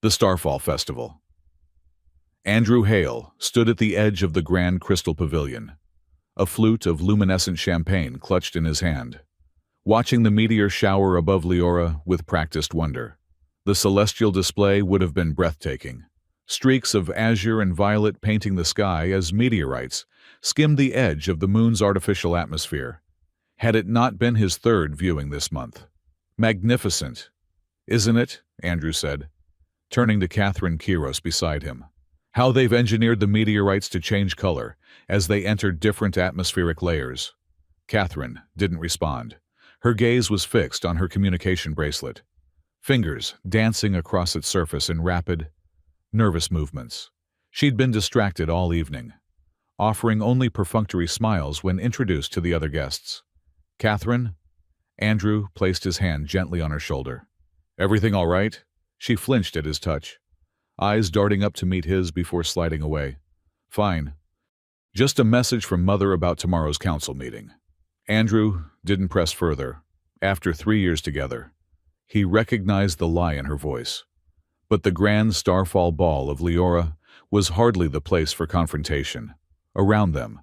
The Starfall Festival. Andrew Hale stood at the edge of the Grand Crystal Pavilion, a flute of luminescent champagne clutched in his hand, watching the meteor shower above Leora with practiced wonder. The celestial display would have been breathtaking, streaks of azure and violet painting the sky as meteorites skimmed the edge of the moon's artificial atmosphere, had it not been his third viewing this month. Magnificent, isn't it? Andrew said, turning to Catherine Kiros beside him. How they've engineered the meteorites to change color as they entered different atmospheric layers. Catherine didn't respond. Her gaze was fixed on her communication bracelet, fingers dancing across its surface in rapid, nervous movements. She'd been distracted all evening, offering only perfunctory smiles when introduced to the other guests. Catherine? Andrew placed his hand gently on her shoulder. Everything all right? She flinched at his touch, eyes darting up to meet his before sliding away. Fine. Just a message from Mother about tomorrow's council meeting. Andrew didn't press further. After 3 years together, he recognized the lie in her voice. But the grand starfall ball of Leora was hardly the place for confrontation. Around them,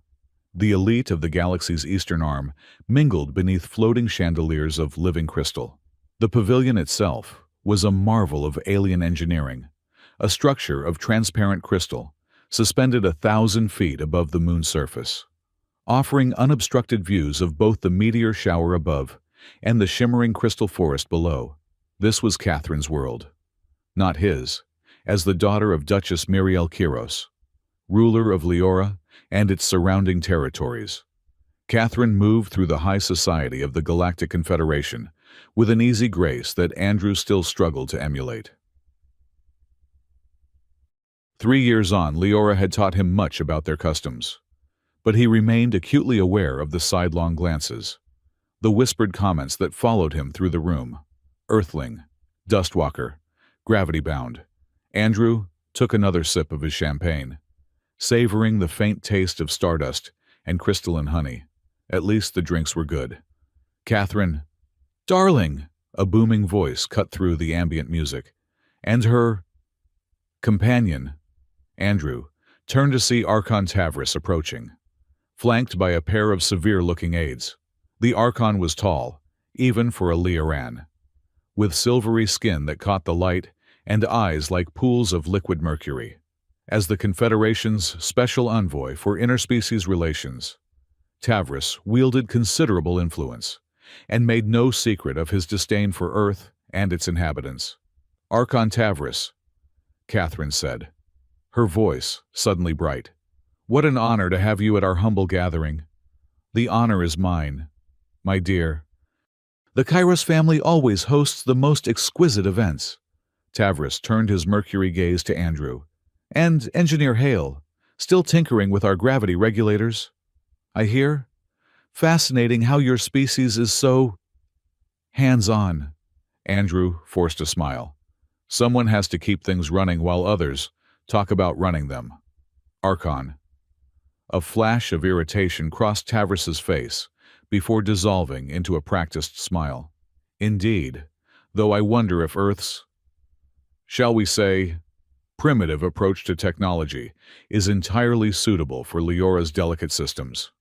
the elite of the galaxy's eastern arm mingled beneath floating chandeliers of living crystal. The pavilion itself was a marvel of alien engineering, a structure of transparent crystal, suspended 1,000 feet above the moon's surface, offering unobstructed views of both the meteor shower above and the shimmering crystal forest below. This was Catherine's world, not his, as the daughter of Duchess Miriel Kiros, ruler of Leora and its surrounding territories. Catherine moved through the high society of the Galactic Confederation with an easy grace that Andrew still struggled to emulate. 3 years on, Leora had taught him much about their customs, but he remained acutely aware of the sidelong glances, the whispered comments that followed him through the room. Earthling, dustwalker, gravity-bound. Andrew took another sip of his champagne, savoring the faint taste of stardust and crystalline honey. At least the drinks were good. Catherine, darling, a booming voice cut through the ambient music, and her companion, Andrew, turned to see Archon Tavris approaching, flanked by a pair of severe-looking aides. The Archon was tall, even for a Leoran, with silvery skin that caught the light and eyes like pools of liquid mercury. As the Confederation's special envoy for interspecies relations, Tavris wielded considerable influence and made no secret of his disdain for Earth and its inhabitants. Archon Tavris, Catherine said, her voice suddenly bright. What an honor to have you at our humble gathering. The honor is mine, my dear. The Kairos family always hosts the most exquisite events. Tavris turned his mercury gaze to Andrew. And Engineer Hale, still tinkering with our gravity regulators? I hear. Fascinating how your species is so hands-on. Andrew forced a smile. Someone has to keep things running while others talk about running them. Archon. A flash of irritation crossed Tavris's face before dissolving into a practiced smile. Indeed, though I wonder if Earth's, shall we say, primitive approach to technology is entirely suitable for Leora's delicate systems.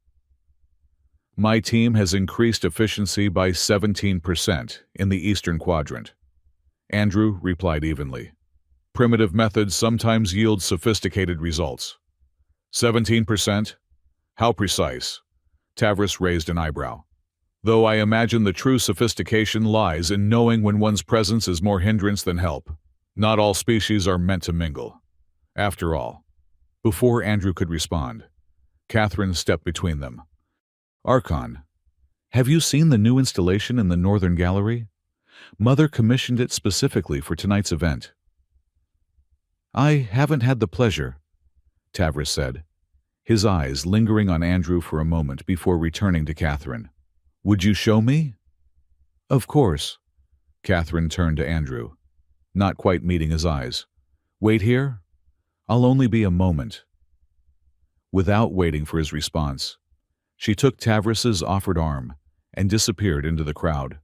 My team has increased efficiency by 17% in the Eastern Quadrant. Andrew replied evenly. Primitive methods sometimes yield sophisticated results. 17%? How precise? Tavris raised an eyebrow. Though I imagine the true sophistication lies in knowing when one's presence is more hindrance than help. Not all species are meant to mingle. After all, before Andrew could respond, Catherine stepped between them. Archon, have you seen the new installation in the Northern Gallery? Mother commissioned it specifically for tonight's event. I haven't had the pleasure, Tavris said, his eyes lingering on Andrew for a moment before returning to Catherine. Would you show me? Of course. Catherine turned to Andrew, not quite meeting his eyes. Wait here? I'll only be a moment. Without waiting for his response, she took Tavris's offered arm and disappeared into the crowd,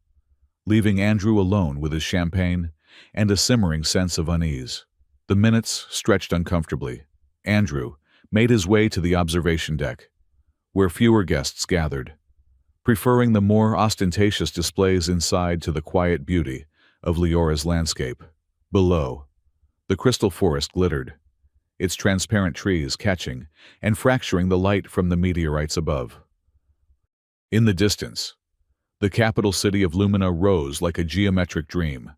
leaving Andrew alone with his champagne and a simmering sense of unease. The minutes stretched uncomfortably. Andrew made his way to the observation deck, where fewer guests gathered, preferring the more ostentatious displays inside to the quiet beauty of Leora's landscape. Below, the crystal forest glittered, its transparent trees catching and fracturing the light from the meteorites above. In the distance, the capital city of Lumina rose like a geometric dream,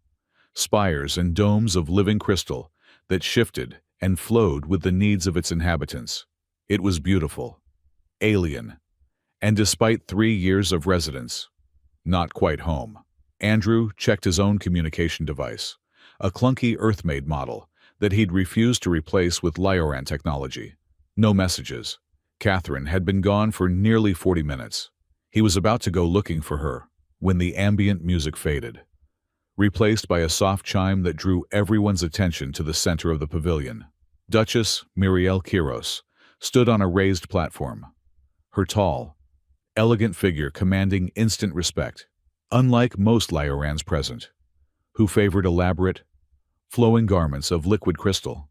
spires and domes of living crystal that shifted and flowed with the needs of its inhabitants. It was beautiful, alien, and despite 3 years of residence, not quite home. Andrew checked his own communication device, a clunky Earth-made model that he'd refused to replace with Lioran technology. No messages. Catherine had been gone for nearly 40 minutes. He was about to go looking for her when the ambient music faded, replaced by a soft chime that drew everyone's attention to the center of the pavilion. Duchess Miriel Kiros stood on a raised platform, her tall, elegant figure commanding instant respect. Unlike most Liorans present, who favored elaborate, flowing garments of liquid crystal,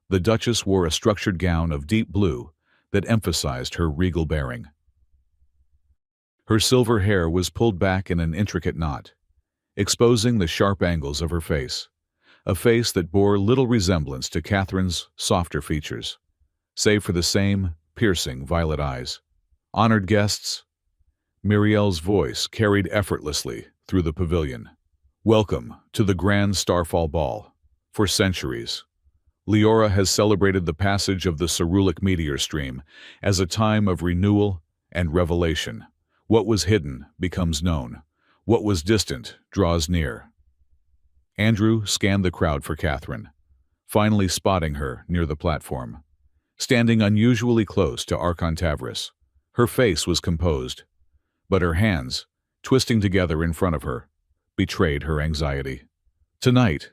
the Duchess wore a structured gown of deep blue that emphasized her regal bearing. Her silver hair was pulled back in an intricate knot, exposing the sharp angles of her face, a face that bore little resemblance to Catherine's softer features, save for the same piercing violet eyes. Honored guests, Miriel's voice carried effortlessly through the pavilion. Welcome to the Grand Starfall Ball. For centuries, Leora has celebrated the passage of the cerulic meteor stream as a time of renewal and revelation. What was hidden becomes known. What was distant draws near. Andrew scanned the crowd for Catherine, finally spotting her near the platform, standing unusually close to Archon Tavris. Her face was composed, but her hands, twisting together in front of her, betrayed her anxiety. Tonight,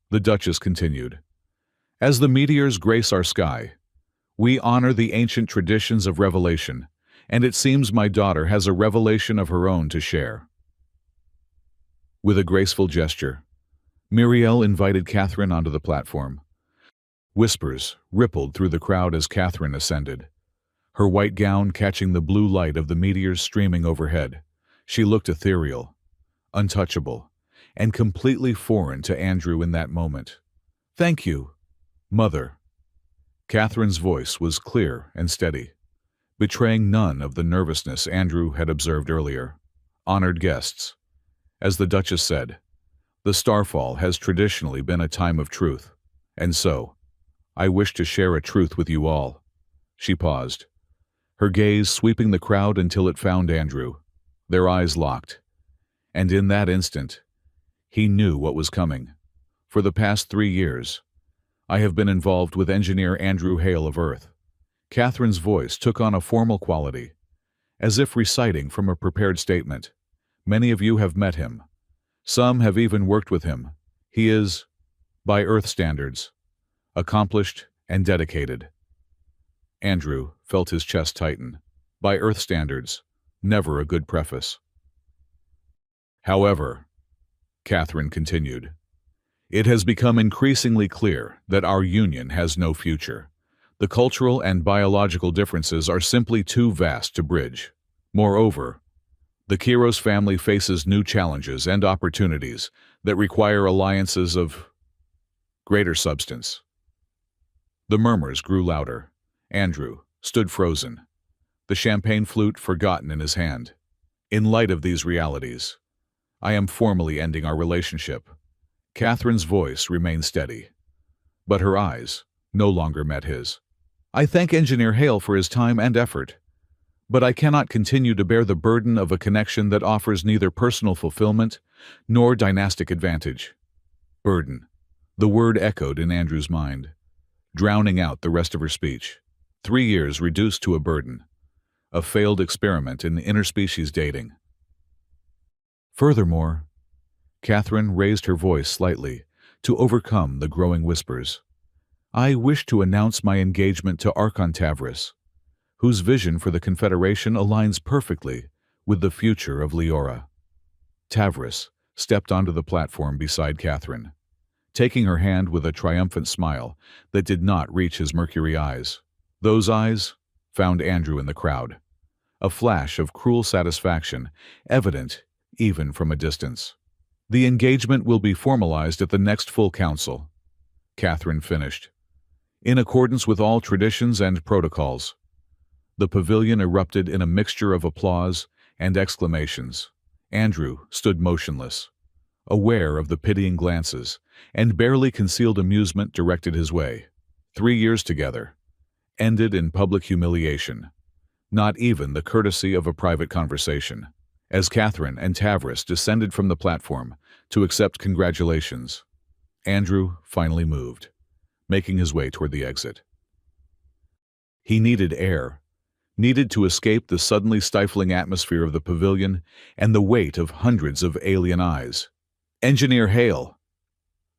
the Duchess continued, as the meteors grace our sky, we honor the ancient traditions of revelation, and it seems my daughter has a revelation of her own to share. With a graceful gesture, Miriel invited Catherine onto the platform. Whispers rippled through the crowd as Catherine ascended, her white gown catching the blue light of the meteors streaming overhead. She looked ethereal, untouchable, and completely foreign to Andrew in that moment. Thank you, Mother. Catherine's voice was clear and steady, betraying none of the nervousness Andrew had observed earlier. Honored guests, as the Duchess said, the Starfall has traditionally been a time of truth, and so, I wish to share a truth with you all. She paused, her gaze sweeping the crowd until it found Andrew. Their eyes locked, and in that instant, he knew what was coming. For the past 3 years, I have been involved with engineer Andrew Hale of Earth. Catherine's voice took on a formal quality, as if reciting from a prepared statement. Many of you have met him. Some have even worked with him. He is, by Earth standards, accomplished and dedicated. Andrew felt his chest tighten. By Earth standards, never a good preface. However, Catherine continued, it has become increasingly clear that our union has no future. The cultural and biological differences are simply too vast to bridge. Moreover, the Kiros family faces new challenges and opportunities that require alliances of greater substance. The murmurs grew louder. Andrew stood frozen, the champagne flute forgotten in his hand. In light of these realities, I am formally ending our relationship. Catherine's voice remained steady, but her eyes no longer met his. I thank Engineer Hale for his time and effort, but I cannot continue to bear the burden of a connection that offers neither personal fulfillment nor dynastic advantage. Burden. The word echoed in Andrew's mind, drowning out the rest of her speech. 3 years reduced to a burden, a failed experiment in interspecies dating. Furthermore, Catherine raised her voice slightly to overcome the growing whispers. I wish to announce my engagement to Archon Tavris, whose vision for the Confederation aligns perfectly with the future of Leora. Tavris stepped onto the platform beside Catherine, taking her hand with a triumphant smile that did not reach his mercury eyes. Those eyes found Andrew in the crowd, a flash of cruel satisfaction, evident even from a distance. "The engagement will be formalized at the next full council," Catherine finished, "in accordance with all traditions and protocols." The pavilion erupted in a mixture of applause and exclamations. Andrew stood motionless, aware of the pitying glances and barely concealed amusement directed his way. 3 years together ended in public humiliation, not even the courtesy of a private conversation. As Catherine and Tavris descended from the platform to accept congratulations, Andrew finally moved, making his way toward the exit. He needed air, needed to escape the suddenly stifling atmosphere of the pavilion and the weight of hundreds of alien eyes. "Engineer Hale!"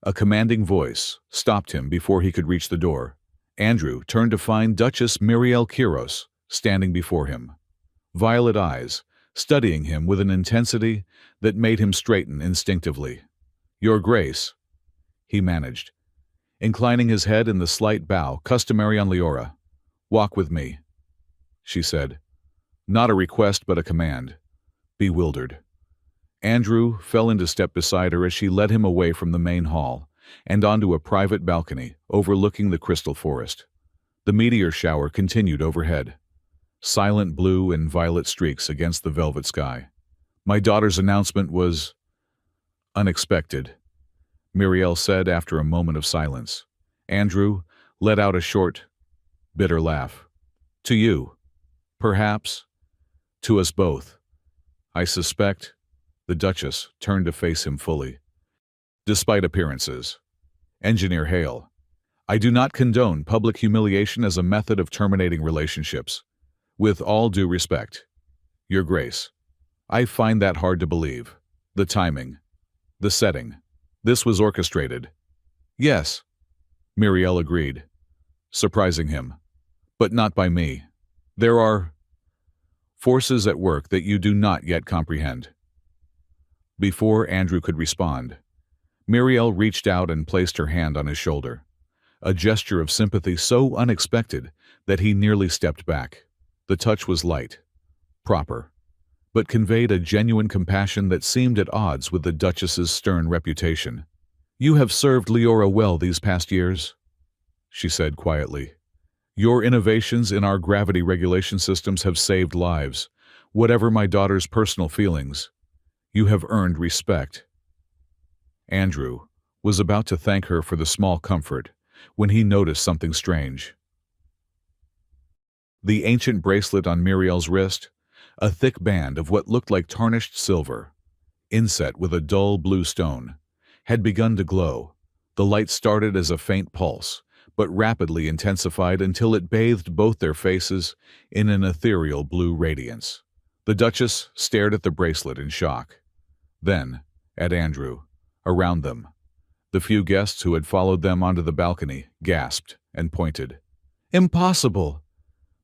A commanding voice stopped him before he could reach the door. Andrew turned to find Duchess Muriel Kiros standing before him, violet eyes studying him with an intensity that made him straighten instinctively. "Your Grace," he managed, inclining his head in the slight bow customary on Leora. "Walk with me," she said. Not a request but a command. Bewildered, Andrew fell into step beside her as she led him away from the main hall and onto a private balcony overlooking the crystal forest. The meteor shower continued overhead, silent blue and violet streaks against the velvet sky. "My daughter's announcement was unexpected," Muriel said after a moment of silence. Andrew let out a short, bitter laugh. "To you, perhaps. To us both, I suspect." The Duchess turned to face him fully. "Despite appearances, Engineer Hale, I do not condone public humiliation as a method of terminating relationships. With all due respect, Your Grace, I find that hard to believe. The timing, the setting, this was orchestrated." "Yes," Muriel agreed, surprising him, "but not by me. There are forces at work that you do not yet comprehend." Before Andrew could respond, Muriel reached out and placed her hand on his shoulder, a gesture of sympathy so unexpected that he nearly stepped back. The touch was light, proper, but conveyed a genuine compassion that seemed at odds with the Duchess's stern reputation. "You have served Leora well these past years," she said quietly. "Your innovations in our gravity regulation systems have saved lives. Whatever my daughter's personal feelings, you have earned respect." Andrew was about to thank her for the small comfort when he noticed something strange. The ancient bracelet on Muriel's wrist, a thick band of what looked like tarnished silver, inset with a dull blue stone, had begun to glow. The light started as a faint pulse, but rapidly intensified until it bathed both their faces in an ethereal blue radiance. The Duchess stared at the bracelet in shock, then at Andrew. Around them, the few guests who had followed them onto the balcony gasped and pointed. "Impossible!"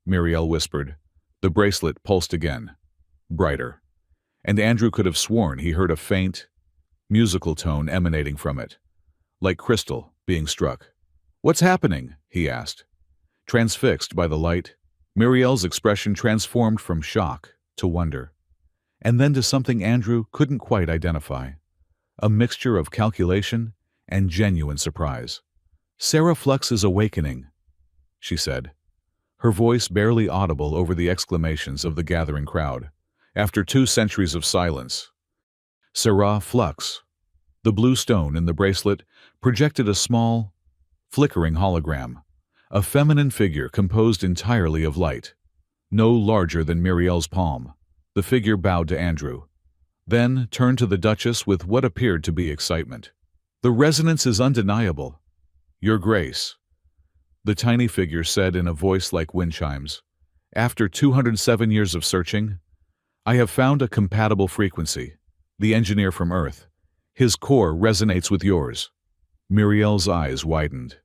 Muriel whispered. The bracelet pulsed again, brighter, and Andrew could have sworn he heard a faint, musical tone emanating from it, like crystal being struck. "What's happening?" he asked. Transfixed by the light, Muriel's expression transformed from shock to wonder, and then to something Andrew couldn't quite identify. A mixture of calculation and genuine surprise. "Sarah Flux is awakening," she said, her voice barely audible over the exclamations of the gathering crowd. After 2 centuries of silence, Sarah Flux. The blue stone in the bracelet projected a small, flickering hologram, a feminine figure composed entirely of light, no larger than Muriel's palm. The figure bowed to Andrew, then turned to the Duchess with what appeared to be excitement. "The resonance is undeniable, Your Grace," the tiny figure said in a voice like wind chimes. "After 207 years of searching, I have found a compatible frequency. The engineer from Earth. His core resonates with yours." Muriel's eyes widened,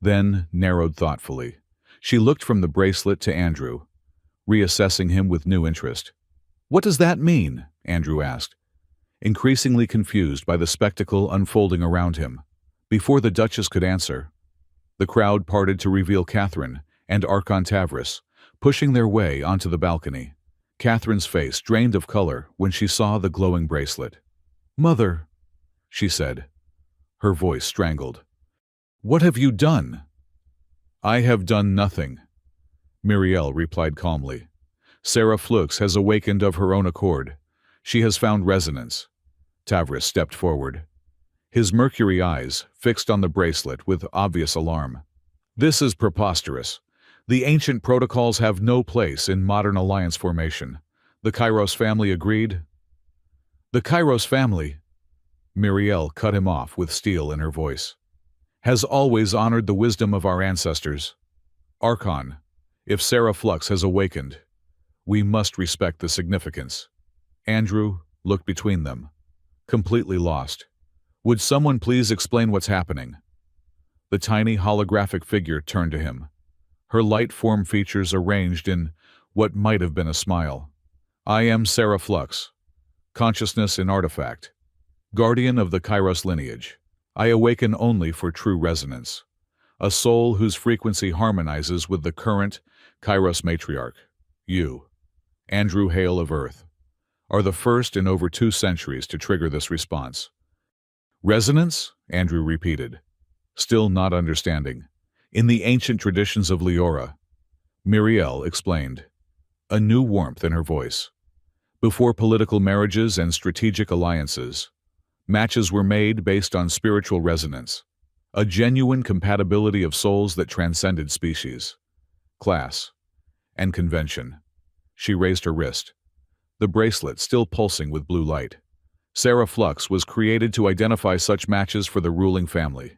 then narrowed thoughtfully. She looked from the bracelet to Andrew, reassessing him with new interest. "What does that mean?" Andrew asked. increasingly confused by the spectacle unfolding around him. Before the Duchess could answer, the crowd parted to reveal Catherine and Archon Tavris, pushing their way onto the balcony. Catherine's face drained of color when she saw the glowing bracelet. "Mother," she said, her voice strangled. "What have you done?" "I have done nothing," Muriel replied calmly. "Sarah Flux has awakened of her own accord. She has found resonance." Tavris stepped forward, his mercury eyes fixed on the bracelet with obvious alarm. "This is preposterous. The ancient protocols have no place in modern alliance formation. The Kairos family agreed." "The Kairos family," Muriel cut him off with steel in her voice, "has always honored the wisdom of our ancestors. Archon, if Sarah Flux has awakened, we must respect the significance." Andrew looked between them, completely lost. "Would someone please explain what's happening?" The tiny holographic figure turned to him, her light form features arranged in what might have been a smile. "I am Sarah Flux, consciousness in artifact, guardian of the Kairos lineage. I awaken only for true resonance, a soul whose frequency harmonizes with the current Kairos matriarch. You, Andrew Hale of Earth, are the first in over 2 centuries to trigger this response." "Resonance?" Andrew repeated, still not understanding. "In the ancient traditions of Leora," Muriel explained, a new warmth in her voice. "Before political marriages and strategic alliances, matches were made based on spiritual resonance, a genuine compatibility of souls that transcended species, class, and convention." She raised her wrist, the bracelet still pulsing with blue light. "Sarah Flux was created to identify such matches for the ruling family,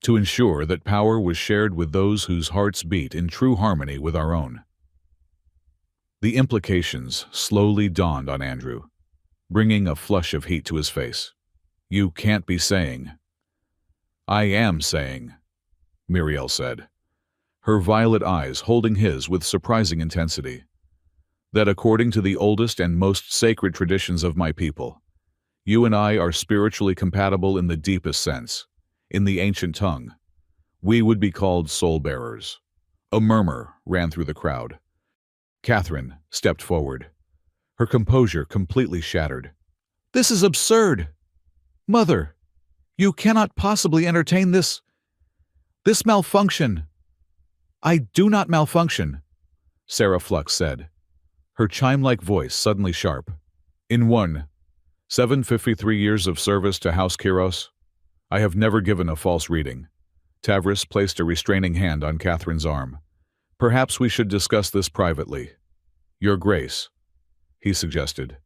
to ensure that power was shared with those whose hearts beat in true harmony with our own." The implications slowly dawned on Andrew, bringing a flush of heat to his face. "You can't be saying—" "I am saying," Muriel said, her violet eyes holding his with surprising intensity, "that according to the oldest and most sacred traditions of my people, you and I are spiritually compatible in the deepest sense. In the ancient tongue, we would be called soul-bearers." A murmur ran through the crowd. Catherine stepped forward, her composure completely shattered. "This is absurd! Mother, you cannot possibly entertain this malfunction." "I do not malfunction," Sarah Flux said, her chime-like voice suddenly sharp. "In 753 years of service to House Kiros, I have never given a false reading." Tavris placed a restraining hand on Catherine's arm. "Perhaps we should discuss this privately." "Your Grace," he suggested,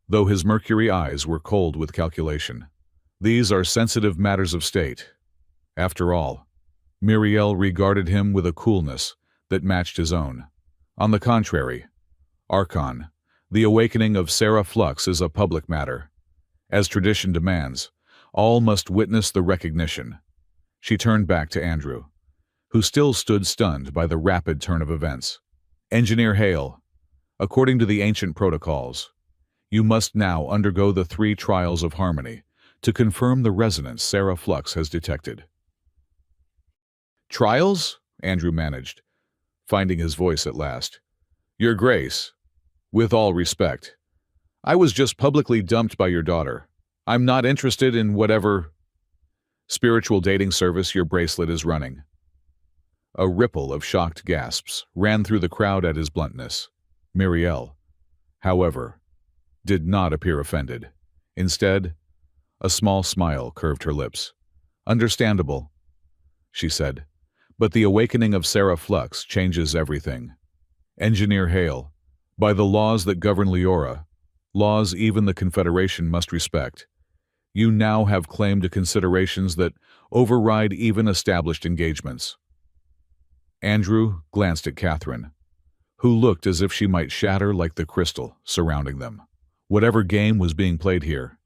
though his mercury eyes were cold with calculation. "These are sensitive matters of state." After all, Muriel regarded him with a coolness that matched his own. "On the contrary, Archon, the awakening of Sarah Flux is a public matter. As tradition demands, all must witness the recognition." She turned back to Andrew, who still stood stunned by the rapid turn of events. "Engineer Hale, according to the ancient protocols, you must now undergo the 3 trials of harmony to confirm the resonance Sarah Flux has detected." "Trials?" Andrew managed, finding his voice at last. "Your Grace, with all respect, I was just publicly dumped by your daughter. I'm not interested in whatever spiritual dating service your bracelet is running." A ripple of shocked gasps ran through the crowd at his bluntness. Muriel, however, did not appear offended. Instead, a small smile curved her lips. "Understandable," she said, "but the awakening of Sarah Flux changes everything. Engineer Hale, by the laws that govern Leora, laws even the Confederation must respect, you now have claim to considerations that override even established engagements." Andrew glanced at Catherine, who looked as if she might shatter like the crystal surrounding them. Whatever game was being played here,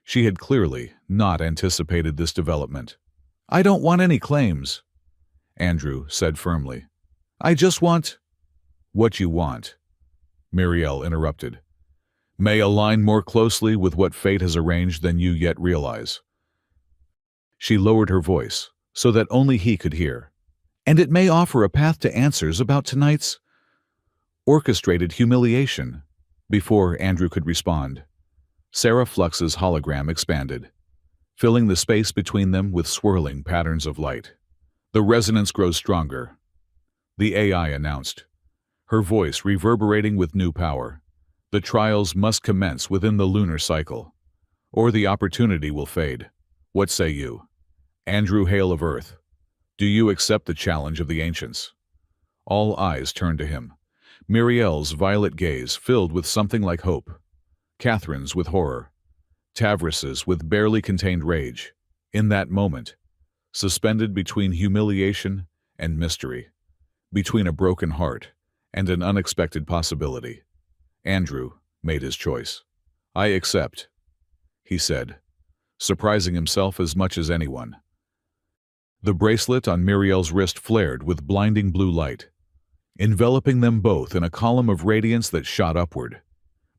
she had clearly not anticipated this development. "I don't want any claims," Andrew said firmly. "I just want—" "What you want," Muriel interrupted. may align more closely with what fate has arranged than you yet realize. She lowered her voice so that only he could hear. And it may offer a path to answers about tonight's orchestrated humiliation. Before Andrew could respond, Sarah Flux's hologram expanded, filling the space between them with swirling patterns of light. The resonance grows stronger, the AI announced, her voice reverberating with new power. The trials must commence within the lunar cycle, or the opportunity will fade. What say you? Andrew Hale of Earth, do you accept the challenge of the ancients? All eyes turned to him. Muriel's violet gaze filled with something like hope, Catherine's with horror, Tavras's with barely contained rage. In that moment, suspended between humiliation and mystery, between a broken heart and an unexpected possibility, Andrew made his choice. I accept, he said, surprising himself as much as anyone. The bracelet on Muriel's wrist flared with blinding blue light, enveloping them both in a column of radiance that shot upward,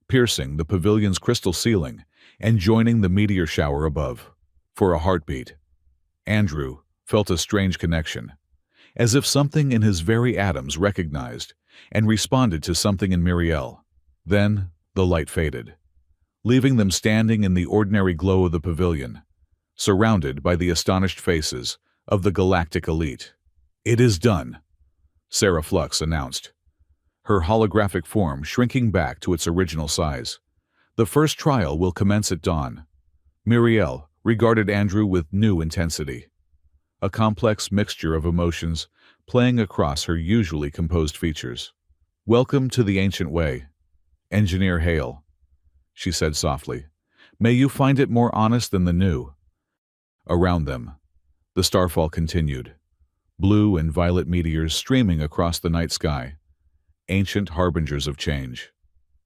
piercing the pavilion's crystal ceiling and joining the meteor shower above. For a heartbeat, Andrew felt a strange connection, as if something in his very atoms recognized and responded to something in Muriel. Then the light faded, leaving them standing in the ordinary glow of the pavilion, surrounded by the astonished faces of the galactic elite. It is done, Sarah Flux announced, her holographic form shrinking back to its original size. The first trial will commence at dawn. Muriel regarded Andrew with new intensity, a complex mixture of emotions playing across her usually composed features. Welcome to the ancient way, Engineer Hale, she said softly. May you find it more honest than the new. Around them, the starfall continued, blue and violet meteors streaming across the night sky, ancient harbingers of change,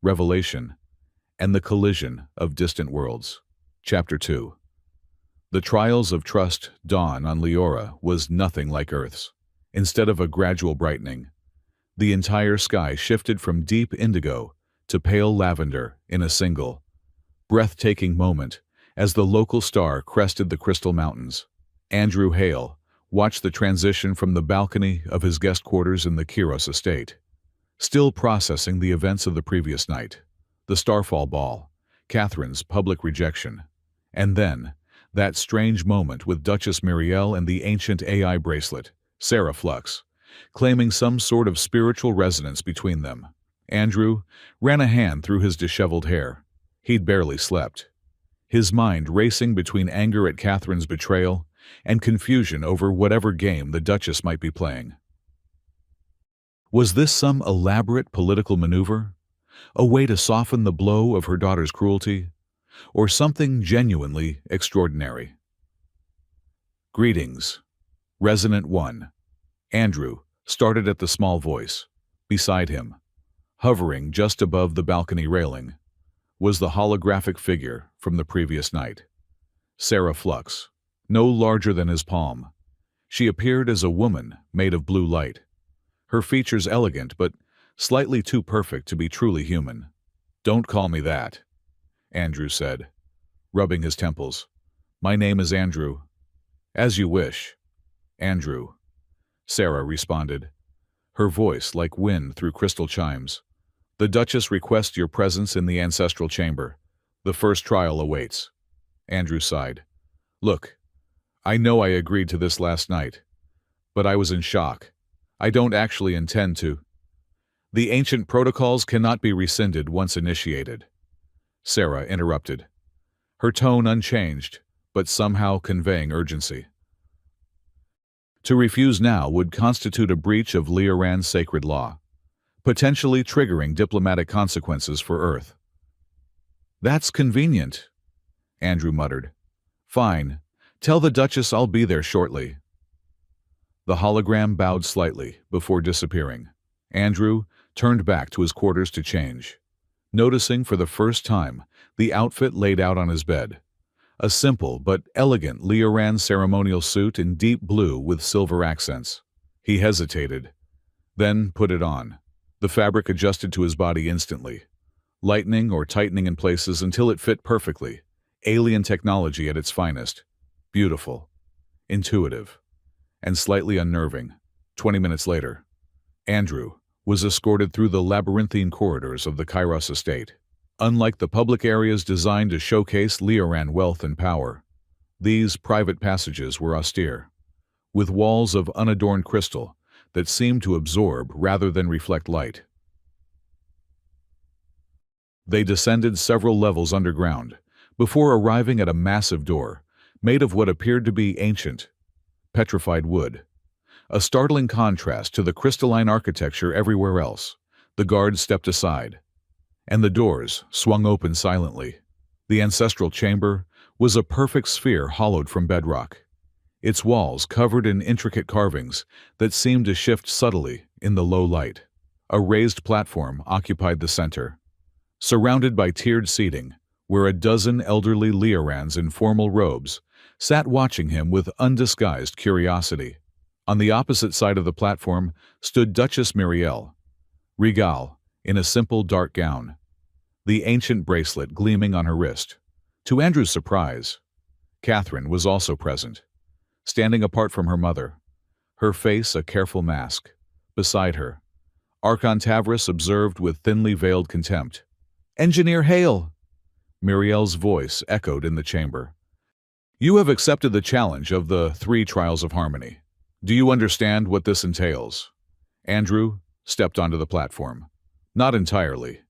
revelation, and the collision of distant worlds. Chapter 2. The trials of trust dawn on Leora was nothing like Earth's. Instead of a gradual brightening, the entire sky shifted from deep indigo to pale lavender in a single, breathtaking moment as the local star crested the crystal mountains. Andrew Hale watched the transition from the balcony of his guest quarters in the Kiros estate, still processing the events of the previous night, the Starfall Ball, Catherine's public rejection, and then that strange moment with Duchess Muriel and the ancient AI bracelet, Sarah Flux, claiming some sort of spiritual resonance between them. Andrew ran a hand through his disheveled hair. He'd barely slept, his mind racing between anger at Catherine's betrayal and confusion over whatever game the Duchess might be playing. Was this some elaborate political maneuver? A way to soften the blow of her daughter's cruelty? Or something genuinely extraordinary? Greetings. Resonant 1. Andrew started at the small voice. Beside him, hovering just above the balcony railing, was the holographic figure from the previous night. Sarah Flux, no larger than his palm. She appeared as a woman made of blue light, her features elegant but slightly too perfect to be truly human. Don't call me that, Andrew said, rubbing his temples. My name is Andrew. As you wish, Andrew, Sarah responded, her voice like wind through crystal chimes. The Duchess requests your presence in the ancestral chamber. The first trial awaits. Andrew sighed. Look, I know I agreed to this last night, but I was in shock. I don't actually intend to. The ancient protocols cannot be rescinded once initiated. Sarah interrupted, her tone unchanged, but somehow conveying urgency. To refuse now would constitute a breach of Leoran's sacred law, potentially triggering diplomatic consequences for Earth. That's convenient, Andrew muttered. Fine, tell the Duchess I'll be there shortly. The hologram bowed slightly before disappearing. Andrew turned back to his quarters to change, noticing for the first time the outfit laid out on his bed. A simple but elegant Leoran ceremonial suit in deep blue with silver accents. He hesitated, then put it on. The fabric adjusted to his body instantly, lightening or tightening in places until it fit perfectly. Alien technology at its finest. Beautiful, intuitive, and slightly unnerving. 20 minutes later, Andrew was escorted through the labyrinthine corridors of the Kairos estate. Unlike the public areas designed to showcase Leoran wealth and power, these private passages were austere, with walls of unadorned crystal that seemed to absorb rather than reflect light. They descended several levels underground before arriving at a massive door made of what appeared to be ancient, petrified wood, a startling contrast to the crystalline architecture everywhere else. The guards stepped aside, and the doors swung open silently. The ancestral chamber was a perfect sphere hollowed from bedrock, its walls covered in intricate carvings that seemed to shift subtly in the low light. A raised platform occupied the center, surrounded by tiered seating, where a dozen elderly Leorans in formal robes sat watching him with undisguised curiosity. On the opposite side of the platform stood Duchess Muriel, regal, in a simple dark gown, the ancient bracelet gleaming on her wrist. To Andrew's surprise, Catherine was also present, standing apart from her mother, her face a careful mask. Beside her, Archon Tavris observed with thinly veiled contempt. "Engineer Hale!" Muriel's voice echoed in the chamber. "You have accepted the challenge of the 3 trials of harmony. Do you understand what this entails?" Andrew stepped onto the platform. "Not entirely.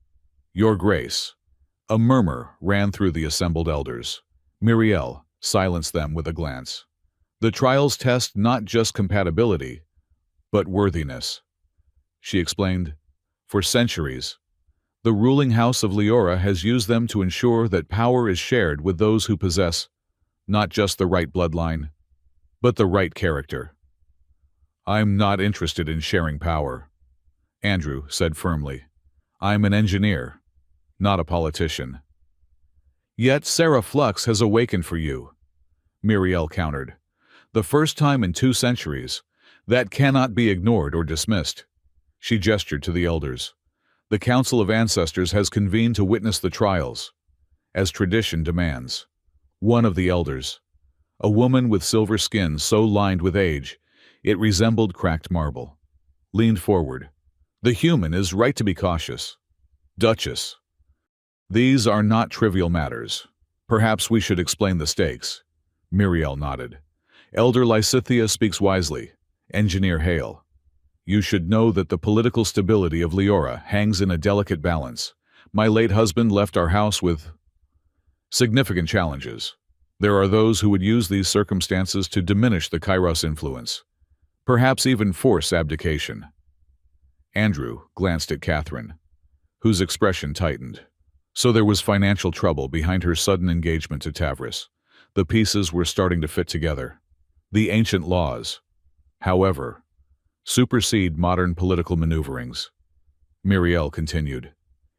Your Grace." A murmur ran through the assembled elders. Muriel silenced them with a glance. "The trials test not just compatibility, but worthiness," she explained. "For centuries, the ruling house of Leora has used them to ensure that power is shared with those who possess not just the right bloodline, but the right character." "I'm not interested in sharing power," Andrew said firmly. "I'm an engineer, not a politician." "Yet Sarah Flux has awakened for you," Muriel countered. "The first time in 2 centuries. That cannot be ignored or dismissed." She gestured to the elders. "The Council of Ancestors has convened to witness the trials, as tradition demands." One of the elders, a woman with silver skin so lined with age it resembled cracked marble, leaned forward. "The human is right to be cautious. Duchess, these are not trivial matters. Perhaps we should explain the stakes." Muriel nodded. "Elder Lysithea speaks wisely. Engineer Hale, you should know that the political stability of Leora hangs in a delicate balance. My late husband left our house with significant challenges. There are those who would use these circumstances to diminish the Kairos influence, perhaps even force abdication." Andrew glanced at Catherine, whose expression tightened. So there was financial trouble behind her sudden engagement to Tavris. The pieces were starting to fit together. The ancient laws, however, supersede modern political maneuverings. Muriel continued.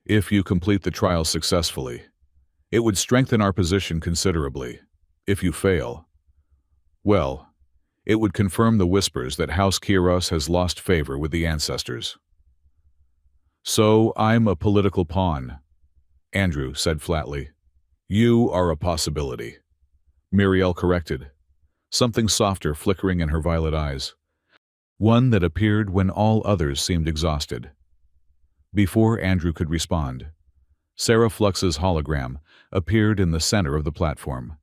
"If you complete the trial successfully, it would strengthen our position considerably. If you fail, well, it would confirm the whispers that House Kairos has lost favor with the ancestors." "So I'm a political pawn," Andrew said flatly. "You are a possibility," Muriel corrected, something softer flickering in her violet eyes, one that appeared when all others seemed exhausted. Before Andrew could respond, Sarah Flux's hologram appeared in the center of the platform,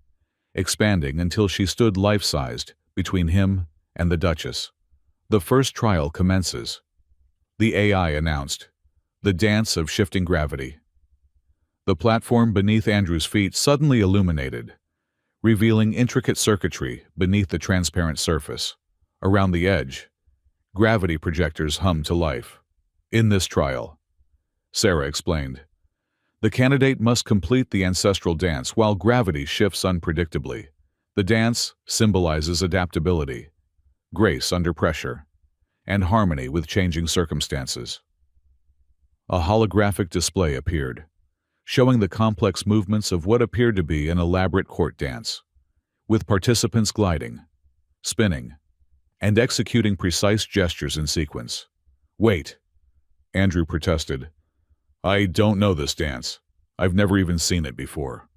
expanding until she stood life-sized between him and the Duchess. "The first trial commences," the AI announced, "the dance of shifting gravity." The platform beneath Andrew's feet suddenly illuminated, revealing intricate circuitry beneath the transparent surface. Around the edge, gravity projectors hummed to life. "In this trial," Sarah explained, "the candidate must complete the ancestral dance while gravity shifts unpredictably. The dance symbolizes adaptability, grace under pressure, and harmony with changing circumstances." A holographic display appeared, showing the complex movements of what appeared to be an elaborate court dance, with participants gliding, spinning, and executing precise gestures in sequence. "Wait," Andrew protested. I don't know this dance. I've never even seen it before.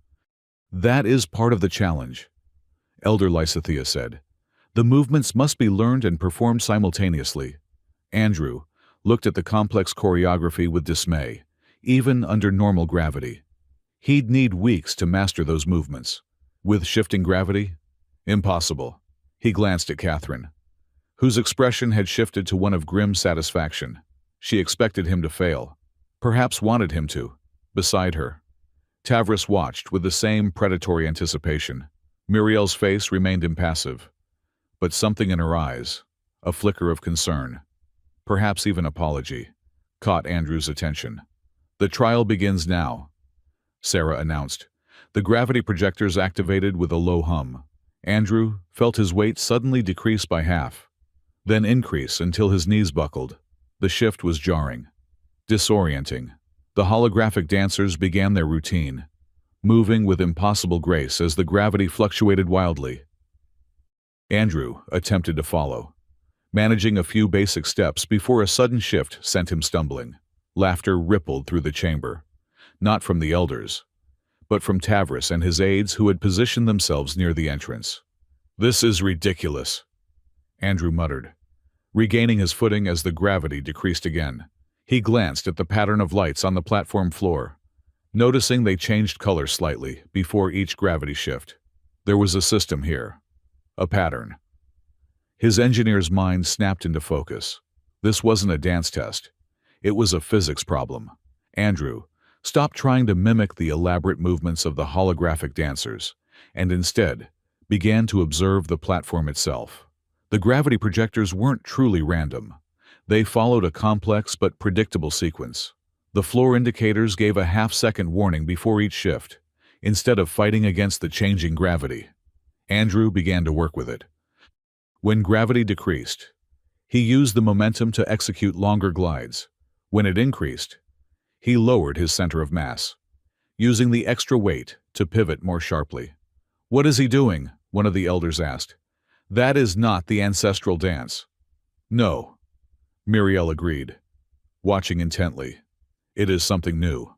That is part of the challenge, Elder Lysithea said. The movements must be learned and performed simultaneously. Andrew looked at the complex choreography with dismay, even under normal gravity. He'd need weeks to master those movements. With shifting gravity? Impossible. He glanced at Catherine, whose expression had shifted to one of grim satisfaction. She expected him to fail, perhaps wanted him to. Beside her, Tavris watched with the same predatory anticipation. Muriel's face remained impassive, but something in her eyes, a flicker of concern, perhaps even apology, caught Andrew's attention. The trial begins now, Sarah announced. The gravity projectors activated with a low hum. Andrew felt his weight suddenly decrease by half, then increase until his knees buckled. The shift was jarring, disorienting. The holographic dancers began their routine, moving with impossible grace as the gravity fluctuated wildly. Andrew attempted to follow, managing a few basic steps before a sudden shift sent him stumbling. Laughter rippled through the chamber, not from the elders, but from Tavris and his aides who had positioned themselves near the entrance. "This is ridiculous," Andrew muttered, regaining his footing as the gravity decreased again. He glanced at the pattern of lights on the platform floor, noticing they changed color slightly before each gravity shift. There was a system here, a pattern. His engineer's mind snapped into focus. This wasn't a dance test. It was a physics problem. Andrew stopped trying to mimic the elaborate movements of the holographic dancers, and instead began to observe the platform itself. The gravity projectors weren't truly random. They followed a complex but predictable sequence. The floor indicators gave a half-second warning before each shift, instead of fighting against the changing gravity. Andrew began to work with it. When gravity decreased, he used the momentum to execute longer glides. When it increased, he lowered his center of mass, using the extra weight to pivot more sharply. "What is he doing?" one of the elders asked. "That is not the ancestral dance." "No," Muriel agreed, watching intently. "It is something new."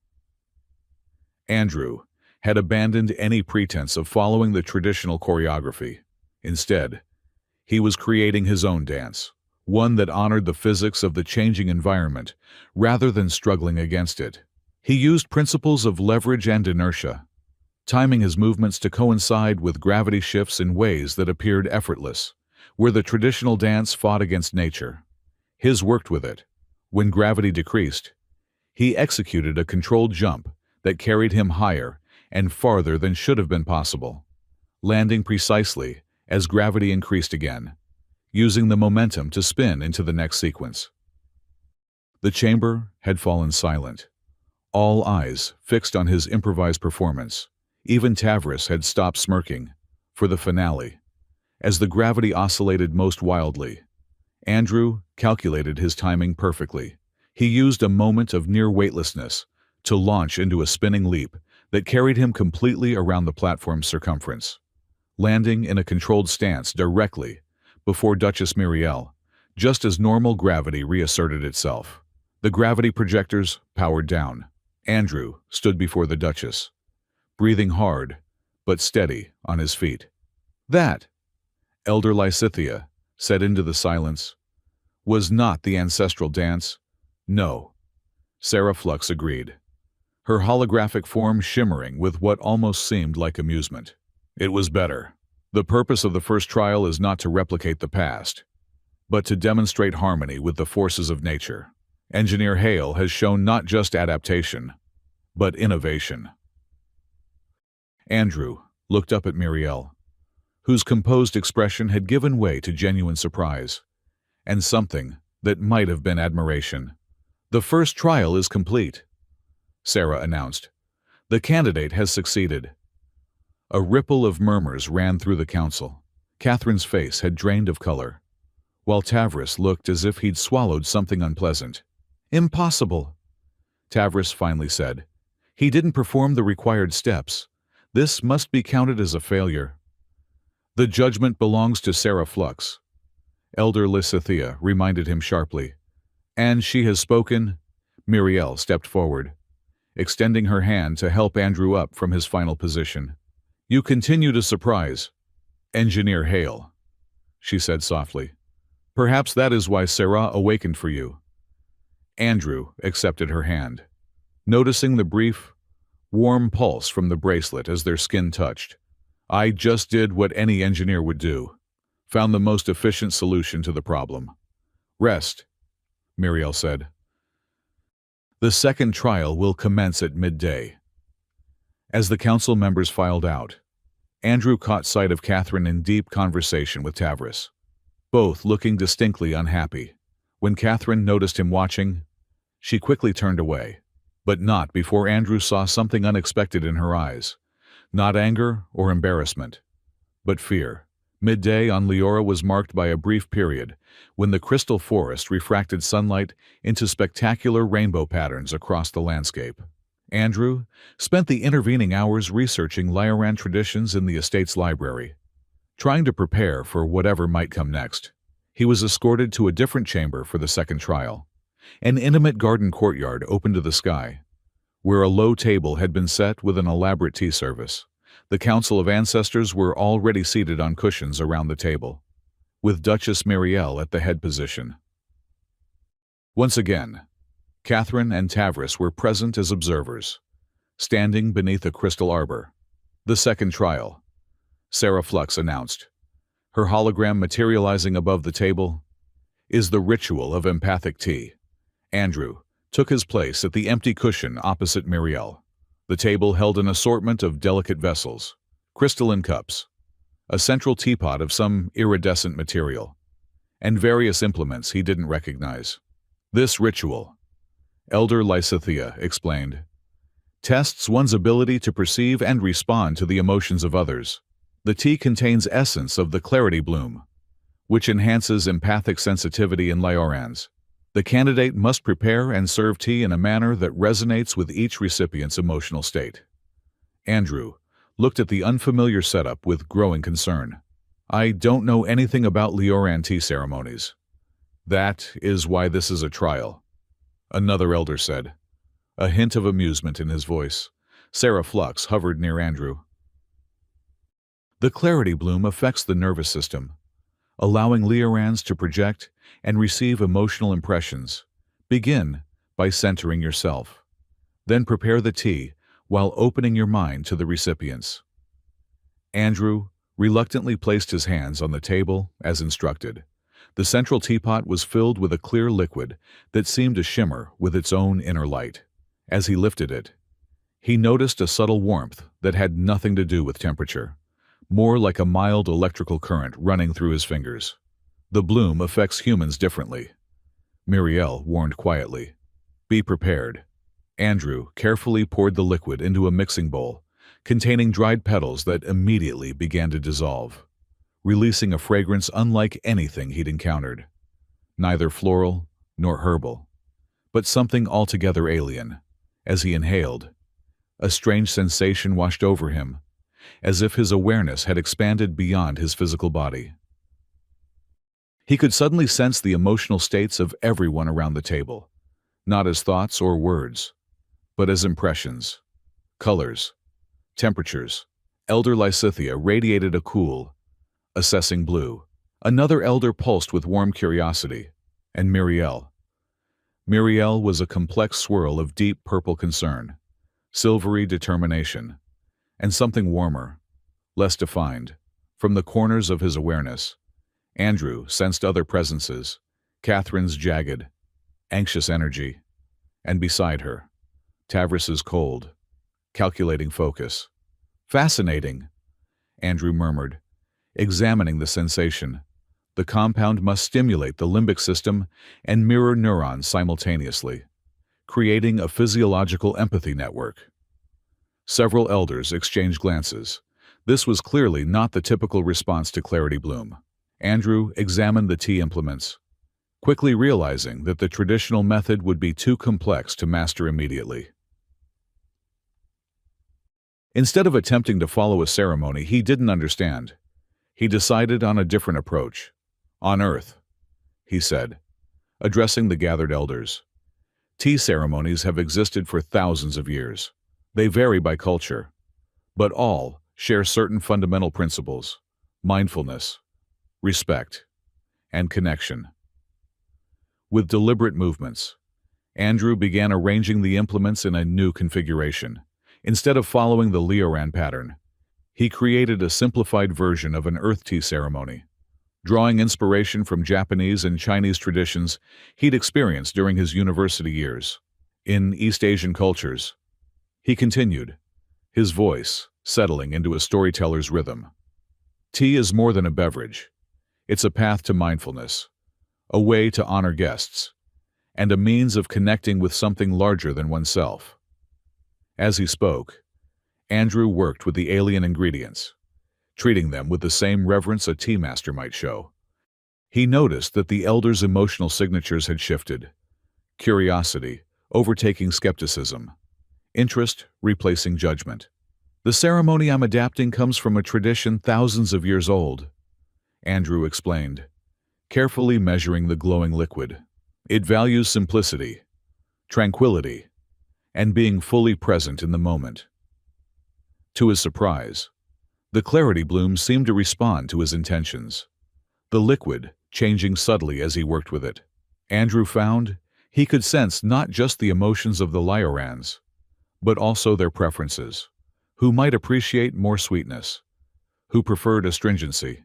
Andrew had abandoned any pretense of following the traditional choreography. Instead, he was creating his own dance, one that honored the physics of the changing environment rather than struggling against it. He used principles of leverage and inertia, timing his movements to coincide with gravity shifts in ways that appeared effortless, where the traditional dance fought against nature. His worked with it. When gravity decreased, he executed a controlled jump that carried him higher and farther than should have been possible, landing precisely as gravity increased again, using the momentum to spin into the next sequence. The chamber had fallen silent, all eyes fixed on his improvised performance. Even Tavris had stopped smirking for the finale. As the gravity oscillated most wildly, Andrew calculated his timing perfectly. He used a moment of near weightlessness to launch into a spinning leap that carried him completely around the platform's circumference, landing in a controlled stance directly before Duchess Muriel, just as normal gravity reasserted itself. The gravity projectors powered down. Andrew stood before the Duchess, breathing hard but steady on his feet. "That," Elder Lysithea said into the silence, "was not the ancestral dance." "No," Sarah Flux agreed, her holographic form shimmering with what almost seemed like amusement. "It was better. The purpose of the first trial is not to replicate the past, but to demonstrate harmony with the forces of nature. Engineer Hale has shown not just adaptation, but innovation." Andrew looked up at Muriel, whose composed expression had given way to genuine surprise, and something that might have been admiration. "The first trial is complete," Sarah announced. "The candidate has succeeded." A ripple of murmurs ran through the council. Catherine's face had drained of color, while Tavris looked as if he'd swallowed something unpleasant. "Impossible," Tavris finally said. "He didn't perform the required steps. This must be counted as a failure." "The judgment belongs to Sarah Flux," Elder Lysithea reminded him sharply. "And she has spoken." Muriel stepped forward, extending her hand to help Andrew up from his final position. "You continue to surprise, Engineer Hale," she said softly. "Perhaps that is why Sarah awakened for you." Andrew accepted her hand, noticing the brief, warm pulse from the bracelet as their skin touched. "I just did what any engineer would do. Found the most efficient solution to the problem." "Rest," Muriel said. "The second trial will commence at midday." As the council members filed out, Andrew caught sight of Catherine in deep conversation with Tavris, both looking distinctly unhappy. When Catherine noticed him watching, she quickly turned away, but not before Andrew saw something unexpected in her eyes. Not anger or embarrassment, but fear. Midday on Leora was marked by a brief period when the crystal forest refracted sunlight into spectacular rainbow patterns across the landscape. Andrew spent the intervening hours researching Lioran traditions in the estate's library, trying to prepare for whatever might come next. He was escorted to a different chamber for the second trial. An intimate garden courtyard opened to the sky, where a low table had been set with an elaborate tea service. The Council of Ancestors were already seated on cushions around the table, with Duchess Muriel at the head position. Once again, Catherine and Tavris were present as observers, standing beneath a crystal arbor. "The second trial," Sarah Flux announced, her hologram materializing above the table, "is the ritual of empathic tea." Andrew took his place at the empty cushion opposite Muriel. The table held an assortment of delicate vessels, crystalline cups, a central teapot of some iridescent material, and various implements he didn't recognize. "This ritual," Elder Lysithea explained, "tests one's ability to perceive and respond to the emotions of others. The tea contains essence of the clarity bloom, which enhances empathic sensitivity in Liorans. The candidate must prepare and serve tea in a manner that resonates with each recipient's emotional state." Andrew looked at the unfamiliar setup with growing concern. "I don't know anything about Lioran tea ceremonies. That is why this is a trial," another elder said, a hint of amusement in his voice. Sarah Flux hovered near Andrew. "The clarity bloom affects the nervous system, allowing Liorans to project and receive emotional impressions. Begin by centering yourself. Then prepare the tea while opening your mind to the recipients." Andrew reluctantly placed his hands on the table as instructed. The central teapot was filled with a clear liquid that seemed to shimmer with its own inner light. As he lifted it, he noticed a subtle warmth that had nothing to do with temperature, more like a mild electrical current running through his fingers. "The bloom affects humans differently," Muriel warned quietly. "Be prepared." Andrew carefully poured the liquid into a mixing bowl, containing dried petals that immediately began to dissolve, releasing a fragrance unlike anything he'd encountered. Neither floral nor herbal, but something altogether alien. As he inhaled, a strange sensation washed over him, as if his awareness had expanded beyond his physical body. He could suddenly sense the emotional states of everyone around the table, not as thoughts or words, but as impressions, colors, temperatures. Elder Lysithea radiated a cool, assessing blue. Another elder pulsed with warm curiosity, and Muriel. Muriel was a complex swirl of deep purple concern, silvery determination, and something warmer, less defined. From the corners of his awareness, Andrew sensed other presences, Catherine's jagged, anxious energy, and beside her, Tavris's cold, calculating focus. "Fascinating," Andrew murmured, examining the sensation. The compound must stimulate the limbic system and mirror neurons simultaneously, creating a physiological empathy network. Several elders exchanged glances. This was clearly not the typical response to clarity bloom. Andrew examined the tea implements, quickly realizing that the traditional method would be too complex to master immediately. Instead of attempting to follow a ceremony he didn't understand, he decided on a different approach. "On Earth," he said, addressing the gathered elders, Tea ceremonies have existed for thousands of years. They vary by culture, but all share certain fundamental principles: mindfulness, respect, and connection. With deliberate movements, Andrew began arranging the implements in a new configuration. Instead of following the Lioran pattern, he created a simplified version of an earth tea ceremony, drawing inspiration from Japanese and Chinese traditions he'd experienced during his university years. In East Asian cultures, he continued, his voice settling into a storyteller's rhythm. Tea is more than a beverage. It's a path to mindfulness, a way to honor guests, and a means of connecting with something larger than oneself. As he spoke, Andrew worked with the alien ingredients, treating them with the same reverence a tea master might show. He noticed that the elders' emotional signatures had shifted: curiosity overtaking skepticism, interest replacing judgment. "The ceremony I'm adapting comes from a tradition thousands of years old," Andrew explained, carefully measuring the glowing liquid. "It values simplicity, tranquility, and being fully present in the moment." To his surprise, the clarity bloom seemed to respond to his intentions, the liquid changing subtly as he worked with it. Andrew found he could sense not just the emotions of the Liorans, but also their preferences: who might appreciate more sweetness, who preferred astringency,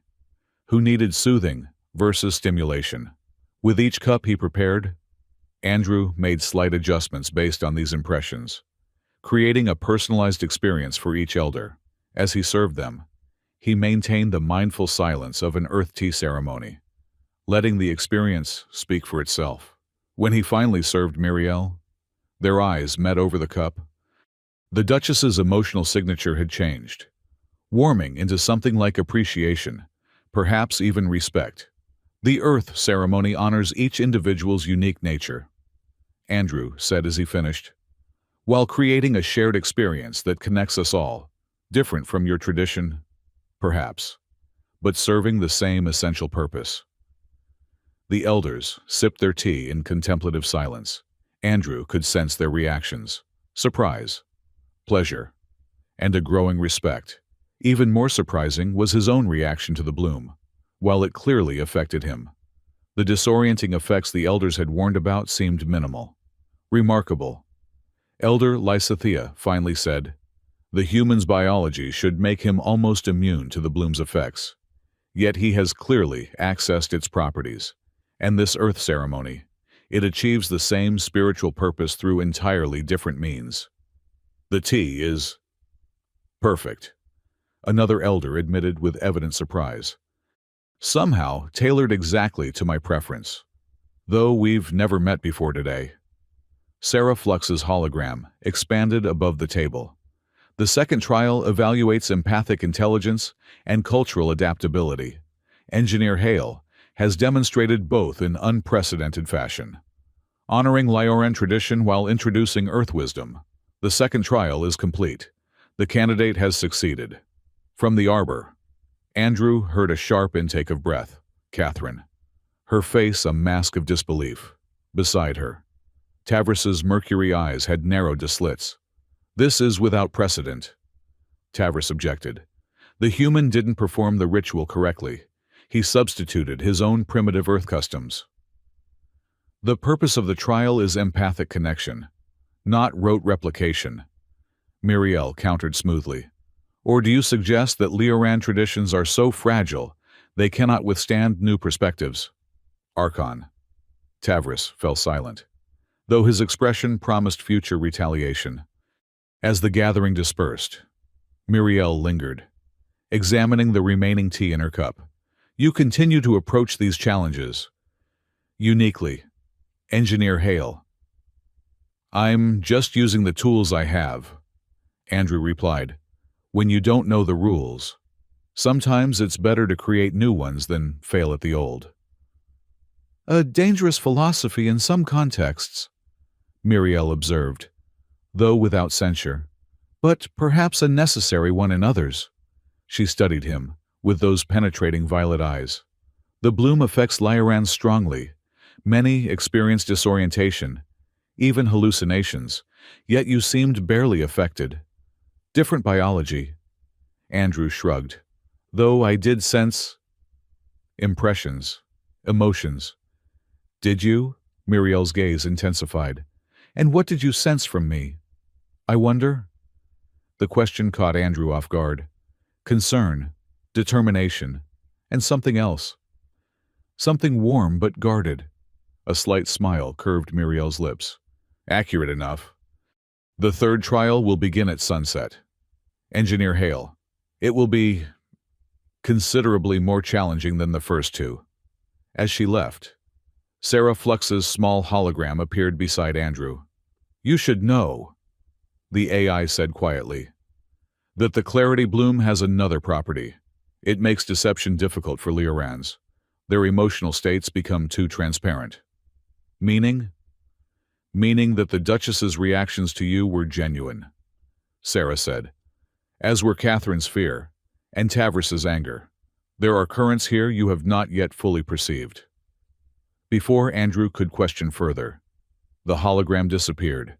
who needed soothing versus stimulation. With each cup he prepared, Andrew made slight adjustments based on these impressions, creating a personalized experience for each elder. As he served them, he maintained the mindful silence of an earth tea ceremony, letting the experience speak for itself. When he finally served Muriel, their eyes met over the cup. The Duchess's emotional signature had changed, warming into something like appreciation, perhaps even respect. "The earth ceremony honors each individual's unique nature," Andrew said as he finished, "while creating a shared experience that connects us all, different from your tradition, perhaps, but serving the same essential purpose." The elders sipped their tea in contemplative silence. Andrew could sense their reactions: surprise, pleasure, and a growing respect. Even more surprising was his own reaction to the bloom. While it clearly affected him, the disorienting effects the elders had warned about seemed minimal. "Remarkable," Elder Lysithea finally said. "The human's biology should make him almost immune to the bloom's effects. Yet he has clearly accessed its properties. And this earth ceremony, it achieves the same spiritual purpose through entirely different means. The tea is perfect," another elder admitted with evident surprise. "Somehow tailored exactly to my preference. Though we've never met before today." Sarah Flux's hologram expanded above the table. "The second trial evaluates empathic intelligence and cultural adaptability. Engineer Hale has demonstrated both in unprecedented fashion, honoring Lioran tradition while introducing earth wisdom. The second trial is complete. The candidate has succeeded." From the arbor, Andrew heard a sharp intake of breath. Catherine, her face a mask of disbelief. Beside her, Tavris's mercury eyes had narrowed to slits. "This is without precedent," Tavris objected. "The human didn't perform the ritual correctly. He substituted his own primitive earth customs." "The purpose of the trial is empathic connection, not rote replication," Muriel countered smoothly. "Or do you suggest that Lioran traditions are so fragile they cannot withstand new perspectives?" "Archon." Tavris fell silent, though his expression promised future retaliation. As the gathering dispersed, Muriel lingered, examining the remaining tea in her cup. "You continue to approach these challenges uniquely, Engineer Hale." "I'm just using the tools I have," Andrew replied. "When you don't know the rules, sometimes it's better to create new ones than fail at the old." "A dangerous philosophy in some contexts," Muriel observed, though without censure, "but perhaps a necessary one in others." She studied him with those penetrating violet eyes. "The bloom affects Lioran strongly. Many experience disorientation, even hallucinations, yet you seemed barely affected. Different biology. Andrew shrugged. Though I did sense impressions, emotions. Did you? Muriel's gaze intensified. And what did you sense from me? I wonder? The question caught Andrew off guard. Concern, determination, and something else. Something warm but guarded. A slight smile curved Muriel's lips. Accurate enough. The third trial will begin at sunset. Engineer Hale. It will be considerably more challenging than the first two. As she left, Sarah Flux's small hologram appeared beside Andrew. You should know, the AI said quietly, that the clarity bloom has another property. It makes deception difficult for Liorans. Their emotional states become too transparent. Meaning? Meaning that the Duchess's reactions to you were genuine, Sarah said, as were Catherine's fear and Tavris's anger. There are currents here you have not yet fully perceived. Before Andrew could question further, the hologram disappeared,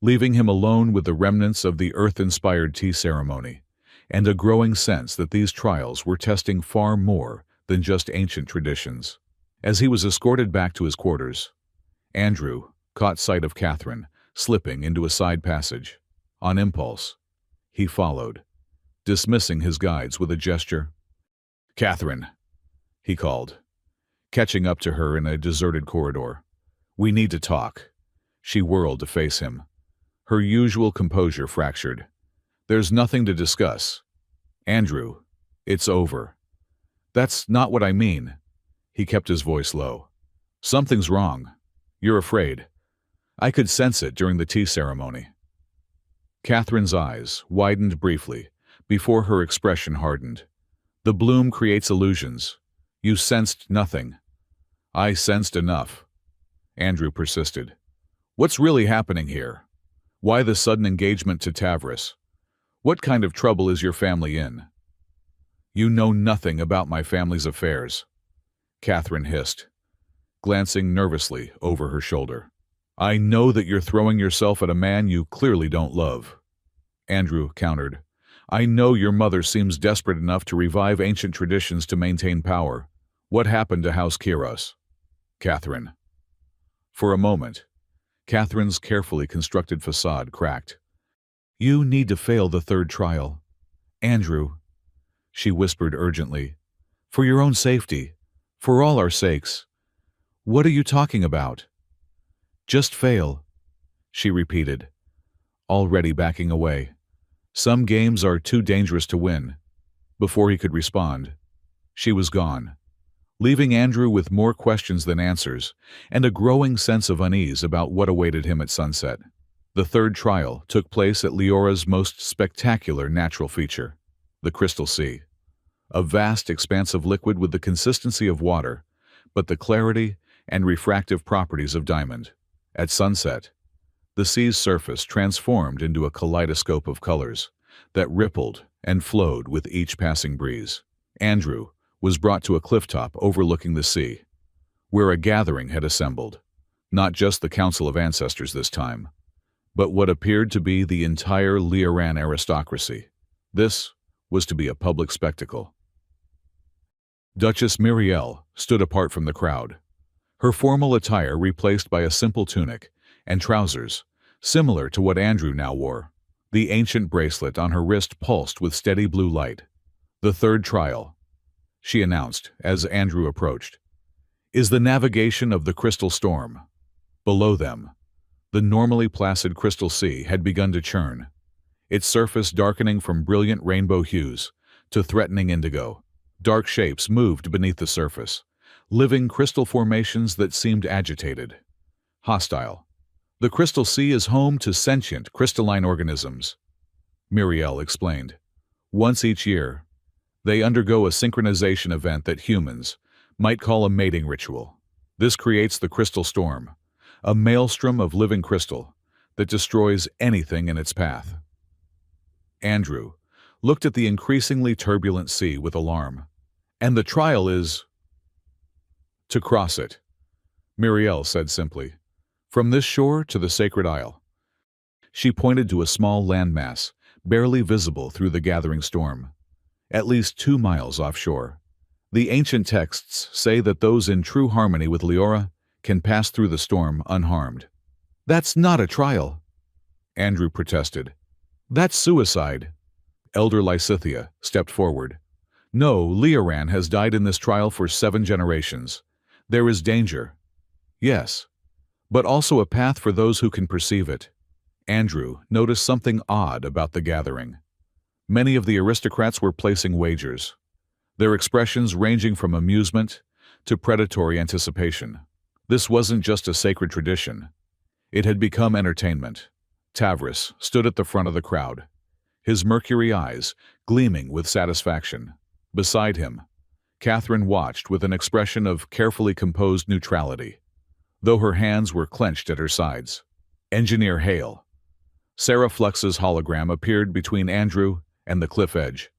leaving him alone with the remnants of the Earth-inspired tea ceremony and a growing sense that these trials were testing far more than just ancient traditions. As he was escorted back to his quarters, Andrew caught sight of Catherine slipping into a side passage. On impulse, he followed, dismissing his guides with a gesture. Catherine, he called, catching up to her in a deserted corridor. We need to talk. She whirled to face him, her usual composure fractured. There's nothing to discuss. Andrew, it's over. That's not what I mean. He kept his voice low. Something's wrong. You're afraid. I could sense it during the tea ceremony. Catherine's eyes widened briefly before her expression hardened. The bloom creates illusions. You sensed nothing. I sensed enough. Andrew persisted. What's really happening here? Why the sudden engagement to Tavris? What kind of trouble is your family in? You know nothing about my family's affairs, Catherine hissed, glancing nervously over her shoulder. I know that you're throwing yourself at a man you clearly don't love. Andrew countered. I know your mother seems desperate enough to revive ancient traditions to maintain power. What happened to House Kiros? Catherine. For a moment, Catherine's carefully constructed facade cracked. You need to fail the third trial. Andrew, she whispered urgently. For your own safety, for all our sakes. What are you talking about? Just fail, she repeated, already backing away. Some games are too dangerous to win. Before he could respond, she was gone, leaving Andrew with more questions than answers and a growing sense of unease about what awaited him at sunset. The third trial took place at Leora's most spectacular natural feature, the Crystal Sea. A vast expanse of liquid with the consistency of water, but the clarity and refractive properties of diamond. At sunset, the sea's surface transformed into a kaleidoscope of colors that rippled and flowed with each passing breeze. Andrew was brought to a clifftop overlooking the sea, where a gathering had assembled, not just the Council of Ancestors this time, but what appeared to be the entire Leoran aristocracy. This was to be a public spectacle. Duchess Muriel stood apart from the crowd, her formal attire replaced by a simple tunic and trousers, similar to what Andrew now wore. The ancient bracelet on her wrist pulsed with steady blue light. The third trial, she announced as Andrew approached, is the navigation of the Crystal Storm. Below them, the normally placid Crystal Sea had begun to churn, its surface darkening from brilliant rainbow hues to threatening indigo. Dark shapes moved beneath the surface, living crystal formations that seemed agitated, hostile. The Crystal Sea is home to sentient crystalline organisms, Muriel explained. Once each year, they undergo a synchronization event that humans might call a mating ritual. This creates the Crystal Storm, a maelstrom of living crystal that destroys anything in its path. Andrew looked at the increasingly turbulent sea with alarm. And the trial is to cross it, Muriel said simply. From this shore to the sacred isle. She pointed to a small landmass, barely visible through the gathering storm. At least 2 miles offshore. The ancient texts say that those in true harmony with Leora can pass through the storm unharmed. That's not a trial, Andrew protested. That's suicide. Elder Lysithea stepped forward. No, Leoran has died in this trial for 7 generations. There is danger. Yes, but also a path for those who can perceive it. Andrew noticed something odd about the gathering. Many of the aristocrats were placing wagers, their expressions ranging from amusement to predatory anticipation. This wasn't just a sacred tradition. It had become entertainment. Tavris stood at the front of the crowd, his mercury eyes gleaming with satisfaction. Beside him, Catherine watched with an expression of carefully composed neutrality, though her hands were clenched at her sides. Engineer Hale. Sarah Flux's hologram appeared between Andrew and the cliff edge.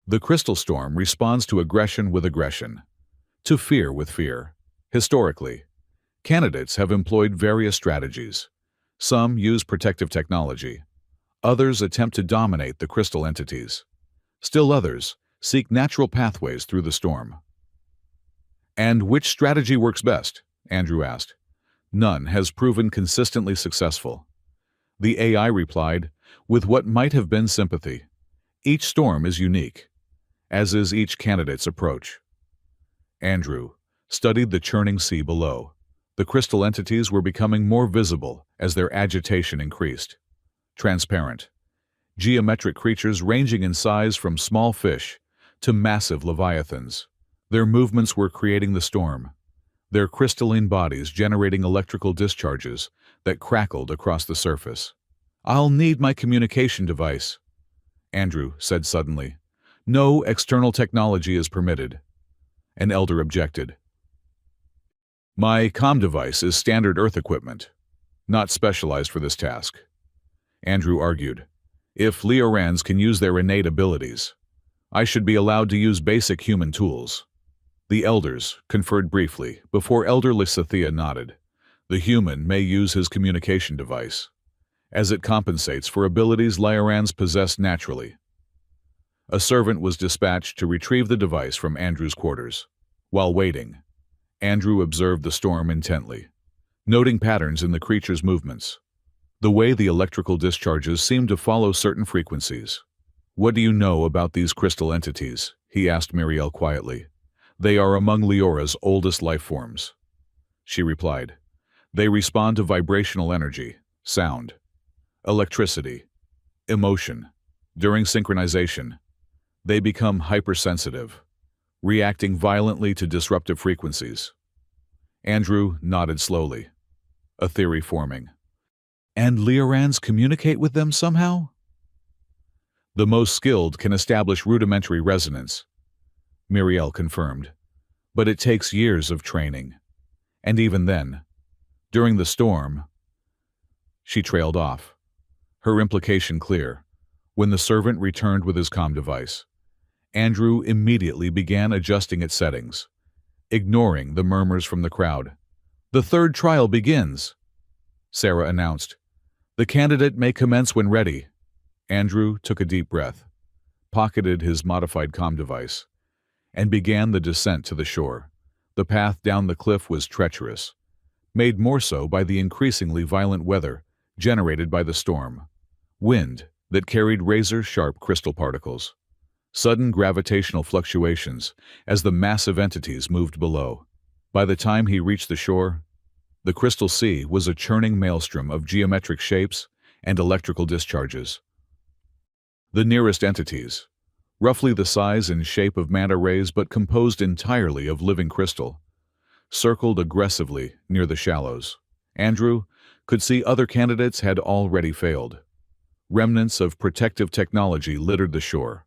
The crystal storm responds to aggression with aggression, to fear with fear. Historically, candidates have employed various strategies. Some use protective technology. Others attempt to dominate the crystal entities. Still others seek natural pathways through the storm. And which strategy works best? Andrew asked. None has proven consistently successful. The AI replied, with what might have been sympathy. Each storm is unique, as is each candidate's approach. Andrew studied the churning sea below. The crystal entities were becoming more visible as their agitation increased. Transparent, geometric creatures ranging in size from small fish to massive leviathans. Their movements were creating the storm, their crystalline bodies generating electrical discharges that crackled across the surface. I'll need my communication device, Andrew said suddenly. No external technology is permitted. An elder objected. My comm device is standard Earth equipment, not specialized for this task. Andrew argued. If Leorans can use their innate abilities, I should be allowed to use basic human tools. The elders conferred briefly before Elder Lysithea nodded. The human may use his communication device, as it compensates for abilities Leorans possess naturally. A servant was dispatched to retrieve the device from Andrew's quarters. While waiting, Andrew observed the storm intently, noting patterns in the creature's movements. The way the electrical discharges seemed to follow certain frequencies. What do you know about these crystal entities? He asked Miriel quietly. They are among Leora's oldest life forms. She replied. They respond to vibrational energy, sound, electricity, emotion. During synchronization, they become hypersensitive, reacting violently to disruptive frequencies. Andrew nodded slowly, a theory forming. And Leorans communicate with them somehow? The most skilled can establish rudimentary resonance, Miriel confirmed, but it takes years of training. And even then, during the storm, she trailed off, her implication clear. When the servant returned with his comm device, Andrew immediately began adjusting its settings, ignoring the murmurs from the crowd. The third trial begins, Sarah announced. The candidate may commence when ready. Andrew took a deep breath, pocketed his modified comm device, and began the descent to the shore. The path down the cliff was treacherous, made more so by the increasingly violent weather generated by the storm. Wind that carried razor-sharp crystal particles. Sudden gravitational fluctuations as the massive entities moved below. By the time he reached the shore, the crystal sea was a churning maelstrom of geometric shapes and electrical discharges. The nearest entities, roughly the size and shape of manta rays but composed entirely of living crystal, circled aggressively near the shallows. Andrew could see other candidates had already failed. Remnants of protective technology littered the shore,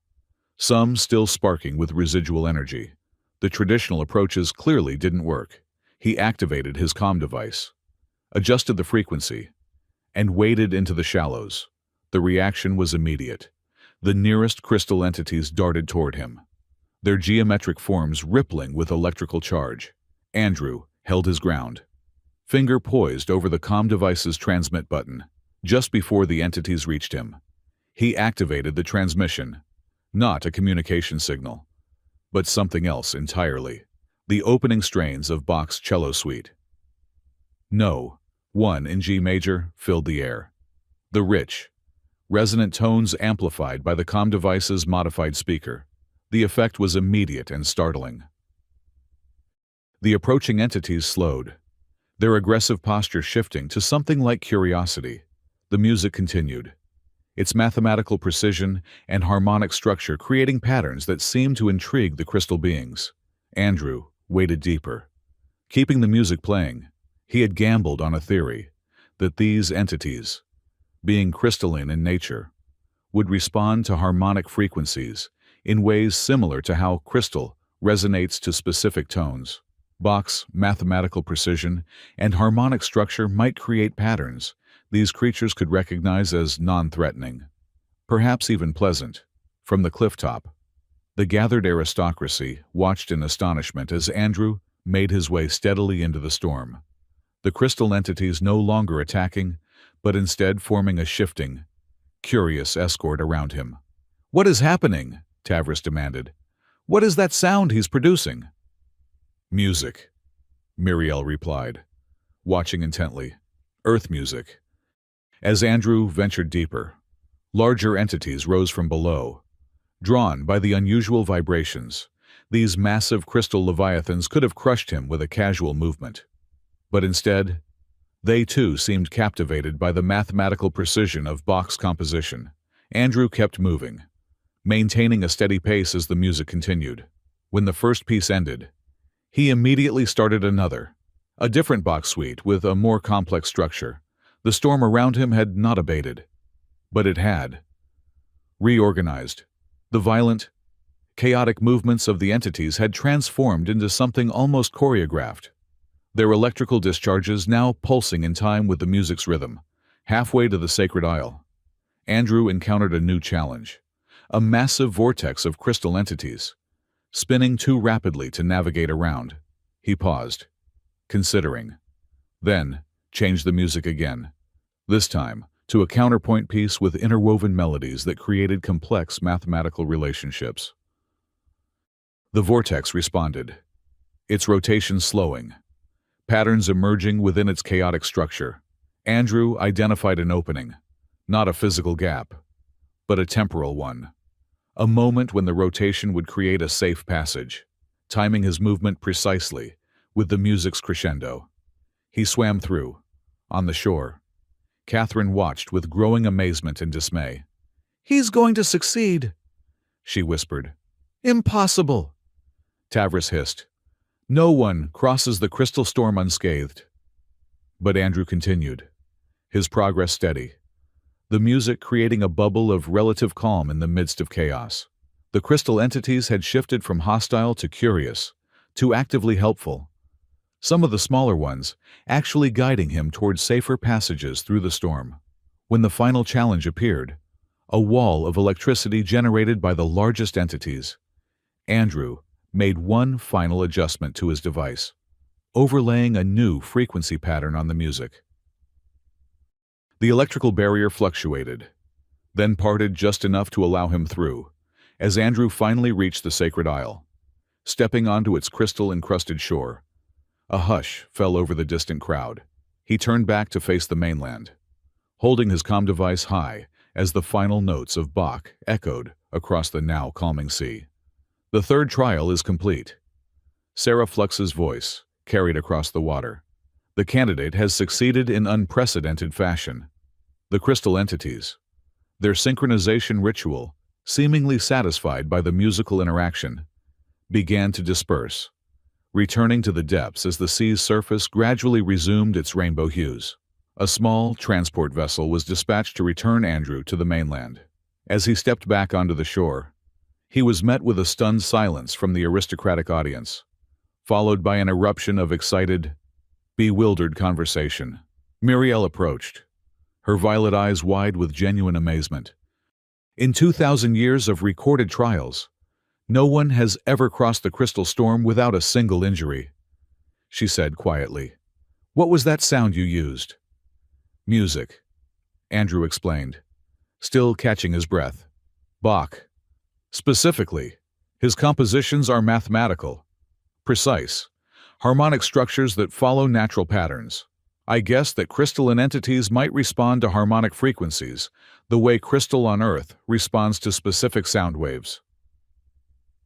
some still sparking with residual energy. The traditional approaches clearly didn't work. He activated his comm device, adjusted the frequency, and waded into the shallows. The reaction was immediate. The nearest crystal entities darted toward him, their geometric forms rippling with electrical charge. Andrew held his ground, finger poised over the comm device's transmit button, just before the entities reached him. He activated the transmission, not a communication signal, but something else entirely. The opening strains of Bach's cello suite. No, 1 in G major filled the air. The rich, resonant tones amplified by the comm device's modified speaker. The effect was immediate and startling. The approaching entities slowed, their aggressive posture shifting to something like curiosity. The music continued, its mathematical precision and harmonic structure creating patterns that seemed to intrigue the crystal beings. Andrew waded deeper. Keeping the music playing, he had gambled on a theory that these entities, being crystalline in nature, would respond to harmonic frequencies in ways similar to how crystal resonates to specific tones. Bach's mathematical precision and harmonic structure might create patterns these creatures could recognize as non-threatening, perhaps even pleasant. From the clifftop, the gathered aristocracy watched in astonishment as Andrew made his way steadily into the storm. The crystal entities no longer attacking, but instead forming a shifting, curious escort around him. "What is happening?" Tavris demanded. "What is that sound he's producing?" "Music," Muriel replied, watching intently. "Earth music." As Andrew ventured deeper, larger entities rose from below. Drawn by the unusual vibrations, these massive crystal leviathans could have crushed him with a casual movement. But instead, they too seemed captivated by the mathematical precision of Bach's composition. Andrew kept moving, maintaining a steady pace as the music continued. When the first piece ended, he immediately started another, a different Bach suite with a more complex structure. The storm around him had not abated, but it had reorganized. The violent, chaotic movements of the entities had transformed into something almost choreographed, their electrical discharges now pulsing in time with the music's rhythm. Halfway to the sacred isle, Andrew encountered a new challenge, a massive vortex of crystal entities, spinning too rapidly to navigate around. He paused, considering, then changed the music again, this time to a counterpoint piece with interwoven melodies that created complex mathematical relationships. The vortex responded, its rotation slowing, patterns emerging within its chaotic structure. Andrew identified an opening, not a physical gap, but a temporal one, a moment when the rotation would create a safe passage, timing his movement precisely with the music's crescendo. He swam through. On the shore, Catherine watched with growing amazement and dismay. "He's going to succeed," she whispered. "Impossible," Tavris hissed. "No one crosses the crystal storm unscathed." But Andrew continued, his progress steady, the music creating a bubble of relative calm in the midst of chaos. The crystal entities had shifted from hostile to curious, to actively helpful, some of the smaller ones actually guiding him toward safer passages through the storm. When the final challenge appeared, a wall of electricity generated by the largest entities, Andrew made one final adjustment to his device, overlaying a new frequency pattern on the music. The electrical barrier fluctuated, then parted just enough to allow him through, as Andrew finally reached the sacred isle. Stepping onto its crystal-encrusted shore, a hush fell over the distant crowd. He turned back to face the mainland, holding his comm device high as the final notes of Bach echoed across the now calming sea. "The third trial is complete," Sarah Flux's voice carried across the water. "The candidate has succeeded in unprecedented fashion." The crystal entities, their synchronization ritual seemingly satisfied by the musical interaction, began to disperse, returning to the depths as the sea's surface gradually resumed its rainbow hues. A small transport vessel was dispatched to return Andrew to the mainland. As he stepped back onto the shore, he was met with a stunned silence from the aristocratic audience, followed by an eruption of excited, bewildered conversation. Muriel approached, her violet eyes wide with genuine amazement. "In 2,000 years of recorded trials, no one has ever crossed the crystal storm without a single injury," she said quietly, What was that sound you used? Music, Andrew explained, still catching his breath. Bach. Specifically, his compositions are mathematical, precise, harmonic structures that follow natural patterns. I guess that crystalline entities might respond to harmonic frequencies, the way crystal on Earth responds to specific sound waves.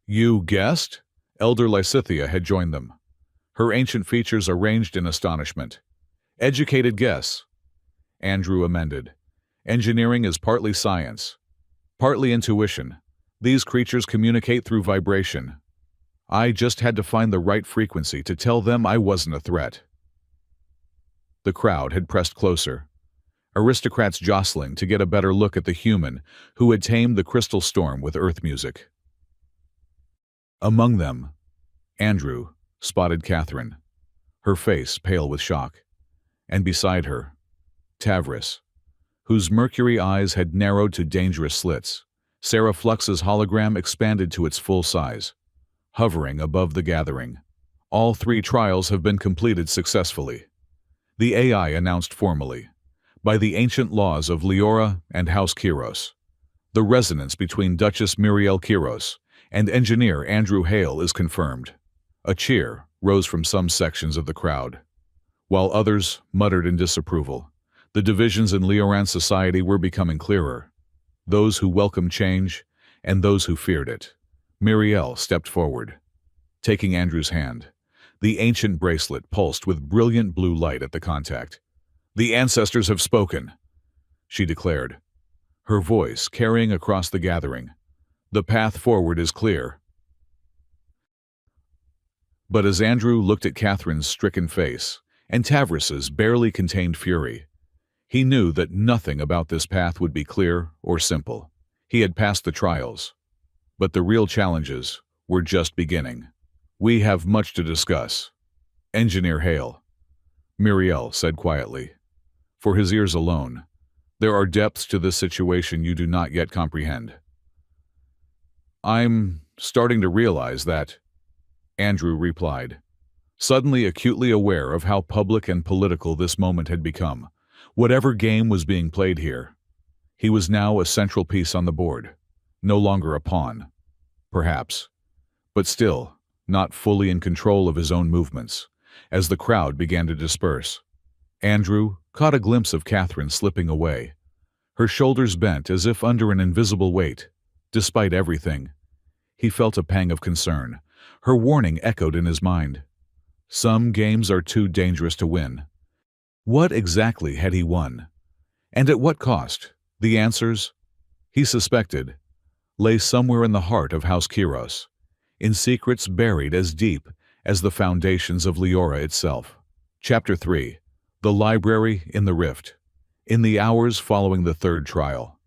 You guessed? Elder Lysithea had joined them, her ancient features arranged in astonishment. Educated guess, Andrew amended. Engineering is partly science, partly intuition. These creatures communicate through vibration. I just had to find the right frequency to tell them I wasn't a threat. The crowd had pressed closer, aristocrats jostling to get a better look at the human who had tamed the crystal storm with earth music. Among them, Andrew spotted Catherine, her face pale with shock, and beside her, Tavris, whose mercury eyes had narrowed to dangerous slits. Sarah Flux's hologram expanded to its full size, hovering above the gathering. All 3 trials have been completed successfully, the AI announced formally, by the ancient laws of Leora and House Kiros. The resonance between Duchess Muriel Kiros and engineer Andrew Hale is confirmed. A cheer rose from some sections of the crowd, while others muttered in disapproval. The divisions in Leoran society were becoming clearer, those who welcomed change and those who feared it. Muriel stepped forward, taking Andrew's hand. The ancient bracelet pulsed with brilliant blue light at the contact. The ancestors have spoken, she declared, her voice carrying across the gathering. The path forward is clear. But as Andrew looked at Catherine's stricken face and Tavris's barely contained fury, he knew that nothing about this path would be clear or simple. He had passed the trials, but the real challenges were just beginning. We have much to discuss, Engineer Hale, Muriel said quietly. For his ears alone, there are depths to this situation you do not yet comprehend. I'm starting to realize that, Andrew replied, suddenly acutely aware of how public and political this moment had become. Whatever game was being played here, he was now a central piece on the board, no longer a pawn, perhaps, but still not fully in control of his own movements. As the crowd began to disperse, Andrew caught a glimpse of Catherine slipping away, her shoulders bent as if under an invisible weight. Despite everything, he felt a pang of concern. Her warning echoed in his mind. Some games are too dangerous to win. What exactly had he won? And at what cost? The answers, he suspected, lay somewhere in the heart of House Kiros, in secrets buried as deep as the foundations of Leora itself. Chapter 3. The Library in the Rift. In the hours following the 3rd trial,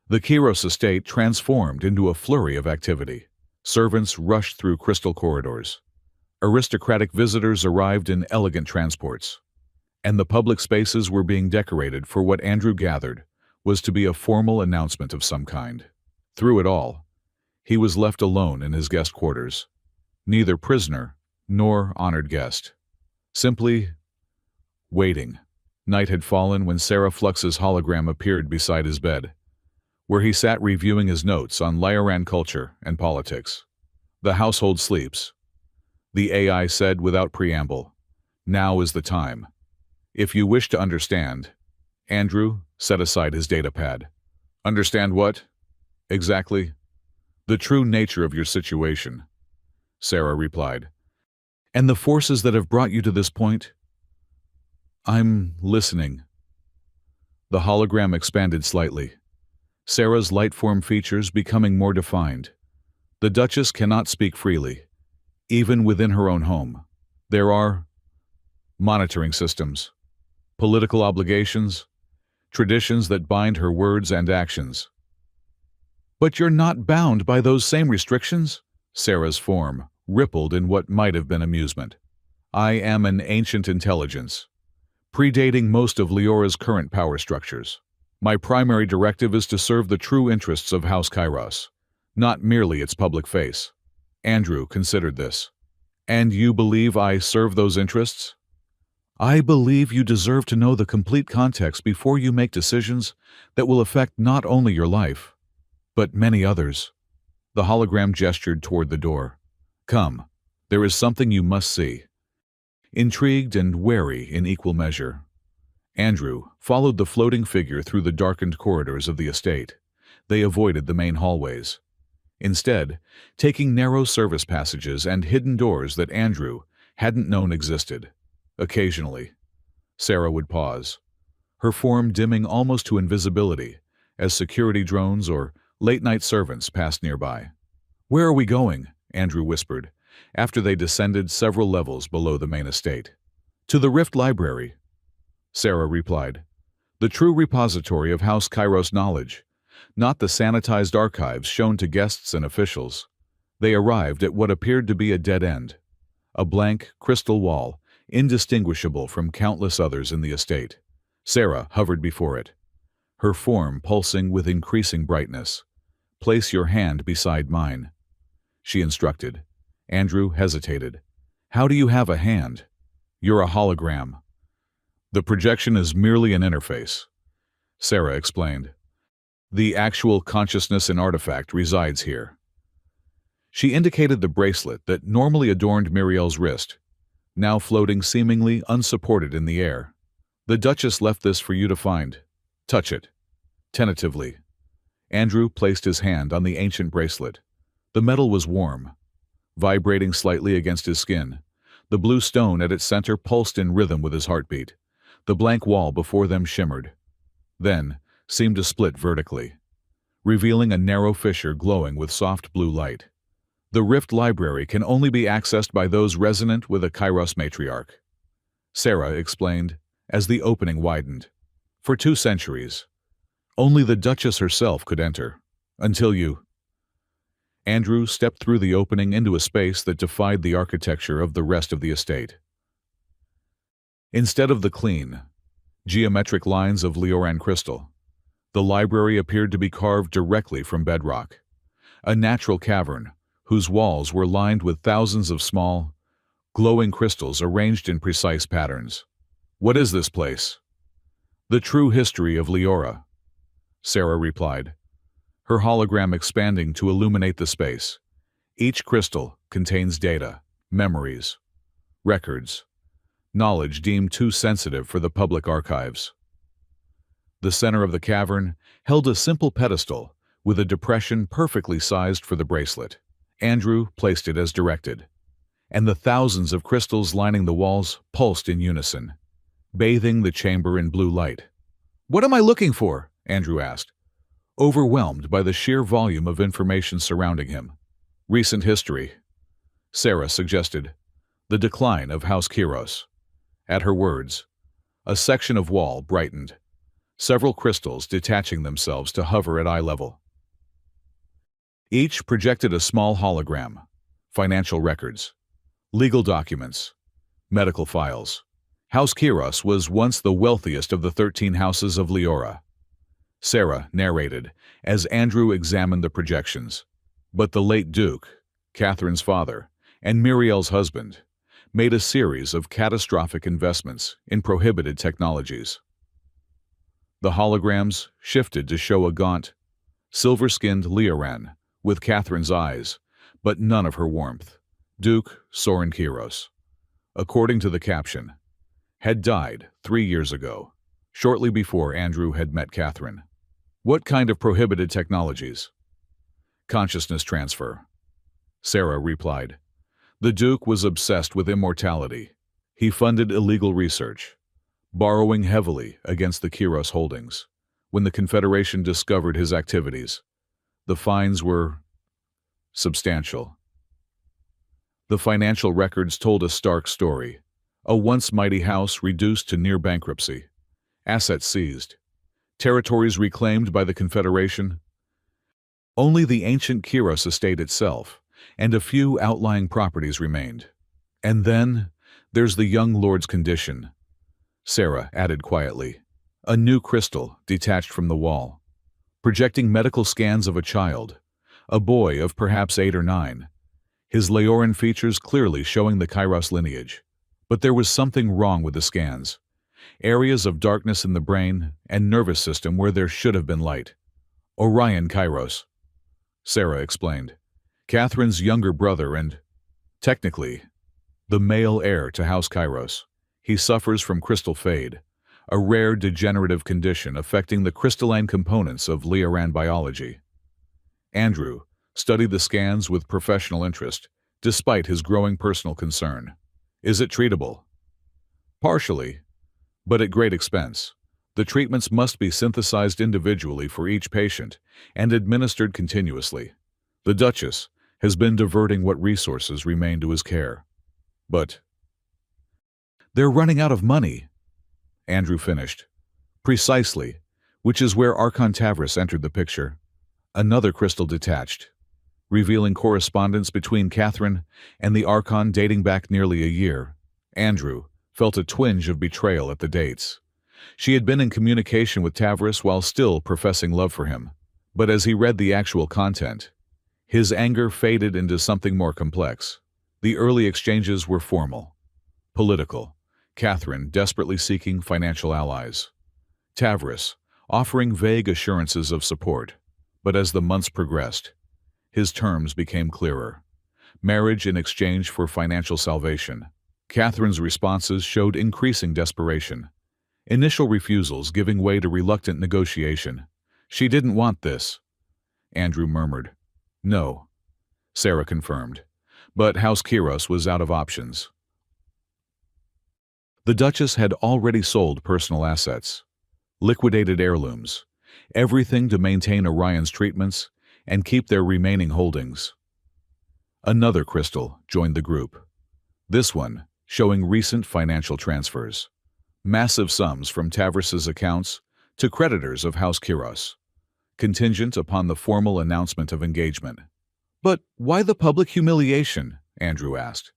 the Kiros estate transformed into a flurry of activity. Servants rushed through crystal corridors. Aristocratic visitors arrived in elegant transports. And the public spaces were being decorated for what Andrew gathered was to be a formal announcement of some kind. Through it all, he was left alone in his guest quarters, neither prisoner nor honored guest. Simply waiting. Night had fallen when Sarah Flux's hologram appeared beside his bed, where he sat reviewing his notes on Lioran culture and politics. The household sleeps, the AI said without preamble. Now is the time. If you wish to understand, Andrew set aside his datapad. Understand what? Exactly. The true nature of your situation, Sarah replied. And the forces that have brought you to this point? I'm listening. The hologram expanded slightly, Sarah's light-form features becoming more defined. The Duchess cannot speak freely, even within her own home. There are monitoring systems, political obligations, traditions that bind her words and actions. But you're not bound by those same restrictions? Sarah's form rippled in what might have been amusement. I am an ancient intelligence, predating most of Leora's current power structures. My primary directive is to serve the true interests of House Kairos, not merely its public face. Andrew considered this. And you believe I serve those interests? I believe you deserve to know the complete context before you make decisions that will affect not only your life, but many others. The hologram gestured toward the door. Come, there is something you must see. Intrigued and wary in equal measure, Andrew followed the floating figure through the darkened corridors of the estate. They avoided the main hallways, instead taking narrow service passages and hidden doors that Andrew hadn't known existed. Occasionally, Sarah would pause, her form dimming almost to invisibility as security drones or late-night servants passed nearby. "Where are we going?" Andrew whispered, after they descended several levels below the main estate. "To the Rift Library," Sarah replied. "The true repository of House Kairos knowledge, not the sanitized archives shown to guests and officials." They arrived at what appeared to be a dead end, a blank crystal wall indistinguishable from countless others in the estate. Sarah hovered before it, her form pulsing with increasing brightness. "Place your hand beside mine," she instructed. Andrew hesitated. "How do you have a hand? You're a hologram." "The projection is merely an interface," Sarah explained. "The actual consciousness and artifact resides here." She indicated the bracelet that normally adorned Muriel's wrist, now floating seemingly unsupported in the air. "The Duchess left this for you to find. Touch it." Tentatively, Andrew placed his hand on the ancient bracelet. The metal was warm, vibrating slightly against his skin. The blue stone at its center pulsed in rhythm with his heartbeat. The blank wall before them shimmered, then seemed to split vertically, revealing a narrow fissure glowing with soft blue light. "The Rift Library can only be accessed by those resonant with a Kairos matriarch," Sarah explained as the opening widened. "For 2 centuries, only the Duchess herself could enter. Until you—" Andrew stepped through the opening into a space that defied the architecture of the rest of the estate. Instead of the clean, geometric lines of Leoran crystal, the library appeared to be carved directly from bedrock, a natural cavern whose walls were lined with thousands of small, glowing crystals arranged in precise patterns. "What is this place?" "The true history of Leora," Sarah replied, her hologram expanding to illuminate the space. "Each crystal contains data, memories, records, knowledge deemed too sensitive for the public archives." The center of the cavern held a simple pedestal with a depression perfectly sized for the bracelet. Andrew placed it as directed, and the thousands of crystals lining the walls pulsed in unison, bathing the chamber in blue light. "What am I looking for?" Andrew asked, overwhelmed by the sheer volume of information surrounding him. "Recent history," Sarah suggested. "The decline of House Kairos." At her words, a section of wall brightened, several crystals detaching themselves to hover at eye level. Each projected a small hologram, financial records, legal documents, medical files. House Kairos was once the wealthiest of the 13 houses of Leora, Sarah narrated as Andrew examined the projections. But the late Duke, Catherine's father, and Muriel's husband made a series of catastrophic investments in prohibited technologies. The holograms shifted to show a gaunt, silver-skinned Leoran with Catherine's eyes, but none of her warmth. Duke Soren Kairos, according to the caption, had died 3 years ago, shortly before Andrew had met Catherine. "What kind of prohibited technologies?" "Consciousness transfer," Sarah replied. "The Duke was obsessed with immortality. He funded illegal research, borrowing heavily against the Kairos holdings. When the Confederation discovered his activities, the fines were substantial. The financial records told a stark story. A once mighty house reduced to near bankruptcy, assets seized, territories reclaimed by the Confederation. Only the ancient Kairos estate itself and a few outlying properties remained. And then there's the young lord's condition," Sarah added quietly. A new crystal detached from the wall, projecting medical scans of a child, a boy of perhaps 8 or 9, his Leoran features clearly showing the Kairos lineage. But there was something wrong with the scans. Areas of darkness in the brain and nervous system where there should have been light. Orion Kairos, Sarah explained. Catherine's younger brother and, technically, the male heir to House Kairos. He suffers from crystal fade, a rare degenerative condition affecting the crystalline components of Lioran biology. Andrew studied the scans with professional interest, despite his growing personal concern. Is it treatable? Partially, but at great expense. The treatments must be synthesized individually for each patient and administered continuously. The Duchess has been diverting what resources remain to his care. But they're running out of money, Andrew finished. Precisely, which is where Archon Tavris entered the picture. Another crystal detached, revealing correspondence between Catherine and the Archon dating back nearly a year. Andrew felt a twinge of betrayal at the dates. She had been in communication with Tavris while still professing love for him. But as he read the actual content, his anger faded into something more complex. The early exchanges were formal, political. Catherine desperately seeking financial allies. Tavris offering vague assurances of support. But as the months progressed, his terms became clearer. Marriage in exchange for financial salvation. Catherine's responses showed increasing desperation. Initial refusals giving way to reluctant negotiation. She didn't want this, Andrew murmured. No, Sarah confirmed. But House Kairos was out of options. The Duchess had already sold personal assets, liquidated heirlooms, everything to maintain Orion's treatments and keep their remaining holdings. Another crystal joined the group. This one showing recent financial transfers. Massive sums from Tavris's accounts to creditors of House Kairos, contingent upon the formal announcement of engagement. But why the public humiliation? Andrew asked,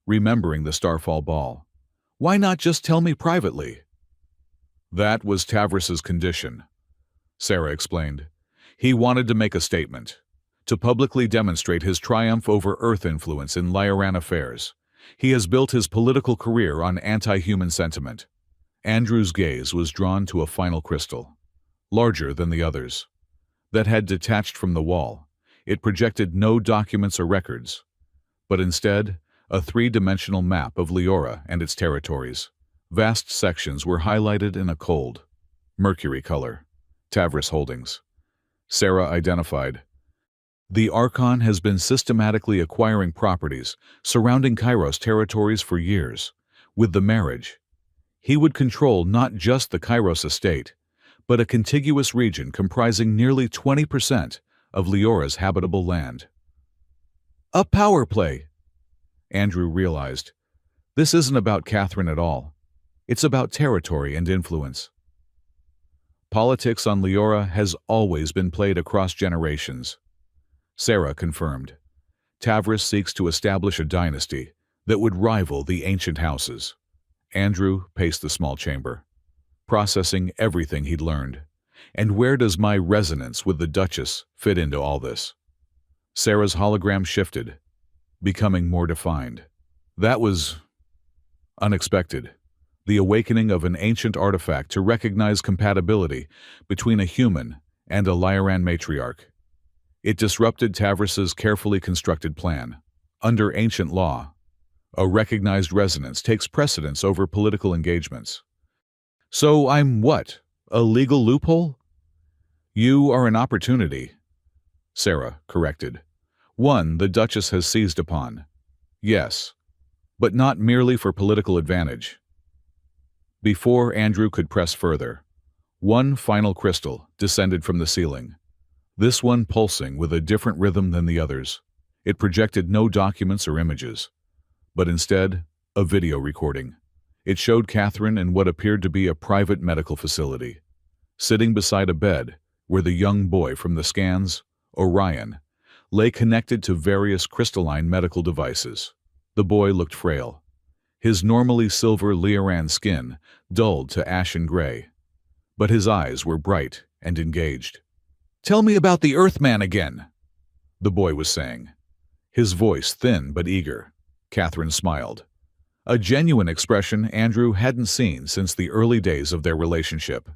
remembering the Starfall ball. Why not just tell me privately? That was Tavris's condition, Sarah explained. He wanted to make a statement, to publicly demonstrate his triumph over Earth influence in Lioran affairs. He has built his political career on anti-human sentiment. Andrew's gaze was drawn to a final crystal, larger than the others, that had detached from the wall. It projected no documents or records, but instead a three-dimensional map of Liora and its territories. Vast sections were highlighted in a cold, mercury color. Tavris Holdings. Sarah identified. The Archon has been systematically acquiring properties surrounding Kairos territories for years. With the marriage, he would control not just the Kairos estate, but a contiguous region comprising nearly 20% of Liora's habitable land. A power play, Andrew realized. This isn't about Catherine at all. It's about territory and influence. Politics on Liora has always been played across generations. Sarah confirmed. Tavris seeks to establish a dynasty that would rival the ancient houses. Andrew paced the small chamber, processing everything he'd learned. And where does my resonance with the Duchess fit into all this? Sarah's hologram shifted, becoming more defined. That was unexpected. The awakening of an ancient artifact to recognize compatibility between a human and a Lioran matriarch. It disrupted Tavris's carefully constructed plan. Under ancient law, a recognized resonance takes precedence over political engagements. So I'm what? A legal loophole? You are an opportunity, Sarah corrected. One the Duchess has seized upon. Yes, but not merely for political advantage. Before Andrew could press further, one final crystal descended from the ceiling. This one pulsing with a different rhythm than the others. It projected no documents or images, but instead, a video recording. It showed Catherine in what appeared to be a private medical facility, sitting beside a bed where the young boy from the scans, Orion, lay connected to various crystalline medical devices. The boy looked frail, his normally silver Lioran skin dulled to ashen gray, but his eyes were bright and engaged. "Tell me about the Earthman again," the boy was saying, his voice thin but eager. Catherine smiled. a genuine expression Andrew hadn't seen since the early days of their relationship.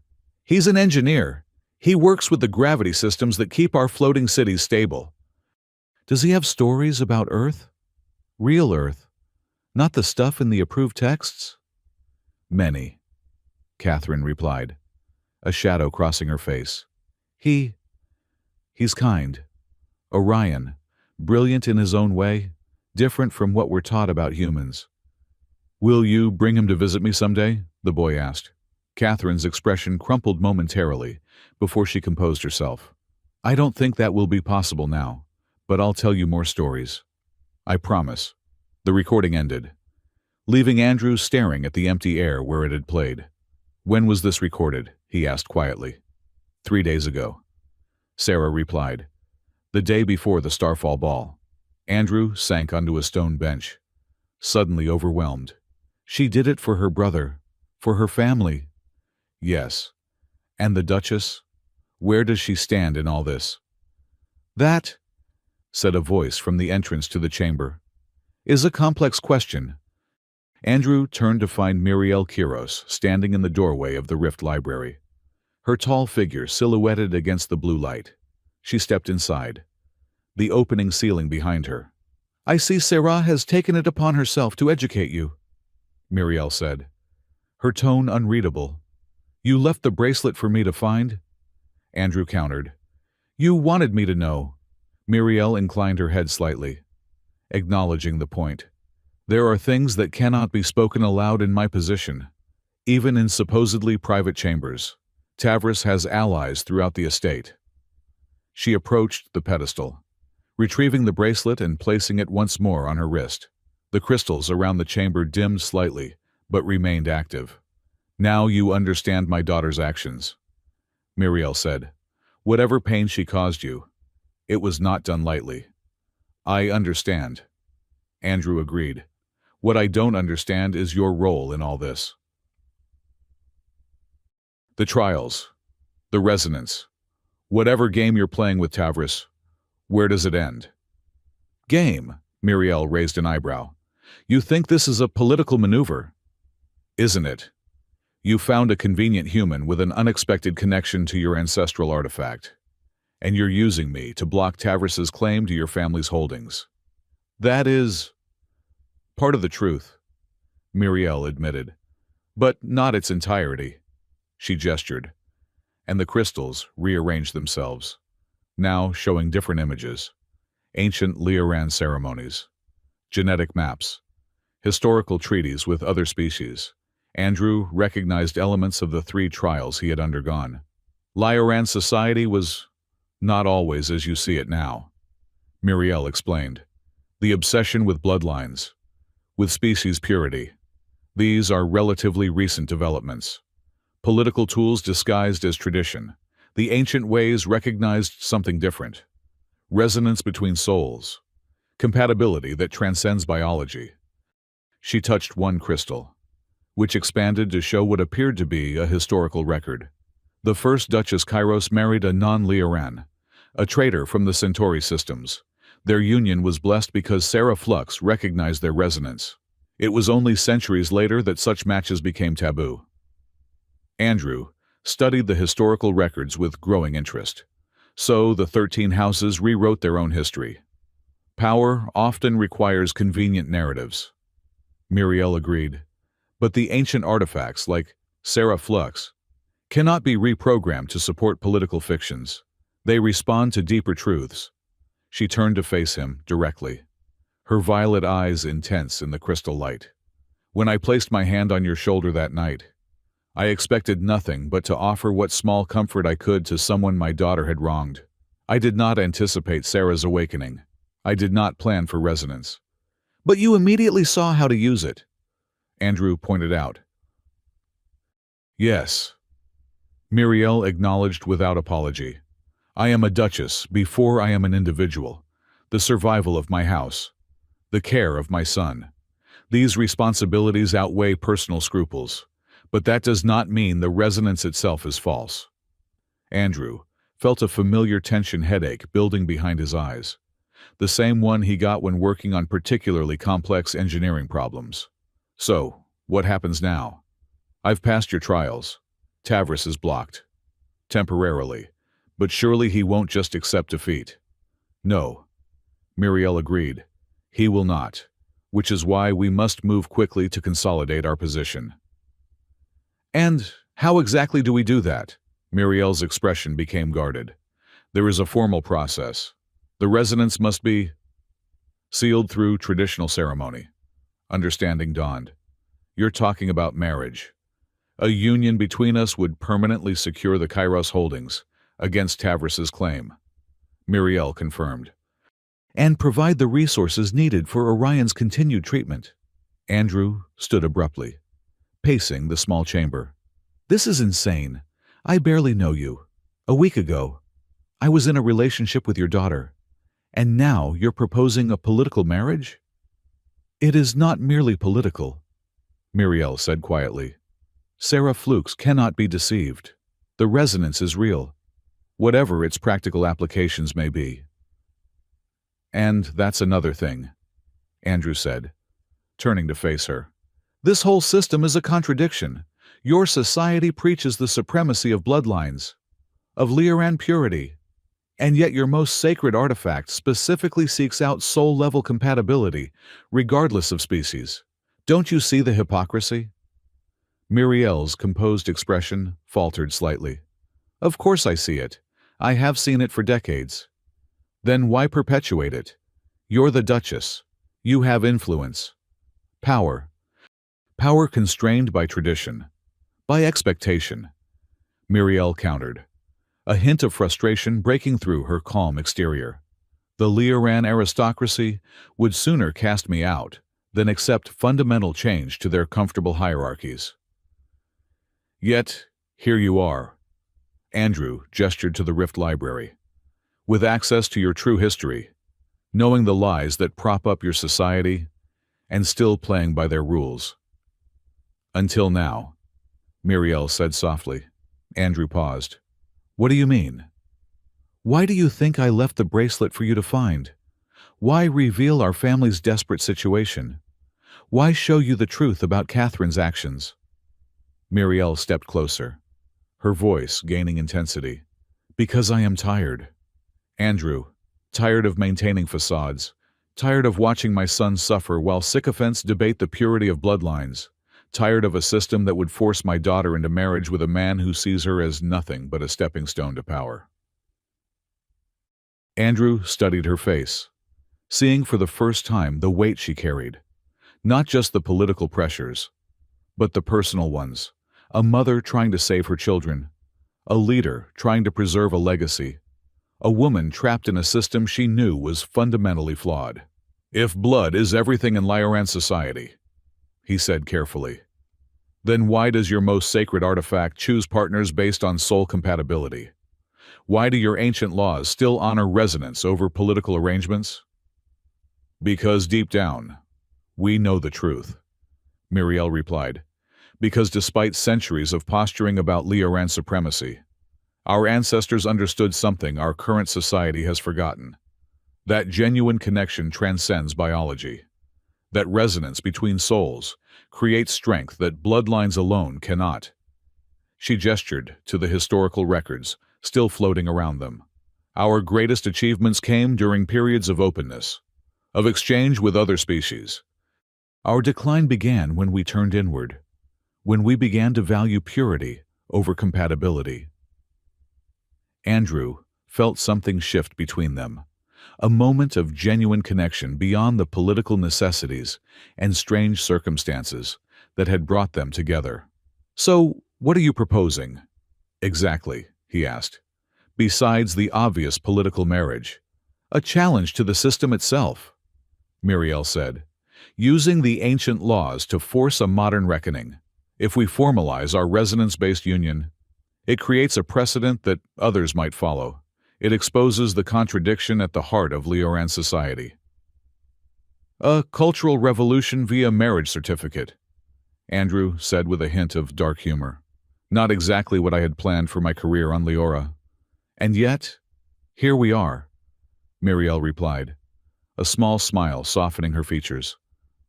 He's an engineer. He works with the gravity systems that keep our floating cities stable. Does he have stories about Earth? Real Earth, not the stuff in the approved texts? Many, Catherine replied, a shadow crossing her face. He's kind. Orion, brilliant in his own way, different from what we're taught about humans. Will you bring him to visit me someday? The boy asked. Catherine's expression crumpled momentarily before she composed herself. I don't think that will be possible now, but I'll tell you more stories. I promise. The recording ended, leaving Andrew staring at the empty air where it had played. When was this recorded? He asked quietly. 3 days ago. Sarah replied. The day before the Starfall Ball. Andrew sank onto a stone bench, suddenly overwhelmed. She did it for her brother, for her family. Yes. And the Duchess? Where does she stand in all this? That, said a voice from the entrance to the chamber, is a complex question. Andrew turned to find Muriel Kiros standing in the doorway of the Rift Library, her tall figure silhouetted against the blue light. She stepped inside, the opening ceiling behind her. I see Sarah has taken it upon herself to educate you, Muriel said, her tone unreadable. You left the bracelet for me to find? Andrew countered. You wanted me to know. Muriel inclined her head slightly, acknowledging the point. There are things that cannot be spoken aloud in my position, even in supposedly private chambers. Tavris has allies throughout the estate. She approached the pedestal, retrieving the bracelet and placing it once more on her wrist. The crystals around the chamber dimmed slightly, but remained active. Now you understand my daughter's actions, Muriel said. Whatever pain she caused you, it was not done lightly. I understand, Andrew agreed. What I don't understand is your role in all this. The trials, the resonance, whatever game you're playing with Tavris, where does it end? Game, Muriel raised an eyebrow. You think this is a political maneuver? Isn't it? You found a convenient human with an unexpected connection to your ancestral artifact, and you're using me to block Tavris's claim to your family's holdings. That is part of the truth, Muriel admitted, but not its entirety. She gestured, and the crystals rearranged themselves, now showing different images. Ancient Leoran ceremonies, genetic maps, historical treaties with other species. Andrew recognized elements of the 3 trials he had undergone. Leoran society was not always as you see it now, Muriel explained. The obsession with bloodlines, with species purity. These are relatively recent developments. Political tools disguised as tradition. The ancient ways recognized something different. Resonance between souls. Compatibility that transcends biology. She touched one crystal, which expanded to show what appeared to be a historical record. The first Duchess Kairos married a non-Leoran, a traitor from the Centauri systems. Their union was blessed because Sarah Flux recognized their resonance. It was only centuries later that such matches became taboo. Andrew studied the historical records with growing interest. So the 13 houses rewrote their own history. Power often requires convenient narratives. Muriel agreed. But the ancient artifacts, like Sarah Flux, cannot be reprogrammed to support political fictions. They respond to deeper truths. She turned to face him directly, her violet eyes intense in the crystal light. When I placed my hand on your shoulder that night, I expected nothing but to offer what small comfort I could to someone my daughter had wronged. I did not anticipate Sarah's awakening. I did not plan for resonance. But you immediately saw how to use it, Andrew pointed out. Yes, Muriel acknowledged without apology. I am a duchess before I am an individual. The survival of my house, the care of my son. These responsibilities outweigh personal scruples, but that does not mean the resonance itself is false. Andrew felt a familiar tension headache building behind his eyes, the same one he got when working on particularly complex engineering problems. So, what happens now? I've passed your trials. Tavris is blocked. Temporarily. But surely he won't just accept defeat. No. Muriel agreed. He will not. Which is why we must move quickly to consolidate our position. And how exactly do we do that? Muriel's expression became guarded. There is a formal process. The resonance must be sealed through traditional ceremony. Understanding dawned. You're talking about marriage. A union between us would permanently secure the Kairos holdings against Tavris's claim. Muriel confirmed. And provide the resources needed for Orion's continued treatment. Andrew stood abruptly, pacing the small chamber. This is insane. I barely know you. A week ago, I was in a relationship with your daughter, and now you're proposing a political marriage? It is not merely political, Muriel said quietly. Sarah Flukes cannot be deceived. The resonance is real, whatever its practical applications may be. And that's another thing, Andrew said, turning to face her. This whole system is a contradiction. Your society preaches the supremacy of bloodlines, of Leoran purity, and yet your most sacred artifact specifically seeks out soul-level compatibility, regardless of species. Don't you see the hypocrisy? Muriel's composed expression faltered slightly. Of course I see it. I have seen it for decades. Then why perpetuate it? You're the Duchess. You have influence. Power. Power constrained by tradition. By expectation. Muriel countered, a hint of frustration breaking through her calm exterior. The Leoran aristocracy would sooner cast me out than accept fundamental change to their comfortable hierarchies. Yet, here you are. Andrew gestured to the Rift Library. With access to your true history, knowing the lies that prop up your society, and still playing by their rules. Until now, Muriel said softly. Andrew paused. What do you mean? Why do you think I left the bracelet for you to find? Why reveal our family's desperate situation? Why show you the truth about Catherine's actions? Muriel stepped closer, her voice gaining intensity. Because I am tired. Andrew, tired of maintaining facades, tired of watching my son suffer while sycophants debate the purity of bloodlines, tired of a system that would force my daughter into marriage with a man who sees her as nothing but a stepping stone to power. Andrew studied her face, seeing for the first time the weight she carried, not just the political pressures, but the personal ones. A mother trying to save her children, a leader trying to preserve a legacy, a woman trapped in a system she knew was fundamentally flawed. If blood is everything in Leoran society, he said carefully, then why does your most sacred artifact choose partners based on soul compatibility? Why do your ancient laws still honor resonance over political arrangements? Because deep down, we know the truth, Muriel replied. Because despite centuries of posturing about Leoran supremacy, our ancestors understood something our current society has forgotten. That genuine connection transcends biology. That resonance between souls creates strength that bloodlines alone cannot. She gestured to the historical records still floating around them. Our greatest achievements came during periods of openness, of exchange with other species. Our decline began when we turned inward, when we began to value purity over compatibility. Andrew felt something shift between them, a moment of genuine connection beyond the political necessities and strange circumstances that had brought them together. So, what are you proposing? Exactly, he asked. Besides the obvious political marriage, a challenge to the system itself, Muriel said, using the ancient laws to force a modern reckoning. If we formalize our resonance-based union, it creates a precedent that others might follow. It exposes the contradiction at the heart of Leoran society. A cultural revolution via marriage certificate, Andrew said with a hint of dark humor. Not exactly what I had planned for my career on Leora. And yet, here we are, Muriel replied, a small smile softening her features,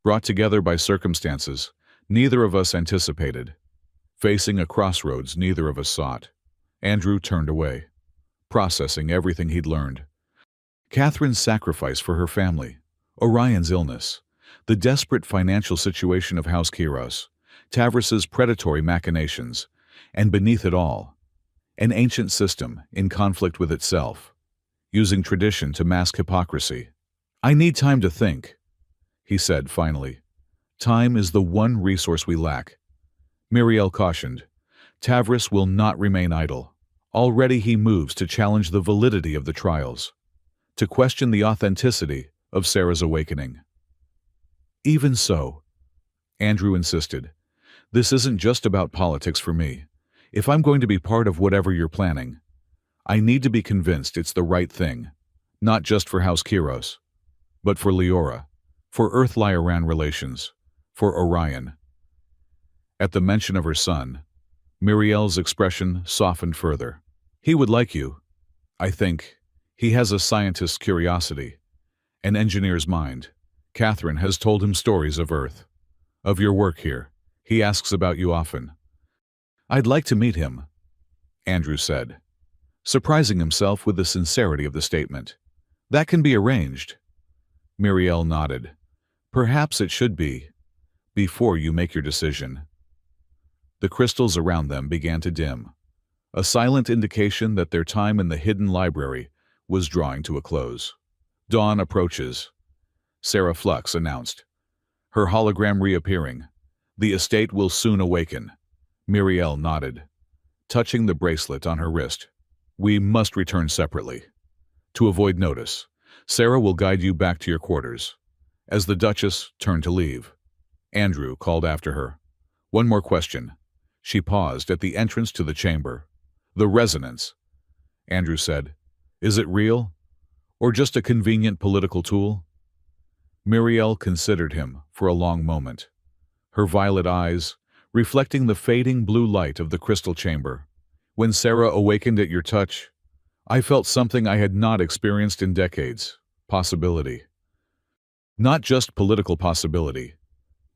brought together by circumstances Neither of us anticipated. Facing a crossroads neither of us sought. Andrew turned away, processing everything he'd learned. Catherine's sacrifice for her family, Orion's illness, the desperate financial situation of House Kiros, Tavras's predatory machinations, and beneath it all, an ancient system in conflict with itself, using tradition to mask hypocrisy. "I need time to think," he said finally. "Time is the one resource we lack." Muriel cautioned, "Tavras will not remain idle. Already he moves to challenge the validity of the trials, to question the authenticity of Sarah's awakening." "Even so," Andrew insisted, "this isn't just about politics for me. If I'm going to be part of whatever you're planning, I need to be convinced it's the right thing, not just for House Kiros, but for Leora, for Earth-Lioran relations, for Orion." At the mention of her son, Muriel's expression softened further. "He would like you, I think. He has a scientist's curiosity, an engineer's mind. Catherine has told him stories of Earth, of your work here. He asks about you often." "I'd like to meet him," Andrew said, surprising himself with the sincerity of the statement. "That can be arranged." Muriel nodded. "Perhaps it should be, before you make your decision." The crystals around them began to dim, a silent indication that their time in the hidden library was drawing to a close. "Dawn approaches," Sarah Flux announced, her hologram reappearing. "The estate will soon awaken." Muriel nodded, touching the bracelet on her wrist. "We must return separately. To avoid notice, Sarah will guide you back to your quarters." As the Duchess turned to leave, Andrew called after her. "One more question." She paused at the entrance to the chamber. "The resonance," Andrew said. "Is it real? Or just a convenient political tool?" Muriel considered him for a long moment, her violet eyes reflecting the fading blue light of the crystal chamber. "When Sarah awakened at your touch, I felt something I had not experienced in decades. Possibility. Not just political possibility,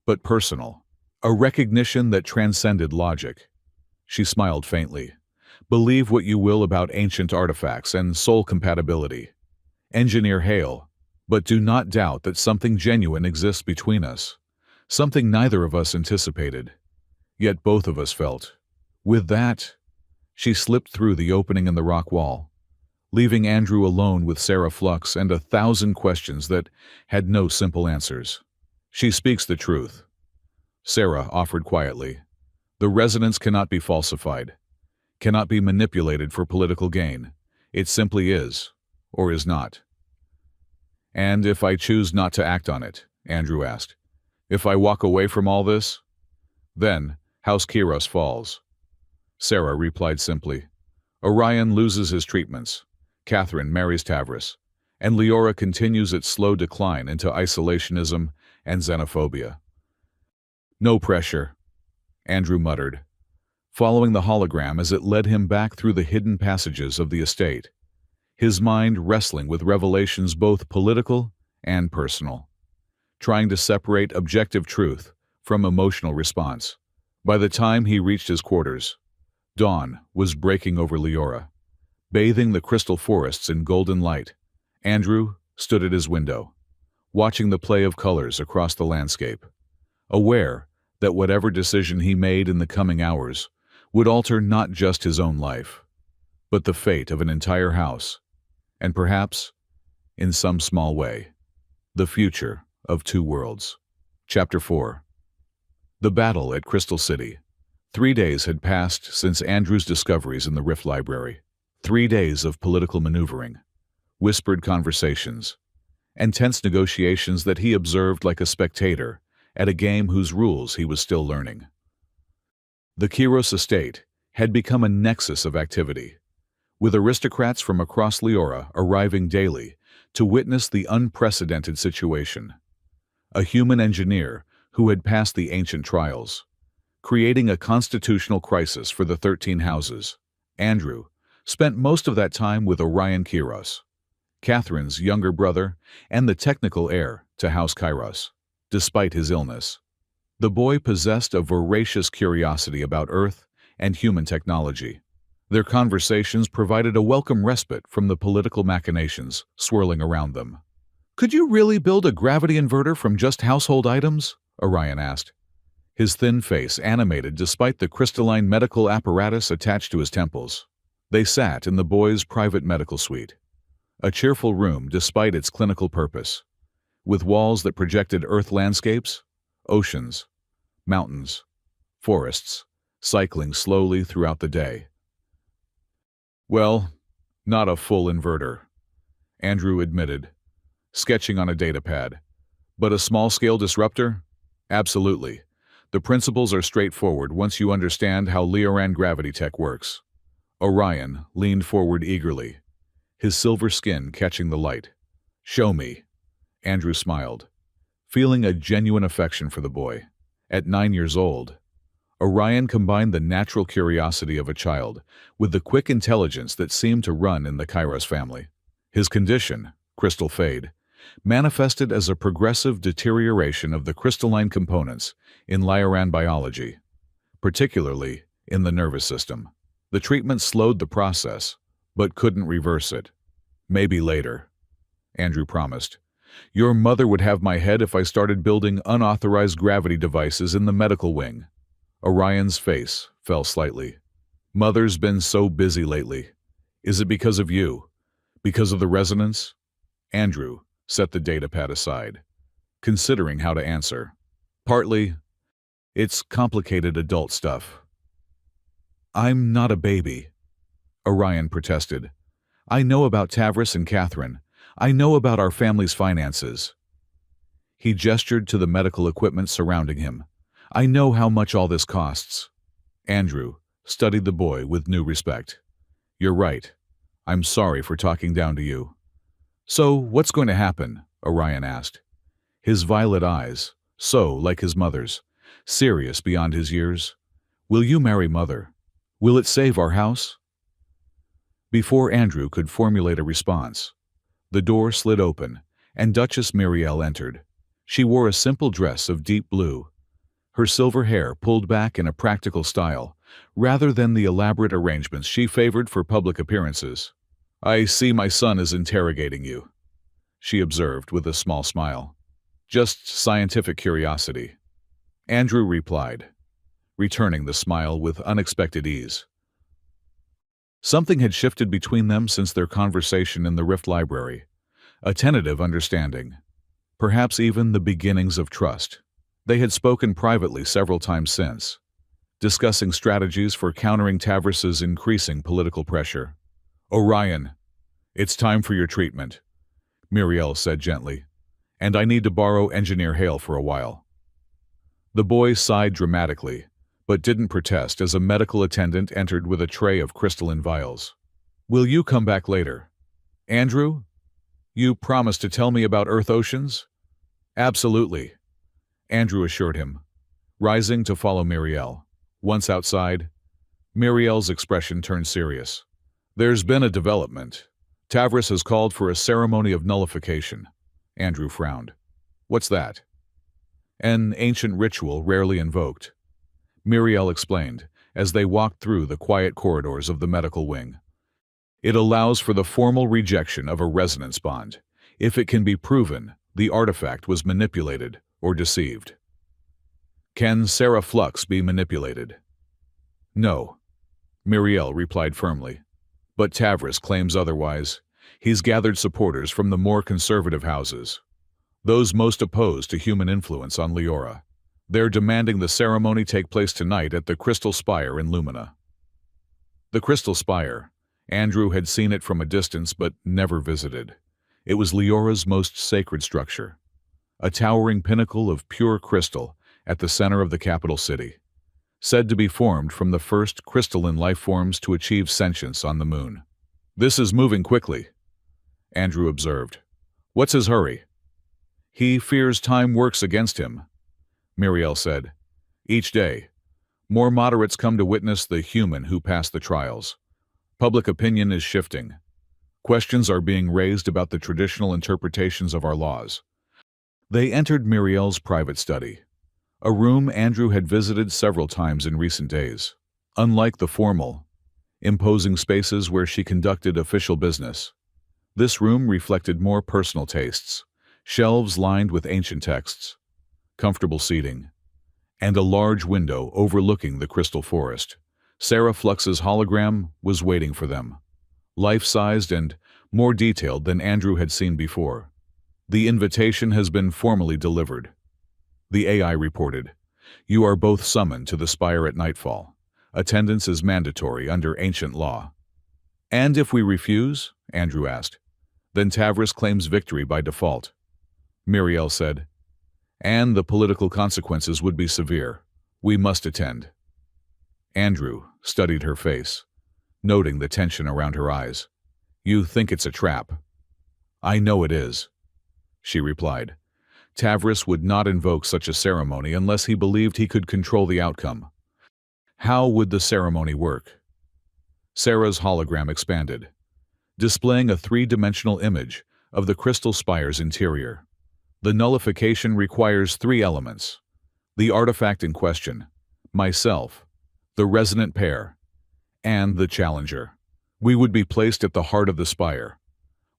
but personal. A recognition that transcended logic." She smiled faintly. "Believe what you will about ancient artifacts and soul compatibility. Engineer Hale, but do not doubt that something genuine exists between us, something neither of us anticipated, yet both of us felt." With that, she slipped through the opening in the rock wall, leaving Andrew alone with Sarah Flux and 1,000 questions that had no simple answers. "She speaks the truth," Sarah offered quietly. "The resonance cannot be falsified, cannot be manipulated for political gain. It simply is, or is not." "And if I choose not to act on it," Andrew asked, "if I walk away from all this?" "Then House Kiros falls," Sarah replied simply. "Orion loses his treatments, Catherine marries Tavras, and Leora continues its slow decline into isolationism and xenophobia." "No pressure," Andrew muttered, following the hologram as it led him back through the hidden passages of the estate, his mind wrestling with revelations both political and personal, trying to separate objective truth from emotional response. By the time he reached his quarters, dawn was breaking over Leora, bathing the crystal forests in golden light. Andrew stood at his window, watching the play of colors across the landscape, aware that whatever decision he made in the coming hours would alter not just his own life, but the fate of an entire house, and perhaps, in some small way, the future of two worlds. Chapter 4. The battle at Crystal City. 3 days had passed since Andrew's discoveries in the Rift Library. 3 days of political maneuvering, whispered conversations, and tense negotiations that he observed like a spectator at a game whose rules he was still learning. The Kiros estate had become a nexus of activity, with aristocrats from across Leora arriving daily to witness the unprecedented situation. A human engineer who had passed the ancient trials, creating a constitutional crisis for the 13 houses. Andrew spent most of that time with Orion Kiros, Catherine's younger brother and the technical heir to House Kairos, despite his illness. The boy possessed a voracious curiosity about Earth and human technology. Their conversations provided a welcome respite from the political machinations swirling around them. "Could you really build a gravity inverter from just household items?" Orion asked. His thin face animated despite the crystalline medical apparatus attached to his temples. They sat in the boy's private medical suite, a cheerful room despite its clinical purpose, with walls that projected Earth landscapes, oceans, mountains, forests, cycling slowly throughout the day. "Well, not a full inverter," Andrew admitted, sketching on a datapad. "But a small-scale disruptor? Absolutely. The principles are straightforward once you understand how Leoran gravity tech works." Orion leaned forward eagerly, his silver skin catching the light. "Show me." Andrew smiled, feeling a genuine affection for the boy. At 9 years old, Orion combined the natural curiosity of a child with the quick intelligence that seemed to run in the Kairos family. His condition, crystal fade, manifested as a progressive deterioration of the crystalline components in Leoran biology, particularly in the nervous system. The treatment slowed the process, but couldn't reverse it. "Maybe later," Andrew promised. "Your mother would have my head if I started building unauthorized gravity devices in the medical wing." Orion's face fell slightly. "Mother's been so busy lately. Is it because of you? Because of the resonance?" Andrew set the datapad aside, considering how to answer. "Partly. It's complicated adult stuff." "I'm not a baby," Orion protested. "I know about Tavris and Catherine. I know about our family's finances." He gestured to the medical equipment surrounding him. "I know how much all this costs." Andrew studied the boy with new respect. "You're right. I'm sorry for talking down to you." "So, what's going to happen?" Orion asked. His violet eyes, so like his mother's, serious beyond his years. "Will you marry Mother? Will it save our house?" Before Andrew could formulate a response, the door slid open, and Duchess Muriel entered. She wore a simple dress of deep blue, her silver hair pulled back in a practical style, rather than the elaborate arrangements she favored for public appearances. "I see my son is interrogating you," she observed with a small smile. "Just scientific curiosity," Andrew replied, returning the smile with unexpected ease. Something had shifted between them since their conversation in the Rift Library, a tentative understanding, perhaps even the beginnings of trust. They had spoken privately several times since, discussing strategies for countering Tavris's increasing political pressure. "Orion, it's time for your treatment," Muriel said gently, "and I need to borrow Engineer Hale for a while." The boy sighed dramatically, but didn't protest as a medical attendant entered with a tray of crystalline vials. "Will you come back later? Andrew? You promised to tell me about Earth oceans?" "Absolutely," Andrew assured him, rising to follow Muriel. Once outside, Muriel's expression turned serious. "There's been a development. Tavris has called for a ceremony of nullification." Andrew frowned. "What's that?" "An ancient ritual rarely invoked," Muriel explained as they walked through the quiet corridors of the medical wing. "It allows for the formal rejection of a resonance bond, if it can be proven the artifact was manipulated or deceived." "Can Sarah Flux be manipulated?" "No," Muriel replied firmly. "But Tavris claims otherwise. He's gathered supporters from the more conservative houses, those most opposed to human influence on Leora. They're demanding the ceremony take place tonight at the Crystal Spire in Lumina." The Crystal Spire. Andrew had seen it from a distance but never visited. It was Leora's most sacred structure, a towering pinnacle of pure crystal at the center of the capital city, said to be formed from the first crystalline life forms to achieve sentience on the moon. "This is moving quickly," Andrew observed. "What's his hurry?" "He fears time works against him," Muriel said. "Each day, more moderates come to witness the human who passed the trials. Public opinion is shifting. Questions are being raised about the traditional interpretations of our laws." They entered Muriel's private study, a room Andrew had visited several times in recent days. Unlike the formal, imposing spaces where she conducted official business, this room reflected more personal tastes: shelves lined with ancient texts, comfortable seating, and a large window overlooking the crystal forest. Sarah Flux's hologram was waiting for them, life-sized and more detailed than Andrew had seen before. "The invitation has been formally delivered," the AI reported. "You are both summoned to the spire at nightfall. Attendance is mandatory under ancient law." "And if we refuse?" Andrew asked. "Then Tavris claims victory by default," Muriel said. "And the political consequences would be severe. We must attend." Andrew studied her face, noting the tension around her eyes. "You think it's a trap?" "I know it is," she replied. Tavris would not invoke such a ceremony unless he believed he could control the outcome. How would the ceremony work? Sarah's hologram expanded, displaying a three-dimensional image of the crystal spire's interior. The nullification requires three elements: the artifact in question, myself, the resonant pair, and the challenger. We would be placed at the heart of the spire,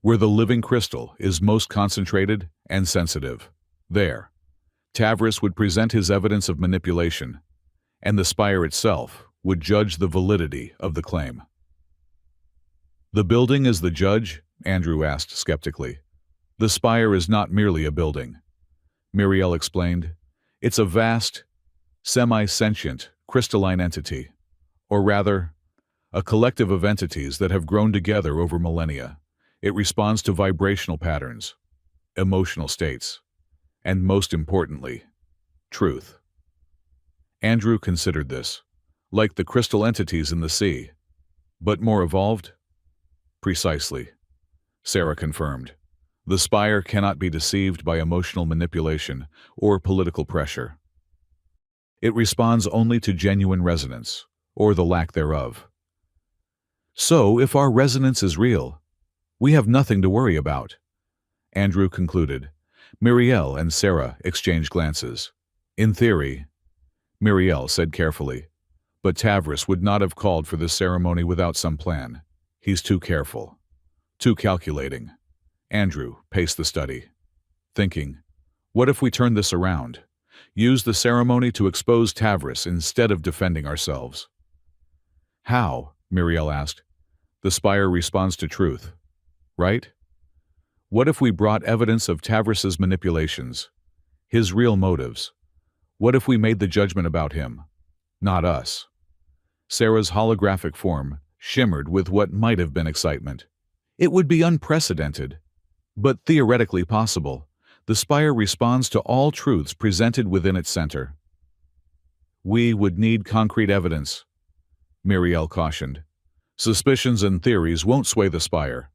where the living crystal is most concentrated and sensitive. There, Tavris would present his evidence of manipulation, and the spire itself would judge the validity of the claim. "The building is the judge?" Andrew asked skeptically. "The spire is not merely a building," Muriel explained. "It's a vast, semi-sentient, crystalline entity, or rather, a collective of entities that have grown together over millennia. It responds to vibrational patterns, emotional states, and most importantly, truth." Andrew considered this, like the crystal entities in the sea, but more evolved? "Precisely," Sarah confirmed. "The spire cannot be deceived by emotional manipulation or political pressure. It responds only to genuine resonance, or the lack thereof." "So, if our resonance is real, we have nothing to worry about," Andrew concluded. Muriel and Sarah exchanged glances. "In theory," Muriel said carefully, "but Tavris would not have called for this ceremony without some plan. He's too careful, too calculating." Andrew paced the study, thinking, what if we turn this around? Use the ceremony to expose Tavris instead of defending ourselves. "How?" Muriel asked. "The spire responds to truth, right? What if we brought evidence of Tavris's manipulations, his real motives? What if we made the judgment about him, not us?" Sarah's holographic form shimmered with what might have been excitement. "It would be unprecedented, but theoretically possible. The spire responds to all truths presented within its center." "We would need concrete evidence," Muriel cautioned. "Suspicions and theories won't sway the spire."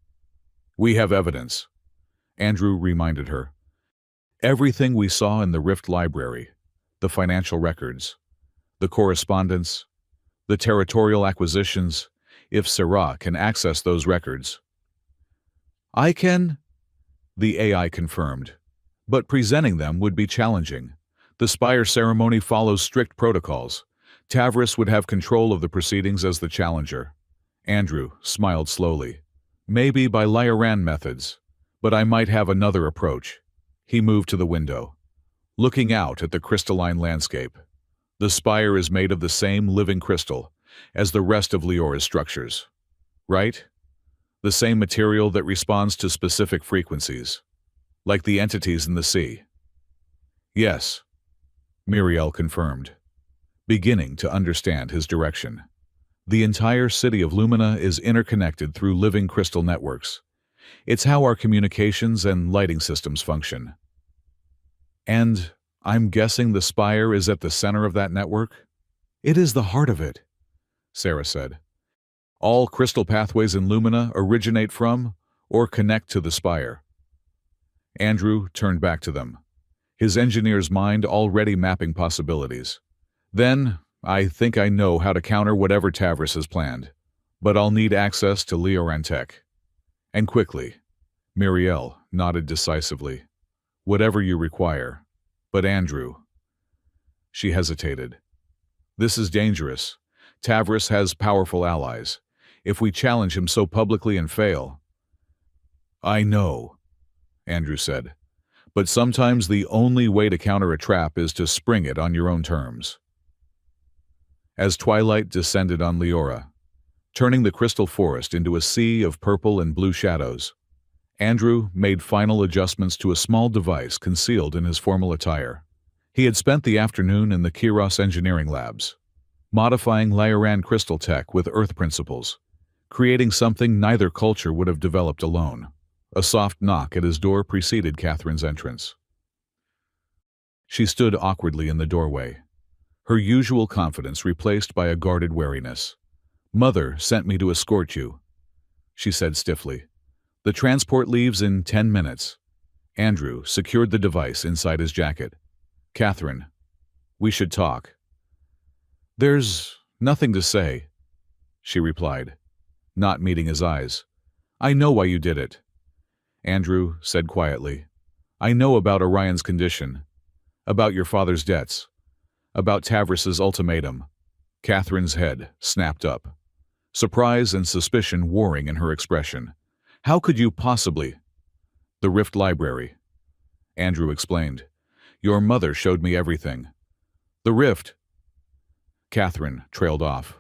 "We have evidence," Andrew reminded her. "Everything we saw in the Rift Library, the financial records, the correspondence, the territorial acquisitions. If Sarah can access those records." "I can," the AI confirmed, "but presenting them would be challenging. The spire ceremony follows strict protocols. Tavris would have control of the proceedings as the challenger." Andrew smiled slowly. "Maybe by Lyaran methods, but I might have another approach." He moved to the window, looking out at the crystalline landscape. "The spire is made of the same living crystal as the rest of Leora's structures, right? The same material that responds to specific frequencies, like the entities in the sea." "Yes," Muriel confirmed, beginning to understand his direction. "The entire city of Lumina is interconnected through living crystal networks. It's how our communications and lighting systems function." "And I'm guessing the spire is at the center of that network?" "It is the heart of it," Sarah said. "All crystal pathways in Lumina originate from or connect to the spire." Andrew turned back to them, his engineer's mind already mapping possibilities. "Then, I think I know how to counter whatever Tavris has planned, but I'll need access to Lioran tech. And quickly." Muriel nodded decisively. "Whatever you require. But Andrew, She hesitated. This is dangerous. Tavris has powerful allies. If we challenge him so publicly and fail— I know, Andrew said. But sometimes the only way to counter a trap is to spring it on your own terms. As twilight descended on Leora, turning the crystal forest into a sea of purple and blue shadows, Andrew made final adjustments to a small device concealed in his formal attire. He had spent the afternoon in the Kiros engineering labs, modifying Lioran crystal tech with Earth principles, creating something neither culture would have developed alone. A soft knock at his door preceded Catherine's entrance. She stood awkwardly in the doorway, her usual confidence replaced by a guarded wariness. "Mother sent me to escort you," she said stiffly. "The transport leaves in 10 minutes. Andrew secured the device inside his jacket. "Catherine, we should talk." "There's nothing to say," she replied, not meeting his eyes. "I know why you did it," Andrew said quietly. "I know about Orion's condition, about your father's debts, about Tavris's ultimatum." Catherine's head snapped up, surprise and suspicion warring in her expression. "How could you possibly—" "The Rift Library," Andrew explained. "Your mother showed me everything." "The Rift—" Catherine trailed off,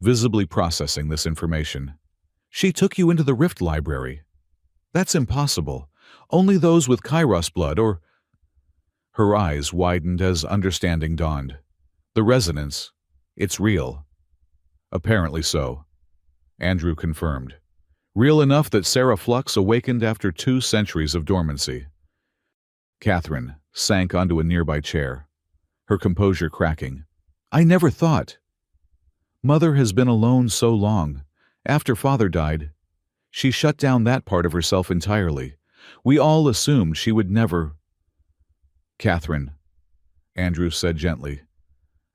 visibly processing this information. "She took you into the Rift Library. That's impossible. Only those with Kairos blood or—" Her eyes widened as understanding dawned. "The resonance, it's real." "Apparently so," Andrew confirmed. "Real enough that Sarah Flux awakened after 2 centuries of dormancy." Catherine sank onto a nearby chair, her composure cracking. "I never thought. Mother has been alone so long. After Father died, she shut down that part of herself entirely. We all assumed she would never—" "Catherine," Andrew said gently,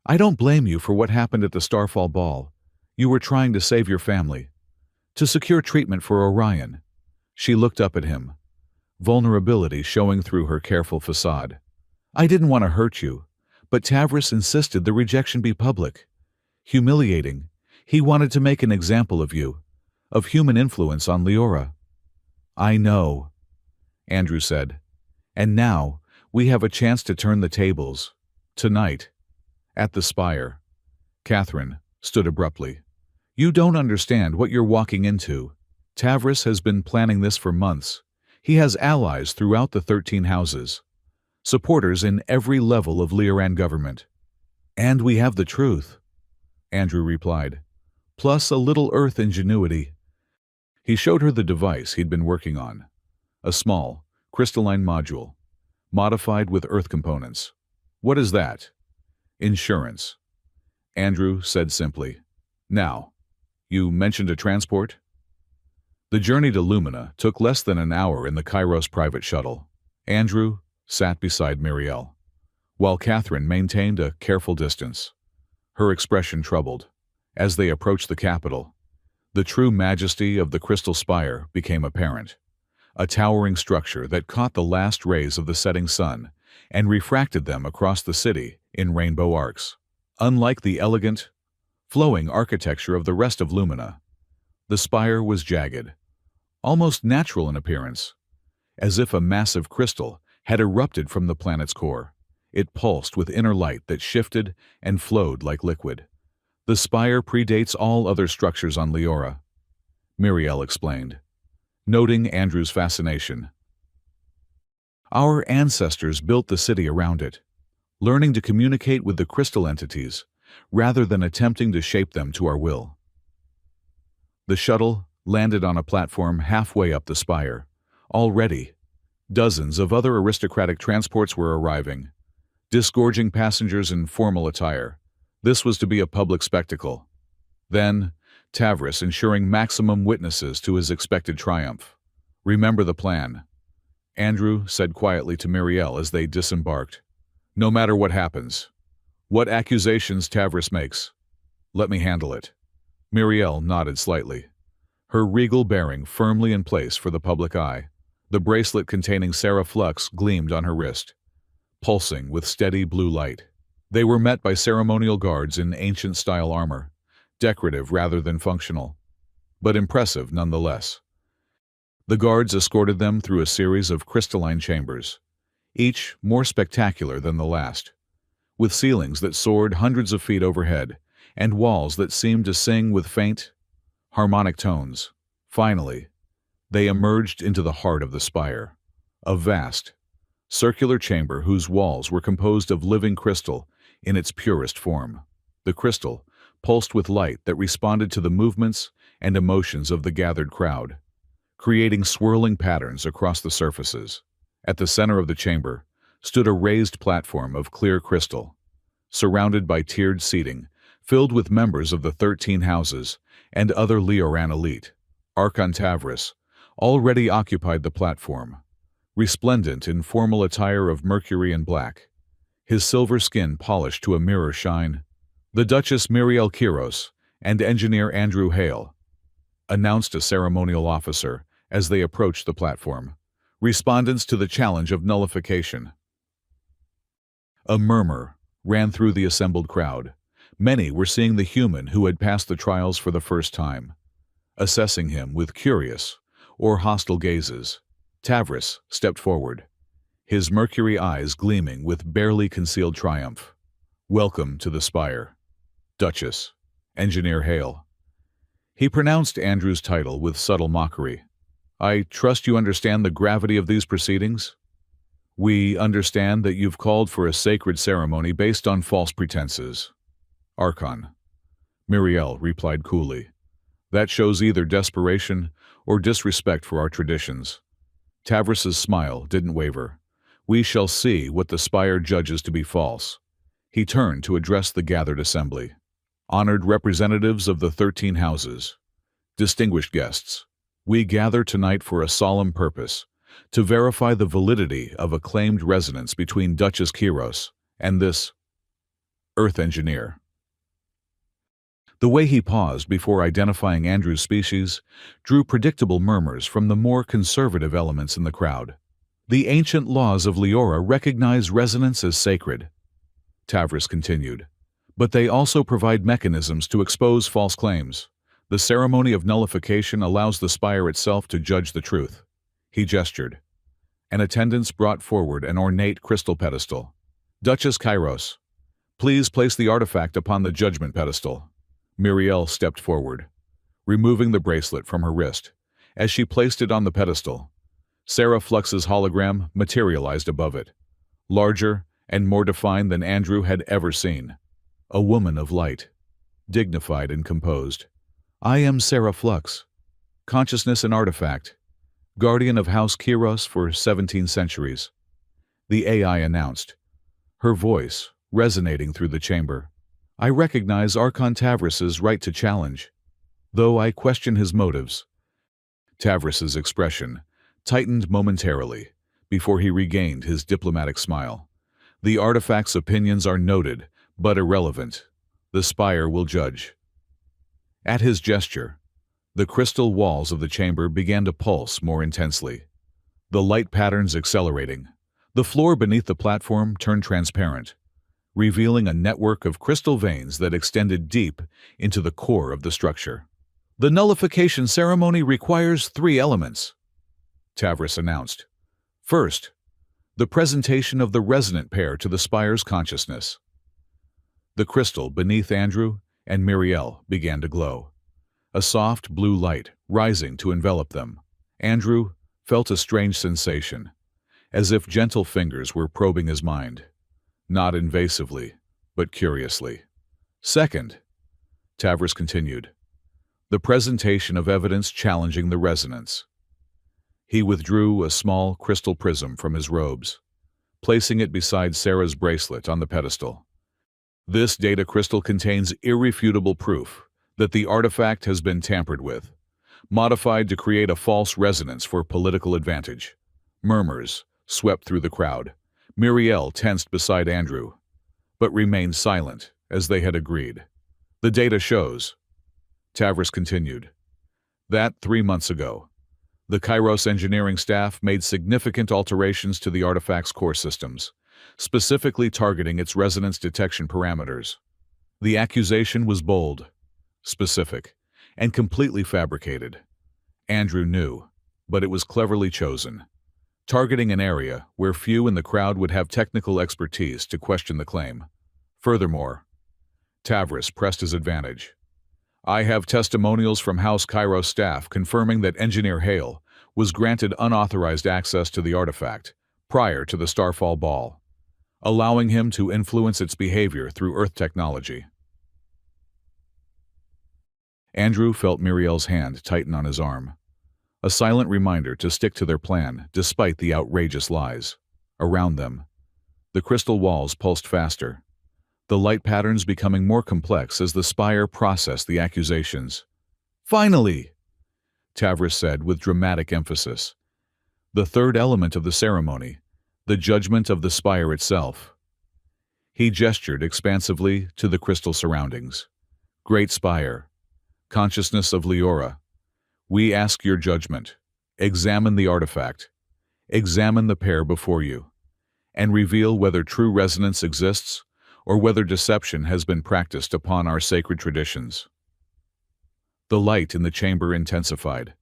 "I don't blame you for what happened at the Starfall Ball. You were trying to save your family, to secure treatment for Orion." She looked up at him, vulnerability showing through her careful facade. "I didn't want to hurt you, but Tavris insisted the rejection be public. Humiliating. He wanted to make an example of you, of human influence on Leora." "I know," Andrew said. "And now we have a chance to turn the tables. Tonight, at the Spire." Catherine stood abruptly. "You don't understand what you're walking into. Tavris has been planning this for months. He has allies throughout the 13 houses, supporters in every level of Leoran government." "And we have the truth," Andrew replied, "plus a little Earth ingenuity." He showed her the device he'd been working on, a small, crystalline module, modified with Earth components. "What is that?" "Insurance," Andrew said simply. "Now, you mentioned a transport?" The journey to Lumina took less than an hour in the Kairos private shuttle. Andrew sat beside Miriel, while Catherine maintained a careful distance, her expression troubled. As they approached the capital, the true majesty of the Crystal Spire became apparent, a towering structure that caught the last rays of the setting sun and refracted them across the city in rainbow arcs. Unlike the elegant, flowing architecture of the rest of Lumina, the spire was jagged, almost natural in appearance, as if a massive crystal had erupted from the planet's core. It pulsed with inner light that shifted and flowed like liquid. "The spire predates all other structures on Leora," Miriel explained, noting Andrew's fascination. "Our ancestors built the city around it, learning to communicate with the crystal entities rather than attempting to shape them to our will." The shuttle landed on a platform halfway up the spire. Already, dozens of other aristocratic transports were arriving, disgorging passengers in formal attire. This was to be a public spectacle. Then, Tavris ensuring maximum witnesses to his expected triumph. "Remember the plan," Andrew said quietly to Miriel as they disembarked. "No matter what happens, what accusations Tavris makes, let me handle it." Miriel nodded slightly, her regal bearing firmly in place for the public eye. The bracelet containing Sarah Flux gleamed on her wrist, pulsing with steady blue light. They were met by ceremonial guards in ancient-style armor, decorative rather than functional, but impressive nonetheless. The guards escorted them through a series of crystalline chambers, each more spectacular than the last, with ceilings that soared hundreds of feet overhead and walls that seemed to sing with faint, harmonic tones. Finally, they emerged into the heart of the spire, a vast, circular chamber whose walls were composed of living crystal in its purest form. The crystal pulsed with light that responded to the movements and emotions of the gathered crowd, creating swirling patterns across the surfaces. At the center of the chamber stood a raised platform of clear crystal, surrounded by tiered seating, filled with members of the 13 houses and other Leoran elite. Archon Tavris already occupied the platform, resplendent in formal attire of mercury and black, his silver skin polished to a mirror shine. The Duchess Miriel Kiros and Engineer Andrew Hale, announced a ceremonial officer as they approached the platform, respondents to the challenge of nullification. A murmur ran through the assembled crowd. Many were seeing the human who had passed the trials for the first time, assessing him with curious or hostile gazes. Tavris stepped forward, his mercury eyes gleaming with barely concealed triumph. "Welcome to the Spire, Duchess, Engineer Hale." He pronounced Andrew's title with subtle mockery. "I trust you understand the gravity of these proceedings? We understand that you've called for a sacred ceremony based on false pretenses." "Archon," Miriel replied coolly. "That shows either desperation or disrespect for our traditions." Tavris's smile didn't waver. "We shall see what the Spire judges to be false." He turned to address the gathered assembly. "Honored representatives of the 13 houses, distinguished guests, we gather tonight for a solemn purpose, to verify the validity of a claimed resonance between Duchess Kiros and this Earth engineer." The way he paused before identifying Andrew's species drew predictable murmurs from the more conservative elements in the crowd. "The ancient laws of Leora recognize resonance as sacred," Tavris continued, "but they also provide mechanisms to expose false claims. The ceremony of nullification allows the Spire itself to judge the truth." He gestured. An attendant brought forward an ornate crystal pedestal. "Duchess Kairos, please place the artifact upon the judgment pedestal." Miriel stepped forward, removing the bracelet from her wrist. As she placed it on the pedestal, Sarah Flux's hologram materialized above it, larger and more defined than Andrew had ever seen. A woman of light, dignified and composed. "I am Sarah Flux, consciousness and artifact, guardian of House Kiros for 17 centuries," the AI announced, her voice resonating through the chamber. "I recognize Archon Tavris's right to challenge, though I question his motives." Tavris's expression tightened momentarily before he regained his diplomatic smile. "The artifact's opinions are noted, but irrelevant. The Spire will judge." At his gesture, the crystal walls of the chamber began to pulse more intensely, the light patterns accelerating. The floor beneath the platform turned transparent, revealing a network of crystal veins that extended deep into the core of the structure. "The nullification ceremony requires 3 elements," Tavris announced. "First, the presentation of the resonant pair to the Spire's consciousness." The crystal beneath Andrew and Miriel began to glow, a soft blue light rising to envelop them. Andrew felt a strange sensation, as if gentle fingers were probing his mind. Not invasively, but curiously. "Second," Tavris continued, "the presentation of evidence challenging the resonance." He withdrew a small crystal prism from his robes, placing it beside Sarah's bracelet on the pedestal. "This data crystal contains irrefutable proof that the artifact has been tampered with, modified to create a false resonance for political advantage." Murmurs swept through the crowd. Miriel tensed beside Andrew, but remained silent as they had agreed. "The data shows," Tavris continued, "that 3 months ago, the Kairos engineering staff made significant alterations to the artifact's core systems, specifically targeting its resonance detection parameters. The accusation was bold, specific, and completely fabricated. Andrew knew, but it was cleverly chosen, targeting an area where few in the crowd would have technical expertise to question the claim. Furthermore, Tavris pressed his advantage. I have testimonials from House Kairos staff confirming that Engineer Hale was granted unauthorized access to the artifact prior to the Starfall Ball, allowing him to influence its behavior through Earth technology. Andrew felt Muriel's hand tighten on his arm, a silent reminder to stick to their plan despite the outrageous lies. Around them, the crystal walls pulsed faster, the light patterns becoming more complex as the spire processed the accusations. Finally, Tavris said with dramatic emphasis. The third element of the ceremony, the judgment of the spire itself. He gestured expansively to the crystal surroundings. Great Spire, consciousness of Leora, we ask your judgment. Examine the artifact. Examine the pair before you, and reveal whether true resonance exists or whether deception has been practiced upon our sacred traditions. The light in the chamber intensified,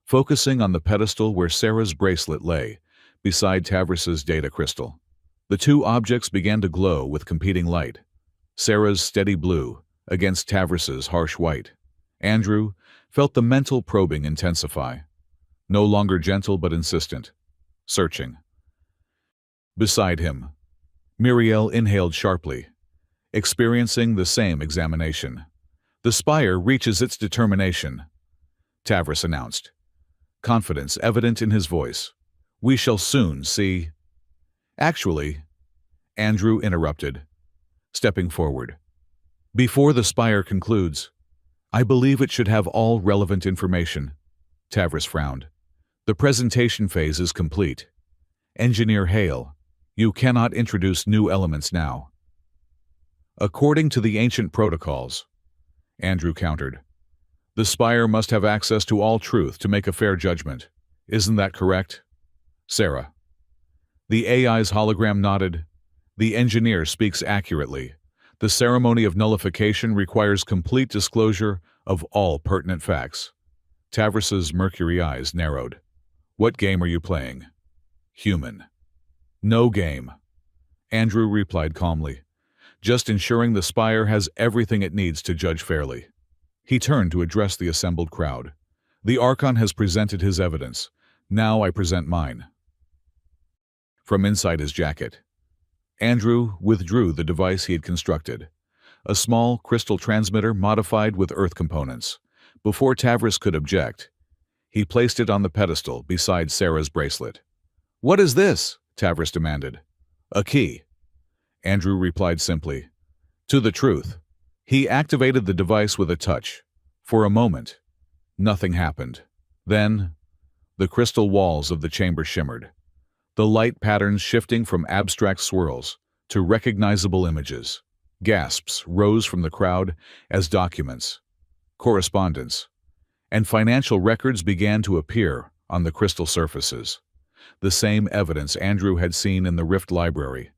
focusing on the pedestal where Sarah's bracelet lay, beside Tavris's data crystal. The two objects began to glow with competing light, Sarah's steady blue against Tavris's harsh white. Andrew felt the mental probing intensify, no longer gentle but insistent, searching. Beside him, Muriel inhaled sharply, experiencing the same examination. The spire reaches its determination, Tavris announced, confidence evident in his voice. We shall soon see. Actually, Andrew interrupted, stepping forward. Before the spire concludes, I believe it should have all relevant information. Tavris frowned. The presentation phase is complete. Engineer Hale, you cannot introduce new elements now. According to the ancient protocols, Andrew countered, the spire must have access to all truth to make a fair judgment. Isn't that correct? Sarah. The AI's hologram nodded. The engineer speaks accurately. The ceremony of nullification requires complete disclosure of all pertinent facts. Tavris's mercury eyes narrowed. What game are you playing? Human. No game. Andrew replied calmly, just ensuring the spire has everything it needs to judge fairly. He turned to address the assembled crowd. The Archon has presented his evidence. Now I present mine. From inside his jacket, Andrew withdrew the device he had constructed, a small crystal transmitter modified with Earth components. Before Tavris could object, he placed it on the pedestal beside Sarah's bracelet. What is this? Tavris demanded. A key. Andrew replied simply. To the truth. He activated the device with a touch. For a moment, nothing happened. Then, the crystal walls of the chamber shimmered, the light patterns shifting from abstract swirls to recognizable images. Gasps rose from the crowd as documents, correspondence, and financial records began to appear on the crystal surfaces. The same evidence Andrew had seen in the Rift Library,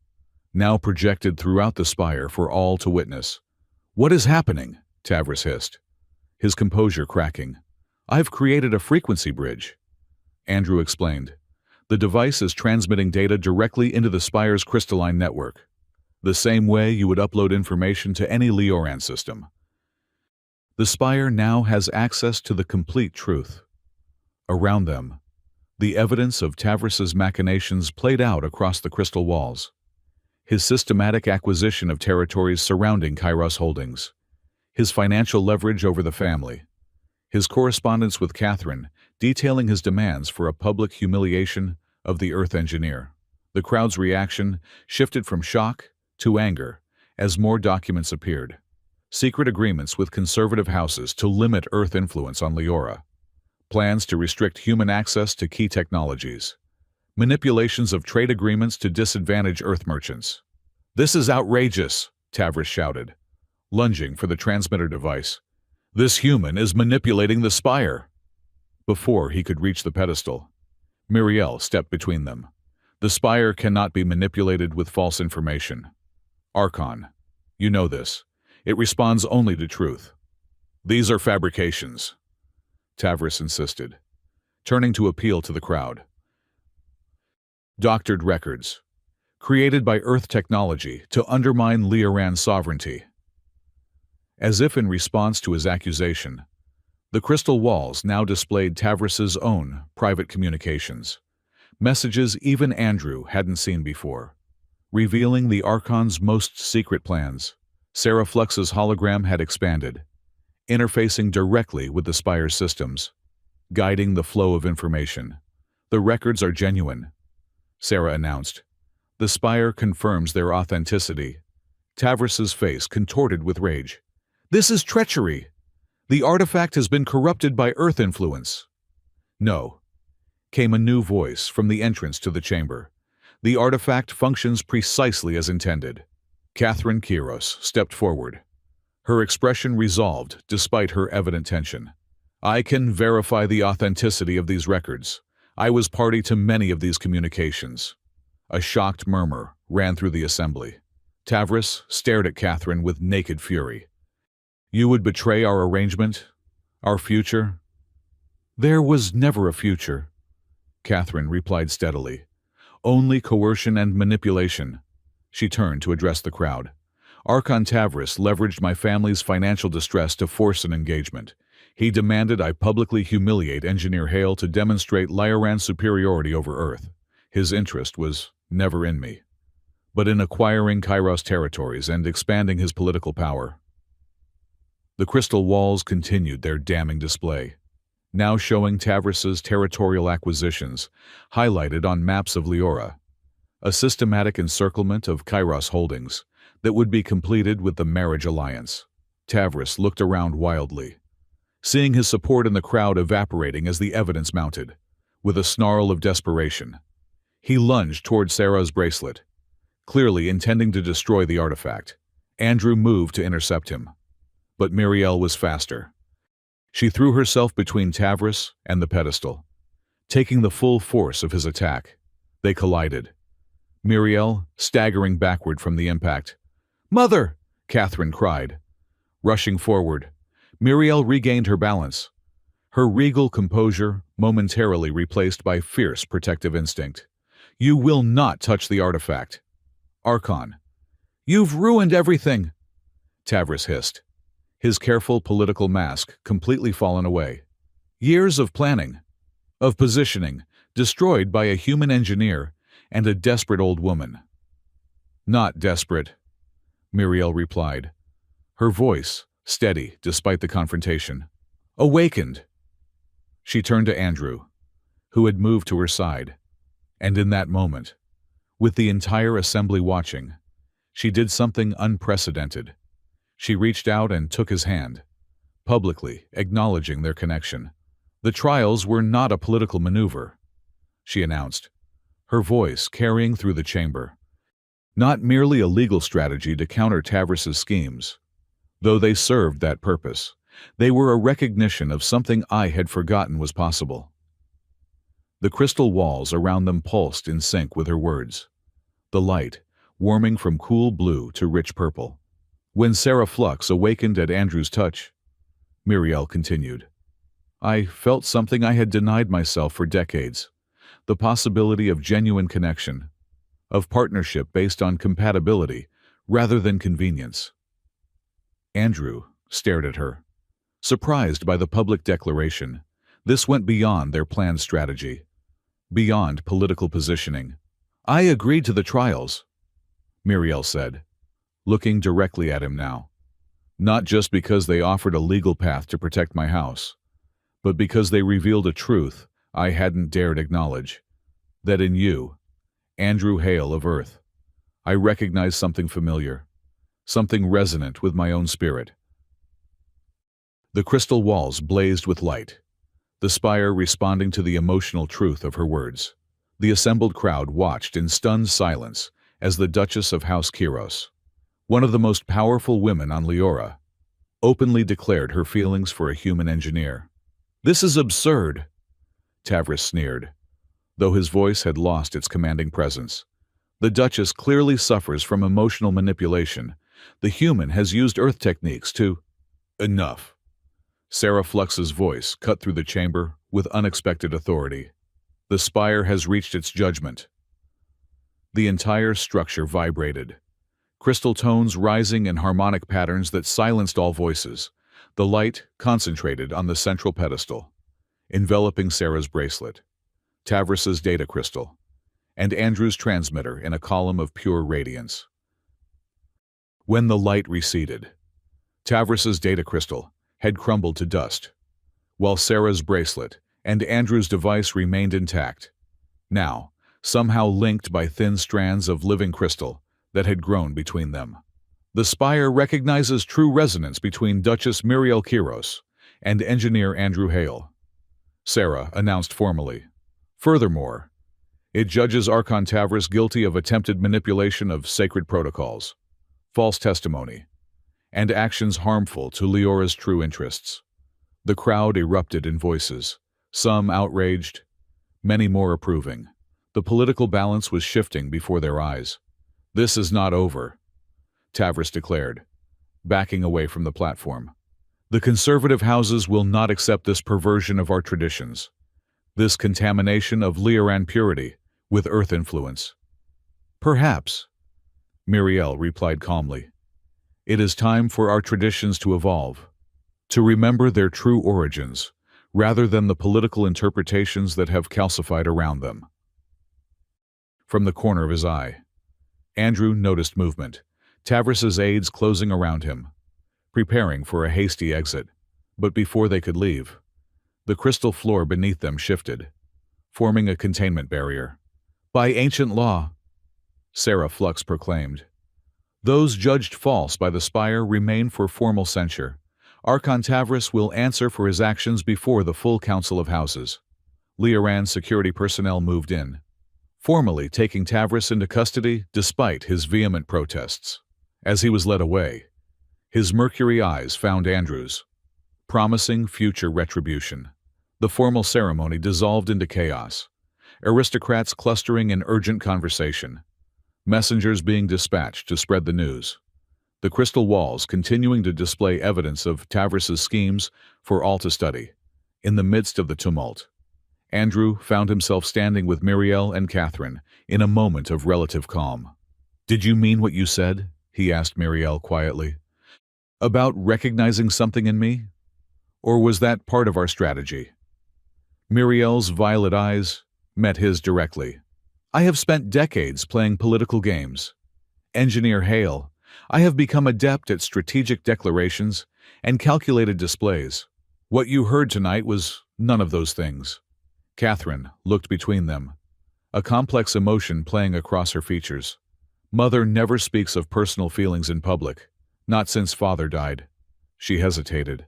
now projected throughout the spire for all to witness. What is happening? Tavris hissed, his composure cracking. I've created a frequency bridge. Andrew explained. The device is transmitting data directly into the spire's crystalline network, the same way you would upload information to any Leoran system. The spire now has access to the complete truth. Around them, the evidence of Tavris's machinations played out across the crystal walls. His systematic acquisition of territories surrounding Kairos Holdings, his financial leverage over the family, his correspondence with Catherine detailing his demands for a public humiliation of the Earth engineer. The crowd's reaction shifted from shock to anger as more documents appeared. Secret agreements with conservative houses to limit Earth influence on Leora, plans to restrict human access to key technologies, manipulations of trade agreements to disadvantage Earth merchants. This is outrageous, Tavris shouted, lunging for the transmitter device. This human is manipulating the spire. Before he could reach the pedestal, Muriel stepped between them. The spire cannot be manipulated with false information. Archon, you know this. It responds only to truth. These are fabrications, Tavris insisted, turning to appeal to the crowd. Doctored records, created by Earth technology to undermine Leoran's sovereignty. As if in response to his accusation, the crystal walls now displayed Tavris's own private communications, messages even Andrew hadn't seen before, revealing the Archon's most secret plans. Sarah Flux's hologram had expanded, interfacing directly with the spire's systems, guiding the flow of information. The records are genuine, Sarah announced. The spire confirms their authenticity. Tavris's face contorted with rage. This is treachery. The artifact has been corrupted by Earth influence. No, came a new voice from the entrance to the chamber. The artifact functions precisely as intended. Catherine Kiros stepped forward, her expression resolved despite her evident tension. I can verify the authenticity of these records. I was party to many of these communications. A shocked murmur ran through the assembly. Tavris stared at Catherine with naked fury. You would betray our arrangement? Our future? There was never a future, Catherine replied steadily. Only coercion and manipulation. She turned to address the crowd. Archon Tavris leveraged my family's financial distress to force an engagement. He demanded I publicly humiliate Engineer Hale to demonstrate Leoran's superiority over Earth. His interest was never in me, but in acquiring Kairos territories and expanding his political power. The crystal walls continued their damning display, now showing Tavris's territorial acquisitions, highlighted on maps of Leora, a systematic encirclement of Kairos holdings that would be completed with the marriage alliance. Tavris looked around wildly, seeing his support in the crowd evaporating as the evidence mounted. With a snarl of desperation, he lunged toward Sarah's bracelet, clearly intending to destroy the artifact. Andrew moved to intercept him, but Miriel was faster. She threw herself between Tavris and the pedestal, taking the full force of his attack. They collided, Miriel staggering backward from the impact. "Mother!" Catherine cried. Rushing forward, Miriel regained her balance, her regal composure momentarily replaced by fierce protective instinct. "You will not touch the artifact." Archon, "You've ruined everything," Tavris hissed, his careful political mask completely fallen away. Years of planning, of positioning, destroyed by a human engineer and a desperate old woman. "Not desperate," Miriel replied, her voice steady despite the confrontation. "Awakened." She turned to Andrew, who had moved to her side, and in that moment, with the entire assembly watching, she did something unprecedented. She reached out and took his hand, publicly acknowledging their connection. "The trials were not a political maneuver," she announced, her voice carrying through the chamber. "Not merely a legal strategy to counter Tavris's schemes. Though they served that purpose, they were a recognition of something I had forgotten was possible." The crystal walls around them pulsed in sync with her words, the light warming from cool blue to rich purple. When Sarah Flux awakened at Andrew's touch, Miriel continued, "I felt something I had denied myself for decades, the possibility of genuine connection, of partnership based on compatibility rather than convenience." Andrew stared at her, surprised by the public declaration. This went beyond their planned strategy, beyond political positioning. "I agreed to the trials," Miriel said, looking directly at him now. "Not just because they offered a legal path to protect my house, but because they revealed a truth I hadn't dared acknowledge, that in you, Andrew Hale of Earth, I recognized something familiar, something resonant with my own spirit." The crystal walls blazed with light, the spire responding to the emotional truth of her words. The assembled crowd watched in stunned silence as the Duchess of House Kiros, one of the most powerful women on Leora, openly declared her feelings for a human engineer. "This is absurd," Tavris sneered, though his voice had lost its commanding presence. The Duchess clearly suffers from emotional manipulation. The human has used Earth techniques to... Enough. Sarah Flux's voice cut through the chamber with unexpected authority. The spire has reached its judgment. The entire structure vibrated. Crystal tones rising in harmonic patterns that silenced all voices. The light concentrated on the central pedestal, enveloping Sarah's bracelet, Tavris's data crystal, and Andrew's transmitter in a column of pure radiance. When the light receded, Tavris's data crystal had crumbled to dust, while Sarah's bracelet and Andrew's device remained intact, now somehow linked by thin strands of living crystal that had grown between them. The spire recognizes true resonance between Duchess Muriel Kiros and engineer Andrew Hale, Sarah announced formally. Furthermore, it judges Archon Tavris guilty of attempted manipulation of sacred protocols, false testimony, and actions harmful to Leora's true interests. The crowd erupted in voices, some outraged, many more approving. The political balance was shifting before their eyes. "This is not over," Tavris declared, backing away from the platform. "The conservative houses will not accept this perversion of our traditions, this contamination of Leoran purity with Earth influence." "Perhaps," Muriel replied calmly. "It is time for our traditions to evolve, to remember their true origins, rather than the political interpretations that have calcified around them." From the corner of his eye, Andrew noticed movement, Tavris's aides closing around him, preparing for a hasty exit. But before they could leave, the crystal floor beneath them shifted, forming a containment barrier. "By ancient law," Sarah Flux proclaimed, "those judged false by the spire remain for formal censure. Archon Tavris will answer for his actions before the full Council of Houses." Leoran's security personnel moved in, formally taking Tavris into custody despite his vehement protests. As he was led away, his mercury eyes found Andrew's, promising future retribution. The formal ceremony dissolved into chaos, aristocrats clustering in urgent conversation, messengers being dispatched to spread the news, the crystal walls continuing to display evidence of Tavris's schemes for all to study. In the midst of the tumult, Andrew found himself standing with Muriel and Catherine in a moment of relative calm. "Did you mean what you said?" he asked Muriel quietly. "About recognizing something in me? Or was that part of our strategy?" Muriel's violet eyes met his directly. "I have spent decades playing political games. Engineer Hale, I have become adept at strategic declarations and calculated displays. What you heard tonight was none of those things." Catherine looked between them, a complex emotion playing across her features. "Mother never speaks of personal feelings in public, not since father died." She hesitated,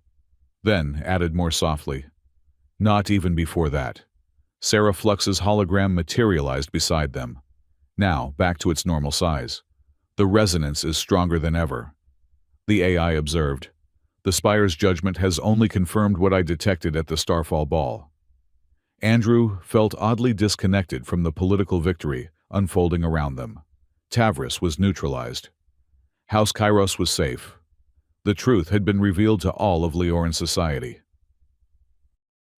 then added more softly, "Not even before that." Sarah Flux's hologram materialized beside them, now back to its normal size. "The resonance is stronger than ever." The AI observed, "The spire's judgment has only confirmed what I detected at the Starfall Ball." Andrew felt oddly disconnected from the political victory unfolding around them. Tavris was neutralized. House Kairos was safe. The truth had been revealed to all of Leoran society.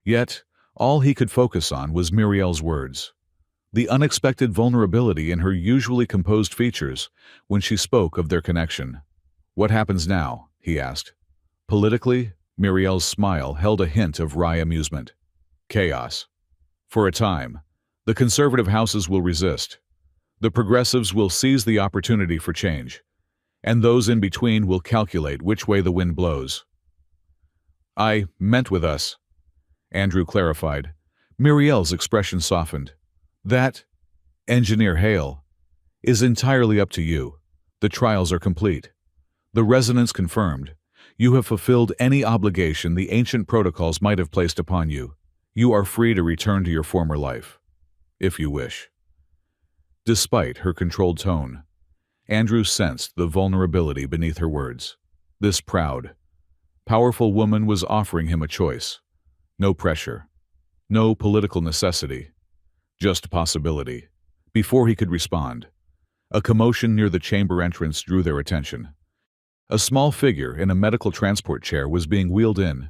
Yet, all he could focus on was Muriel's words, the unexpected vulnerability in her usually composed features when she spoke of their connection. "What happens now?" he asked. Politically, Muriel's smile held a hint of wry amusement. "Chaos. For a time, the conservative houses will resist. The progressives will seize the opportunity for change, and those in between will calculate which way the wind blows." "I meant with us," Andrew clarified. Muriel's expression softened. "That, Engineer Hale, is entirely up to you. The trials are complete. The resonance confirmed. You have fulfilled any obligation the ancient protocols might have placed upon you. You are free to return to your former life, if you wish." Despite her controlled tone, Andrew sensed the vulnerability beneath her words. This proud, powerful woman was offering him a choice. No pressure, no political necessity, Just possibility. Before he could respond, a commotion near the chamber entrance drew their attention. A small figure in a medical transport chair was being wheeled in,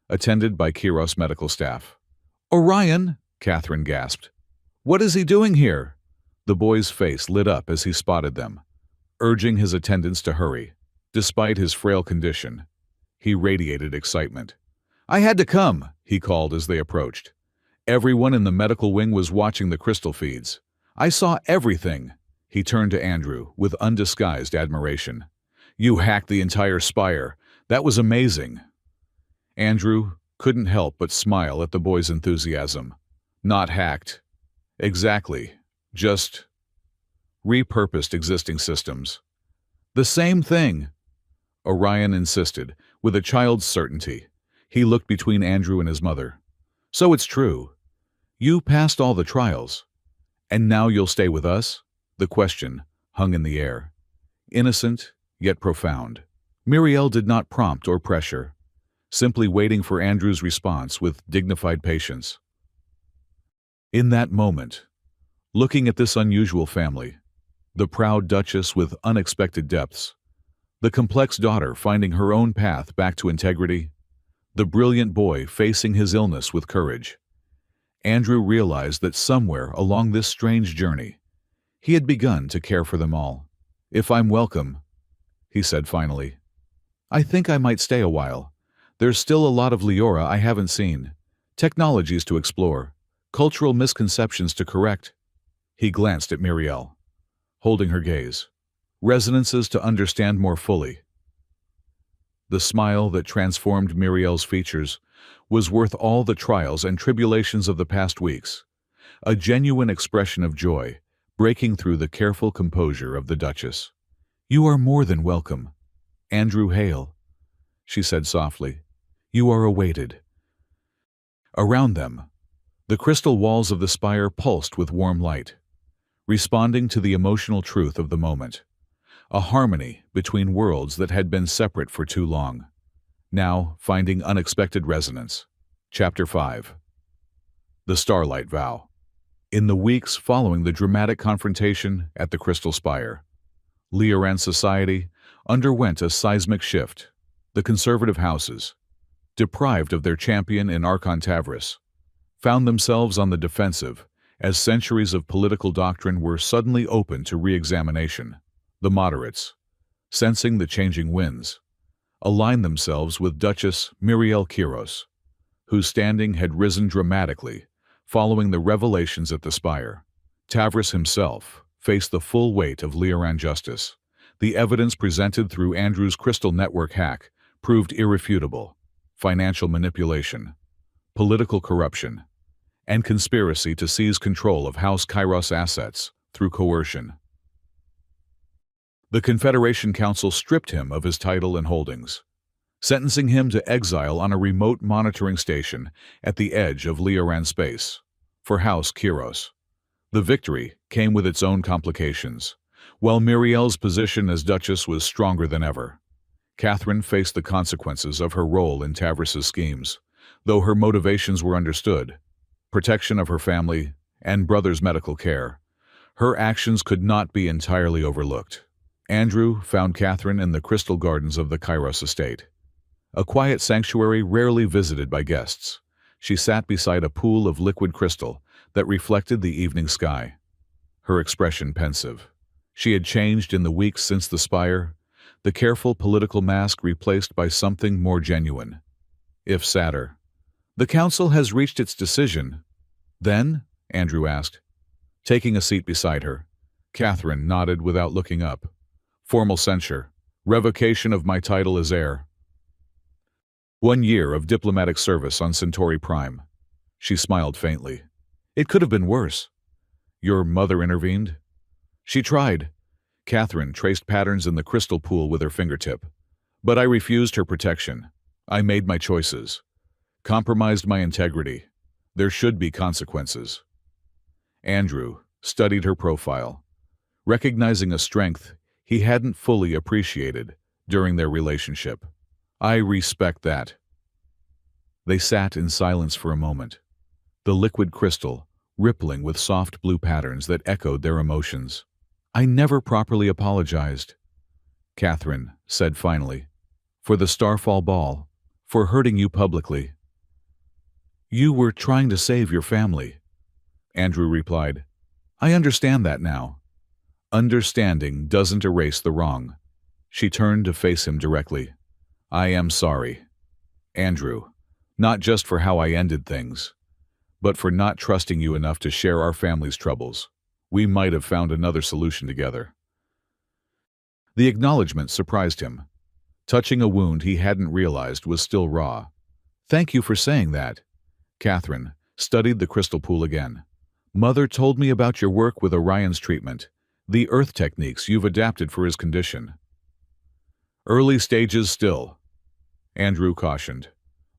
attended by Kiros medical staff. "Orion!" Catherine gasped. "What is he doing here?" The boy's face lit up as he spotted them, urging his attendants to hurry. Despite his frail condition, he radiated excitement. "I had to come," he called as they approached. Everyone in the medical wing was watching the crystal feeds. "I saw everything." He turned to Andrew with undisguised admiration. "You hacked the entire spire. That was amazing." Andrew couldn't help but smile at the boy's enthusiasm. "Not hacked. Exactly. Just repurposed existing systems." "The same thing," Orion insisted, with a child's certainty. He looked between Andrew and his mother. "So it's true. You passed all the trials. And now you'll stay with us?" The question hung in the air. Innocent, yet profound. Muriel did not prompt or pressure, simply waiting for Andrew's response with dignified patience. In that moment, looking at this unusual family, the proud Duchess with unexpected depths, the complex daughter finding her own path back to integrity, the brilliant boy facing his illness with courage, Andrew realized that somewhere along this strange journey, he had begun to care for them all. "If I'm welcome," he said finally, "I think I might stay a while. There's still a lot of Leora I haven't seen, technologies to explore, cultural misconceptions to correct." He glanced at Muriel, holding her gaze, resonances to understand more fully. The smile that transformed Muriel's features was worth all the trials and tribulations of the past weeks, a genuine expression of joy breaking through the careful composure of the Duchess. "You are more than welcome, Andrew Hale," she said softly. "You are awaited." Around them, the crystal walls of the spire pulsed with warm light, responding to the emotional truth of the moment. A harmony between worlds that had been separate for too long, now finding unexpected resonance. Chapter 5. The Starlight Vow. In the weeks following the dramatic confrontation at the Crystal Spire, Leoran society underwent a seismic shift. The conservative houses, deprived of their champion in Archon Tavris, found themselves on the defensive as centuries of political doctrine were suddenly open to re-examination. The moderates, sensing the changing winds, aligned themselves with Duchess Muriel Kiros, whose standing had risen dramatically following the revelations at the Spire. Tavris himself faced the full weight of Leoran justice. The evidence presented through Andrew's crystal network hack proved irrefutable: financial manipulation, political corruption, and conspiracy to seize control of House Kairos assets through coercion. The Confederation Council stripped him of his title and holdings, sentencing him to exile on a remote monitoring station at the edge of Leoran space. For House Kiros, the victory came with its own complications. While Muriel's position as Duchess was stronger than ever, Catherine faced the consequences of her role in Tavris's schemes. Though her motivations were understood, protection of her family and brother's medical care, her actions could not be entirely overlooked. Andrew found Catherine in the crystal gardens of the Kairos estate, a quiet sanctuary rarely visited by guests. She sat beside a pool of liquid crystal that reflected the evening sky, her expression pensive. She had changed in the weeks since the Spire, the careful political mask replaced by something more genuine, if sadder. "The council has reached its decision." "Then?" Andrew asked, taking a seat beside her. Catherine nodded without looking up. "Formal censure. Revocation of my title as heir. 1 year of diplomatic service on Centauri Prime." She smiled faintly. "It could have been worse." "Your mother intervened?" "She tried." Catherine traced patterns in the crystal pool with her fingertip. "But I refused her protection. I made my choices. Compromised my integrity. There should be consequences." Andrew studied her profile, recognizing a strength he hadn't fully appreciated during their relationship. "I respect that." They sat in silence for a moment, the liquid crystal rippling with soft blue patterns that echoed their emotions. "I never properly apologized," Catherine said finally, "for the Starfall Ball, for hurting you publicly." "You were trying to save your family," Andrew replied. "I understand that now." "Understanding doesn't erase the wrong." She turned to face him directly. "I am sorry, Andrew, not just for how I ended things, but for not trusting you enough to share our family's troubles. We might have found another solution together." The acknowledgement surprised him, touching a wound he hadn't realized was still raw. "Thank you for saying that." Catherine studied the crystal pool again. "Mother told me about your work with Orion's treatment, the earth techniques you've adapted for his condition." "Early stages still," Andrew cautioned,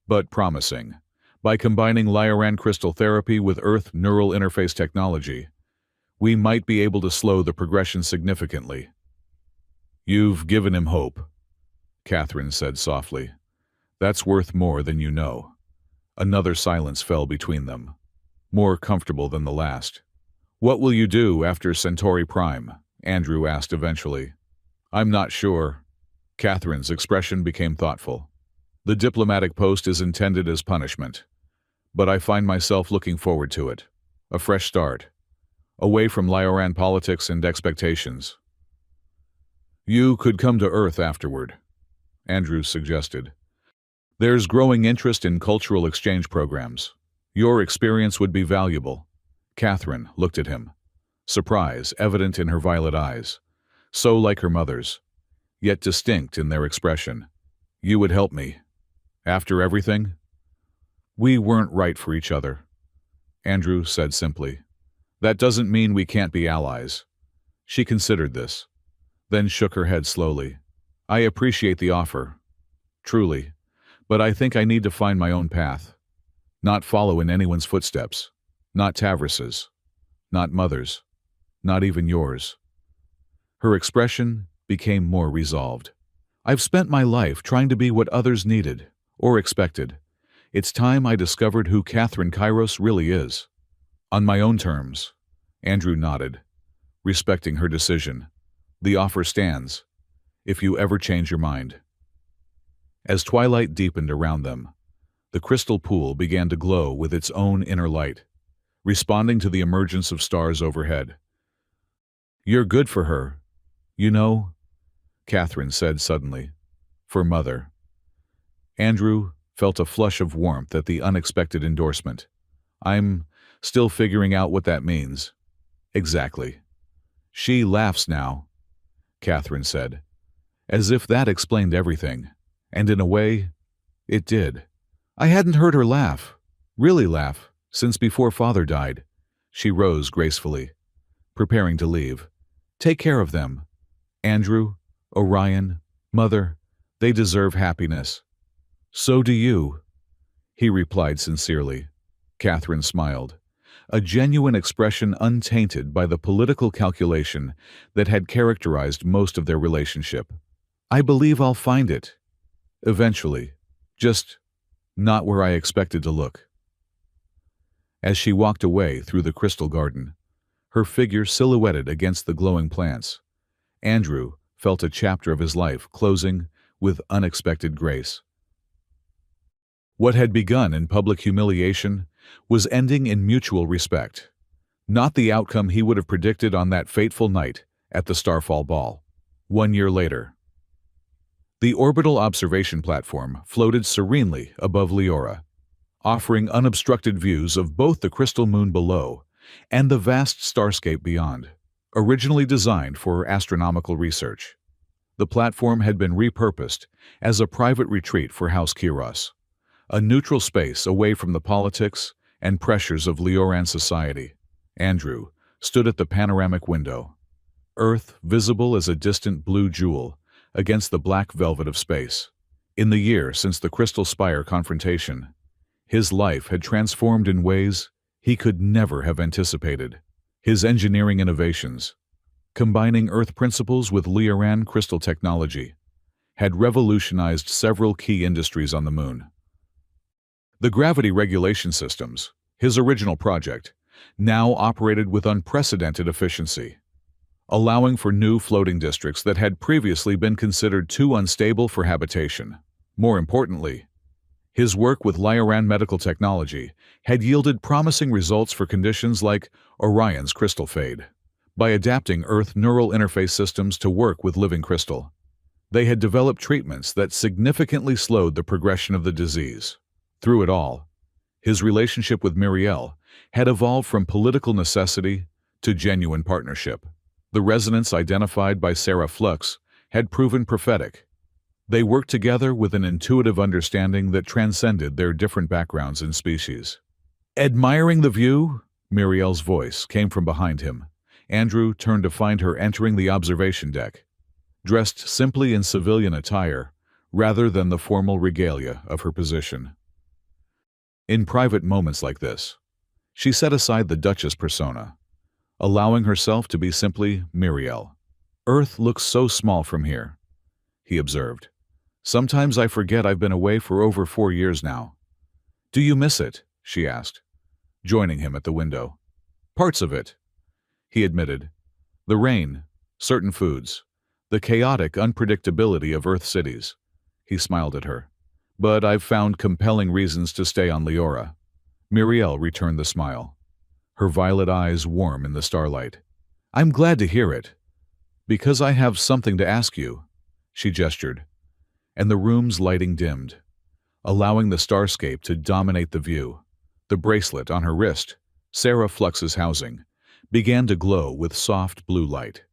"but promising. By combining Lioran crystal therapy with Earth neural interface technology, we might be able to slow the progression significantly." "You've given him hope," Catherine said softly. "That's worth more than you know." Another silence fell between them, more comfortable than the last. "What will you do after Centauri Prime?" Andrew asked eventually. "I'm not sure." Catherine's expression became thoughtful. "The diplomatic post is intended as punishment, but I find myself looking forward to it. A fresh start, away from Lioran politics and expectations." "You could come to Earth afterward," Andrew suggested. "There's growing interest in cultural exchange programs. Your experience would be valuable." Catherine looked at him, surprise evident in her violet eyes, so like her mother's, yet distinct in their expression. "You would help me? After everything?" "We weren't right for each other," Andrew said simply. "That doesn't mean we can't be allies." She considered this, then shook her head slowly. "I appreciate the offer, truly, but I think I need to find my own path. Not follow in anyone's footsteps, not Tavris's, not Mother's, not even yours." Her expression became more resolved. "I've spent my life trying to be what others needed, or expected. It's time I discovered who Catherine Kairos really is." "On my own terms," Andrew nodded, respecting her decision. "The offer stands, if you ever change your mind." As twilight deepened around them, the crystal pool began to glow with its own inner light, responding to the emergence of stars overhead. "You're good for her, you know," Catherine said suddenly. "For Mother." Andrew felt a flush of warmth at the unexpected endorsement. "I'm still figuring out what that means." "Exactly." "She laughs now," Catherine said, as if that explained everything, and in a way, it did. "I hadn't heard her really laugh, since before Father died." She rose gracefully, preparing to leave. "Take care of them. Andrew, Orion, Mother, they deserve happiness." "So do you," he replied sincerely. Catherine smiled, a genuine expression untainted by the political calculation that had characterized most of their relationship. "I believe I'll find it. Eventually. Just not where I expected to look." As she walked away through the crystal garden, her figure silhouetted against the glowing plants, Andrew felt a chapter of his life closing with unexpected grace. What had begun in public humiliation was ending in mutual respect, not the outcome he would have predicted on that fateful night at the Starfall Ball. 1 year later, the orbital observation platform floated serenely above Leora, offering unobstructed views of both the crystal moon below and the vast starscape beyond. Originally designed for astronomical research, the platform had been repurposed as a private retreat for House Kiros, a neutral space away from the politics and pressures of Leoran society. Andrew stood at the panoramic window, Earth visible as a distant blue jewel against the black velvet of space. In the year since the Crystal Spire confrontation, his life had transformed in ways he could never have anticipated. His engineering innovations, combining Earth principles with Leoran crystal technology, had revolutionized several key industries on the moon. The gravity regulation systems, his original project, now operated with unprecedented efficiency, allowing for new floating districts that had previously been considered too unstable for habitation. More importantly, his work with Lioran medical technology had yielded promising results for conditions like Orion's crystal fade. By adapting Earth neural interface systems to work with living crystal, they had developed treatments that significantly slowed the progression of the disease. Through it all, his relationship with Muriel had evolved from political necessity to genuine partnership. The resonance identified by Sarah Flux had proven prophetic. They worked together with an intuitive understanding that transcended their different backgrounds and species. Admiring the view? Muriel's voice came from behind him. Andrew turned to find her entering the observation deck, dressed simply in civilian attire rather than the formal regalia of her position. In private moments like this, she set aside the Duchess persona, allowing herself to be simply Muriel. "Earth looks so small from here," he observed. "Sometimes I forget I've been away for over 4 years now." "Do you miss it?" she asked, joining him at the window. "Parts of it," he admitted. "The rain, certain foods, the chaotic unpredictability of Earth cities." He smiled at her. "But I've found compelling reasons to stay on Leora." Muriel returned the smile, her violet eyes warm in the starlight. "I'm glad to hear it, because I have something to ask you," she gestured, and the room's lighting dimmed, allowing the starscape to dominate the view. The bracelet on her wrist, Sarah Flux's housing, began to glow with soft blue light.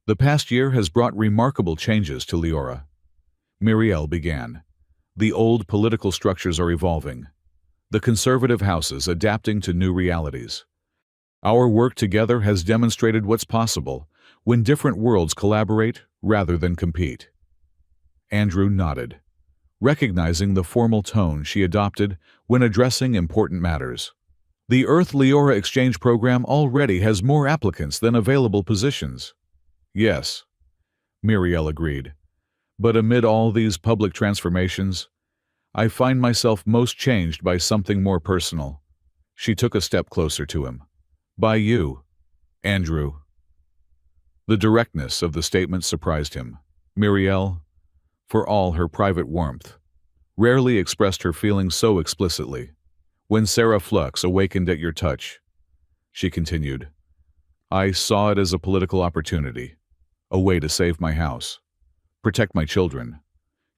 "The past year has brought remarkable changes to Leora," Muriel began. "The old political structures are evolving, the conservative houses adapting to new realities. Our work together has demonstrated what's possible when different worlds collaborate rather than compete." Andrew nodded, recognizing the formal tone she adopted when addressing important matters. "The Earth-Leora exchange program already has more applicants than available positions." "Yes," Muriel agreed. "But amid all these public transformations, I find myself most changed by something more personal." She took a step closer to him. "By you, Andrew." The directness of the statement surprised him. Muriel, for all her private warmth, rarely expressed her feelings so explicitly. "When Sarah Flux awakened at your touch," she continued, "I saw it as a political opportunity, a way to save my house, protect my children,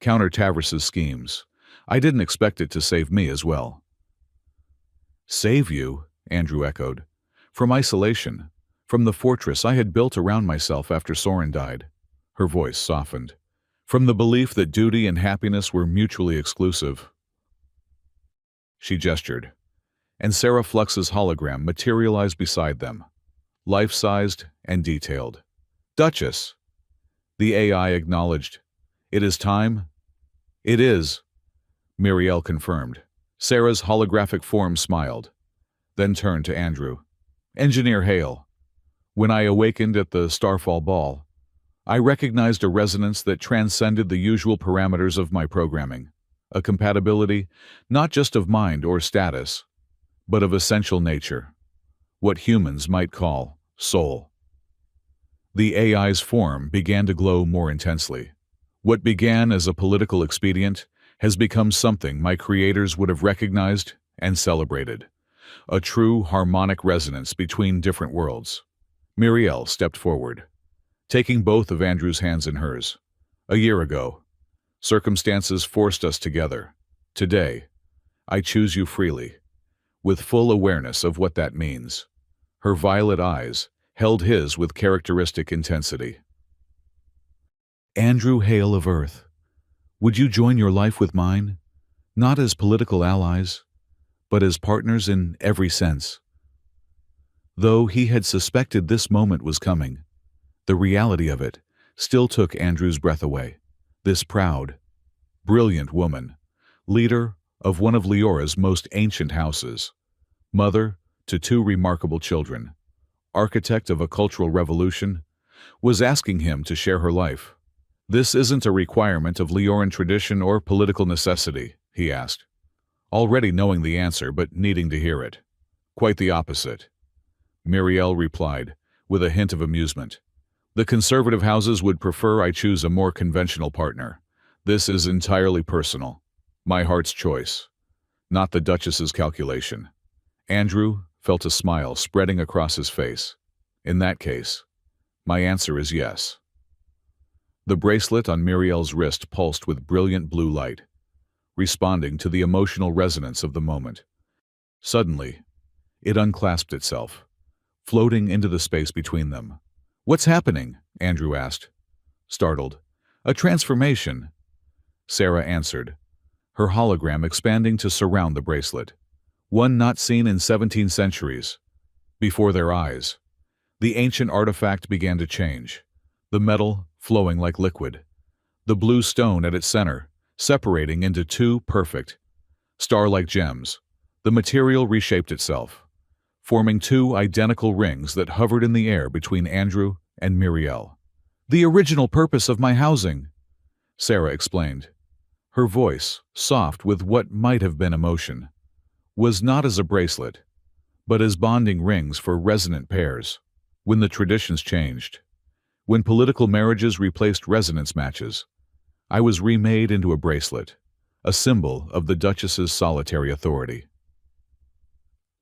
counter Tavris's schemes. I didn't expect it to save me as well." "Save you?" Andrew echoed. "From isolation, from the fortress I had built around myself after Soren died." Her voice softened. "From the belief that duty and happiness were mutually exclusive." She gestured, and Sarah Flux's hologram materialized beside them, life-sized and detailed. "Duchess!" The AI acknowledged. "It is time?" "It is," Muriel confirmed. Sarah's holographic form smiled, then turned to Andrew. "Engineer Hale, when I awakened at the Starfall Ball, I recognized a resonance that transcended the usual parameters of my programming, a compatibility not just of mind or status, but of essential nature, what humans might call soul." The AI's form began to glow more intensely. "What began as a political expedient has become something my creators would have recognized and celebrated, a true harmonic resonance between different worlds." Muriel stepped forward, taking both of Andrew's hands in hers. "A year ago, circumstances forced us together. Today, I choose you freely, with full awareness of what that means." Her violet eyes held his with characteristic intensity. "Andrew Hale of Earth, would you join your life with mine, not as political allies, but as partners in every sense?" Though he had suspected this moment was coming, the reality of it still took Andrew's breath away. This proud, brilliant woman, leader of one of Leora's most ancient houses, mother to 2 remarkable children, architect of a cultural revolution, was asking him to share her life. "This isn't a requirement of Leoran tradition or political necessity," he asked, already knowing the answer but needing to hear it. "Quite the opposite. Muriel replied, with a hint of amusement. The conservative houses would prefer I choose a more conventional partner. This is entirely personal. My heart's choice, not the Duchess's calculation. Andrew felt a smile spreading across his face. In that case, my answer is yes. The bracelet on Muriel's wrist pulsed with brilliant blue light, responding to the emotional resonance of the moment. Suddenly, it unclasped itself, floating into the space between them. "What's happening?" Andrew asked, startled. "A transformation," Sarah answered, her hologram expanding to surround the bracelet. One not seen in 17 centuries. Before their eyes, the ancient artifact began to change, the metal flowing like liquid, the blue stone at its center separating into two perfect, star-like gems. The material reshaped itself, forming two identical rings that hovered in the air between Andrew and Muriel. "The original purpose of my housing," Sarah explained, her voice soft with what might have been emotion, "was not as a bracelet, but as bonding rings for resonant pairs. When the traditions changed, when political marriages replaced resonance matches, I was remade into a bracelet, a symbol of the Duchess's solitary authority."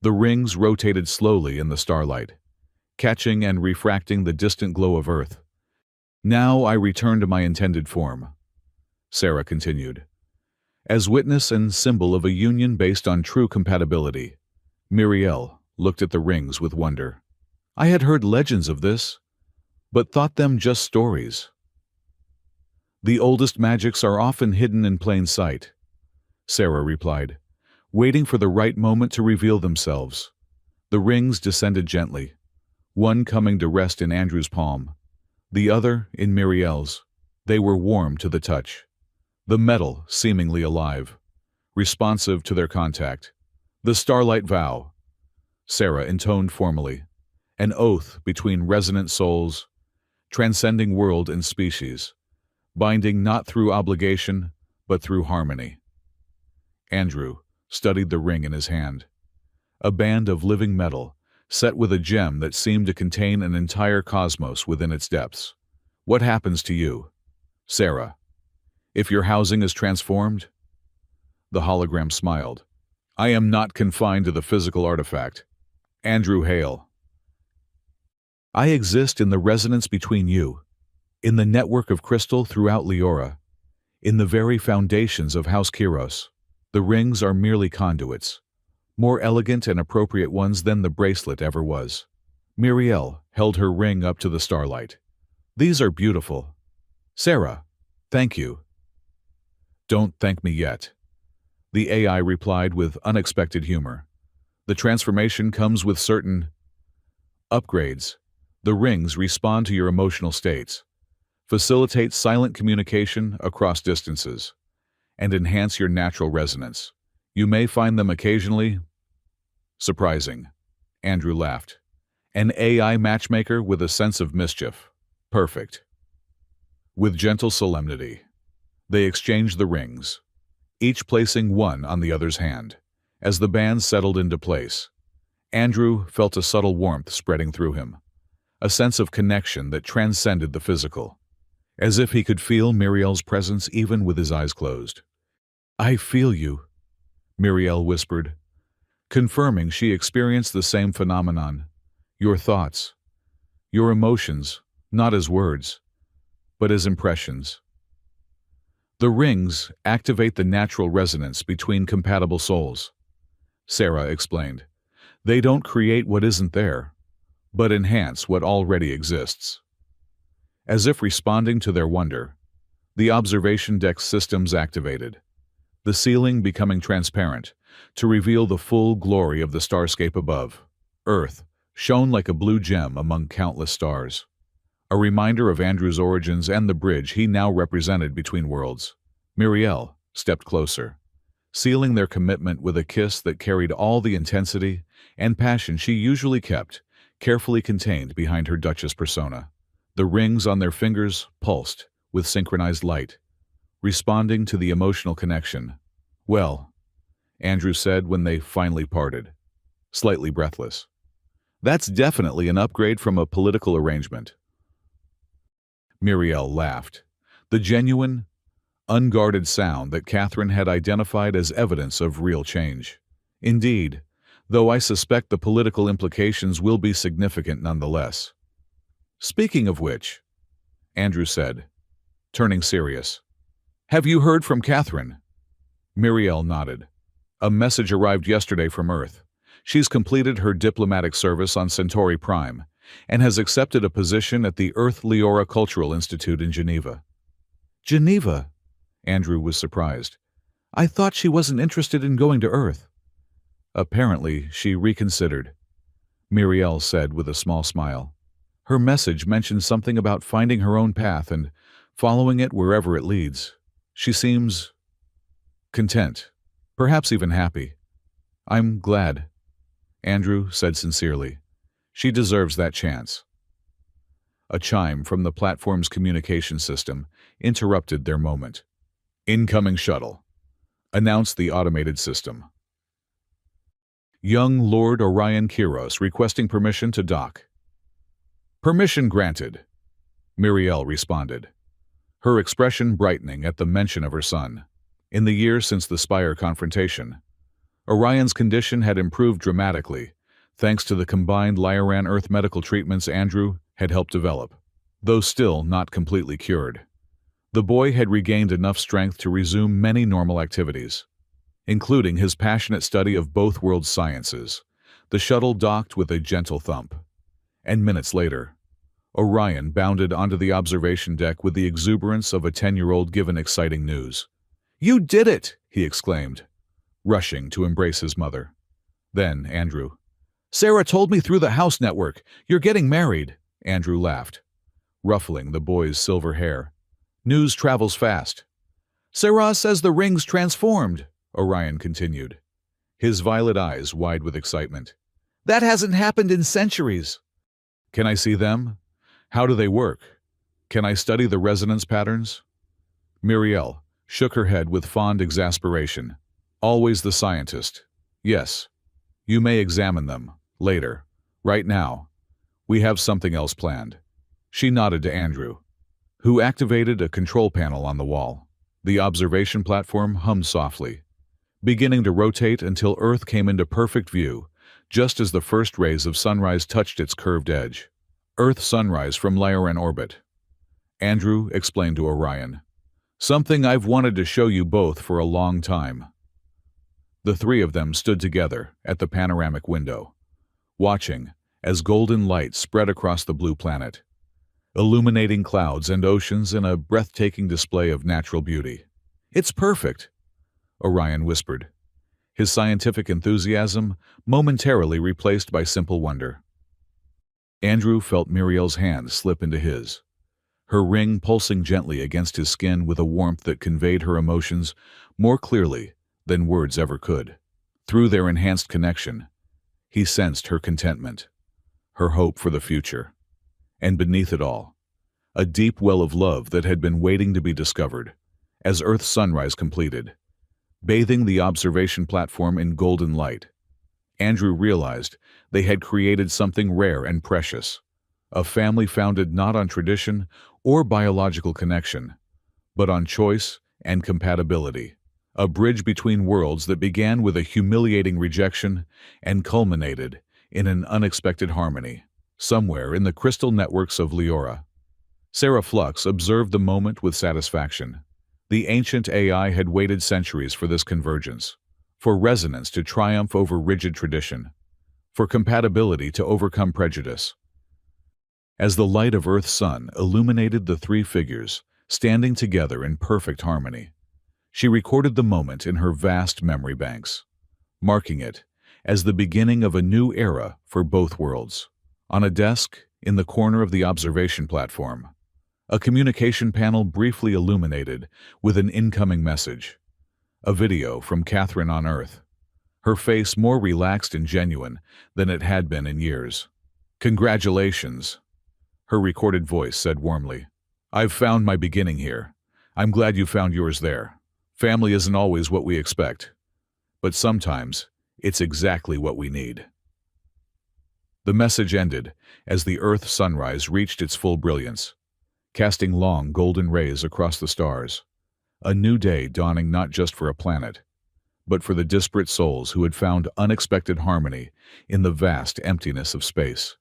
The rings rotated slowly in the starlight, catching and refracting the distant glow of Earth. "Now I return to my intended form," Sarah continued, "as witness and symbol of a union based on true compatibility." Muriel looked at the rings with wonder. "I had heard legends of this, but thought them just stories." "The oldest magics are often hidden in plain sight," Sarah replied, waiting for the right moment to reveal themselves. The rings descended gently, one coming to rest in Andrew's palm, the other in Muriel's. They were warm to the touch, the metal seemingly alive, responsive to their contact. "The starlight vow," Sarah intoned formally, "an oath between resonant souls, transcending world and species, binding not through obligation, but through harmony." Andrew studied the ring in his hand, a band of living metal set with a gem that seemed to contain an entire cosmos within its depths. "What happens to you, Sarah, if your housing is transformed?" The hologram smiled. "I am not confined to the physical artifact. Andrew Hale. I exist in the resonance between you, in the network of crystal throughout Leora, in the very foundations of House Kiros. The rings are merely conduits, more elegant and appropriate ones than the bracelet ever was." Muriel held her ring up to the starlight. "These are beautiful. Sarah, thank you." "Don't thank me yet," the AI replied with unexpected humor. "The transformation comes with certain upgrades. The rings respond to your emotional states, facilitate silent communication across distances, and enhance your natural resonance. You may find them occasionally surprising." Andrew laughed. "An AI matchmaker with a sense of mischief. Perfect." With gentle solemnity, they exchanged the rings, each placing one on the other's hand. As the band settled into place, Andrew felt a subtle warmth spreading through him, a sense of connection that transcended the physical, as if he could feel Muriel's presence even with his eyes closed. "I feel you," Muriel whispered, confirming she experienced the same phenomenon. "Your thoughts, your emotions, not as words, but as impressions." "The rings activate the natural resonance between compatible souls," Sarah explained. "They don't create what isn't there, but enhance what already exists." As if responding to their wonder, the observation deck systems activated, the ceiling becoming transparent to reveal the full glory of the starscape above. Earth shone like a blue gem among countless stars, a reminder of Andrew's origins and the bridge he now represented between worlds. Muriel stepped closer, sealing their commitment with a kiss that carried all the intensity and passion she usually kept, carefully contained behind her Duchess persona. The rings on their fingers pulsed with synchronized light, responding to the emotional connection. "Well," Andrew said when they finally parted, slightly breathless, That's definitely an upgrade from a political arrangement. Muriel laughed. The genuine, unguarded sound that Catherine had identified as evidence of real change. Indeed, though I suspect the political implications will be significant nonetheless. Speaking of which, Andrew said, turning serious. Have you heard from Catherine? Muriel nodded. A message arrived yesterday from Earth. She's completed her diplomatic service on Centauri Prime and has accepted a position at the Earth Leora Cultural Institute in Geneva. Geneva? Andrew was surprised. I thought she wasn't interested in going to Earth. Apparently, she reconsidered, Muriel said with a small smile. Her message mentioned something about finding her own path and following it wherever it leads. She seems content, perhaps even happy. I'm glad, Andrew said sincerely. She deserves that chance. A chime from the platform's communication system interrupted their moment. Incoming shuttle, announced the automated system. Young Lord Orion Kiros requesting permission to dock. Permission granted, Muriel responded, her expression brightening at the mention of her son. In the years since the Spire confrontation, Orion's condition had improved dramatically, thanks to the combined Lioran-Earth medical treatments Andrew had helped develop. Though still not completely cured, the boy had regained enough strength to resume many normal activities, including his passionate study of both world sciences. The shuttle docked with a gentle thump, and minutes later, Orion bounded onto the observation deck with the exuberance of a 10-year-old given exciting news. You did it! He exclaimed, rushing to embrace his mother. Then Andrew. Sarah told me through the house network. You're getting married, Andrew laughed, ruffling the boy's silver hair. News travels fast. Sarah says the ring's transformed, Orion continued, his violet eyes wide with excitement. That hasn't happened in centuries. Can I see them? How do they work? Can I study the resonance patterns? Muriel shook her head with fond exasperation. Always the scientist. Yes, you may examine them later. Right now, we have something else planned. She nodded to Andrew, who activated a control panel on the wall. The observation platform hummed softly, beginning to rotate until Earth came into perfect view, just as the first rays of sunrise touched its curved edge. Earth sunrise from Lioran orbit, Andrew explained to Orion. Something I've wanted to show you both for a long time. The three of them stood together at the panoramic window, watching as golden light spread across the blue planet, illuminating clouds and oceans in a breathtaking display of natural beauty. It's perfect, Orion whispered, his scientific enthusiasm momentarily replaced by simple wonder. Andrew felt Muriel's hand slip into his, her ring pulsing gently against his skin with a warmth that conveyed her emotions more clearly than words ever could. Through their enhanced connection, he sensed her contentment, her hope for the future, and beneath it all, a deep well of love that had been waiting to be discovered. As Earth's sunrise completed, bathing the observation platform in golden light, Andrew realized they had created something rare and precious, a family founded not on tradition or biological connection, but on choice and compatibility, a bridge between worlds that began with a humiliating rejection and culminated in an unexpected harmony, somewhere in the crystal networks of Leora. Sarah Flux observed the moment with satisfaction. The ancient AI had waited centuries for this convergence, for resonance to triumph over rigid tradition, for compatibility to overcome prejudice. As the light of Earth's sun illuminated the three figures standing together in perfect harmony, she recorded the moment in her vast memory banks, marking it as the beginning of a new era for both worlds. On a desk in the corner of the observation platform, a communication panel briefly illuminated with an incoming message, a video from Catherine on Earth, her face more relaxed and genuine than it had been in years. Congratulations, her recorded voice said warmly. I've found my beginning here. I'm glad you found yours there. Family isn't always what we expect, but sometimes it's exactly what we need. The message ended as the Earth's sunrise reached its full brilliance, casting long golden rays across the stars. A new day dawning not just for a planet, but for the disparate souls who had found unexpected harmony in the vast emptiness of space.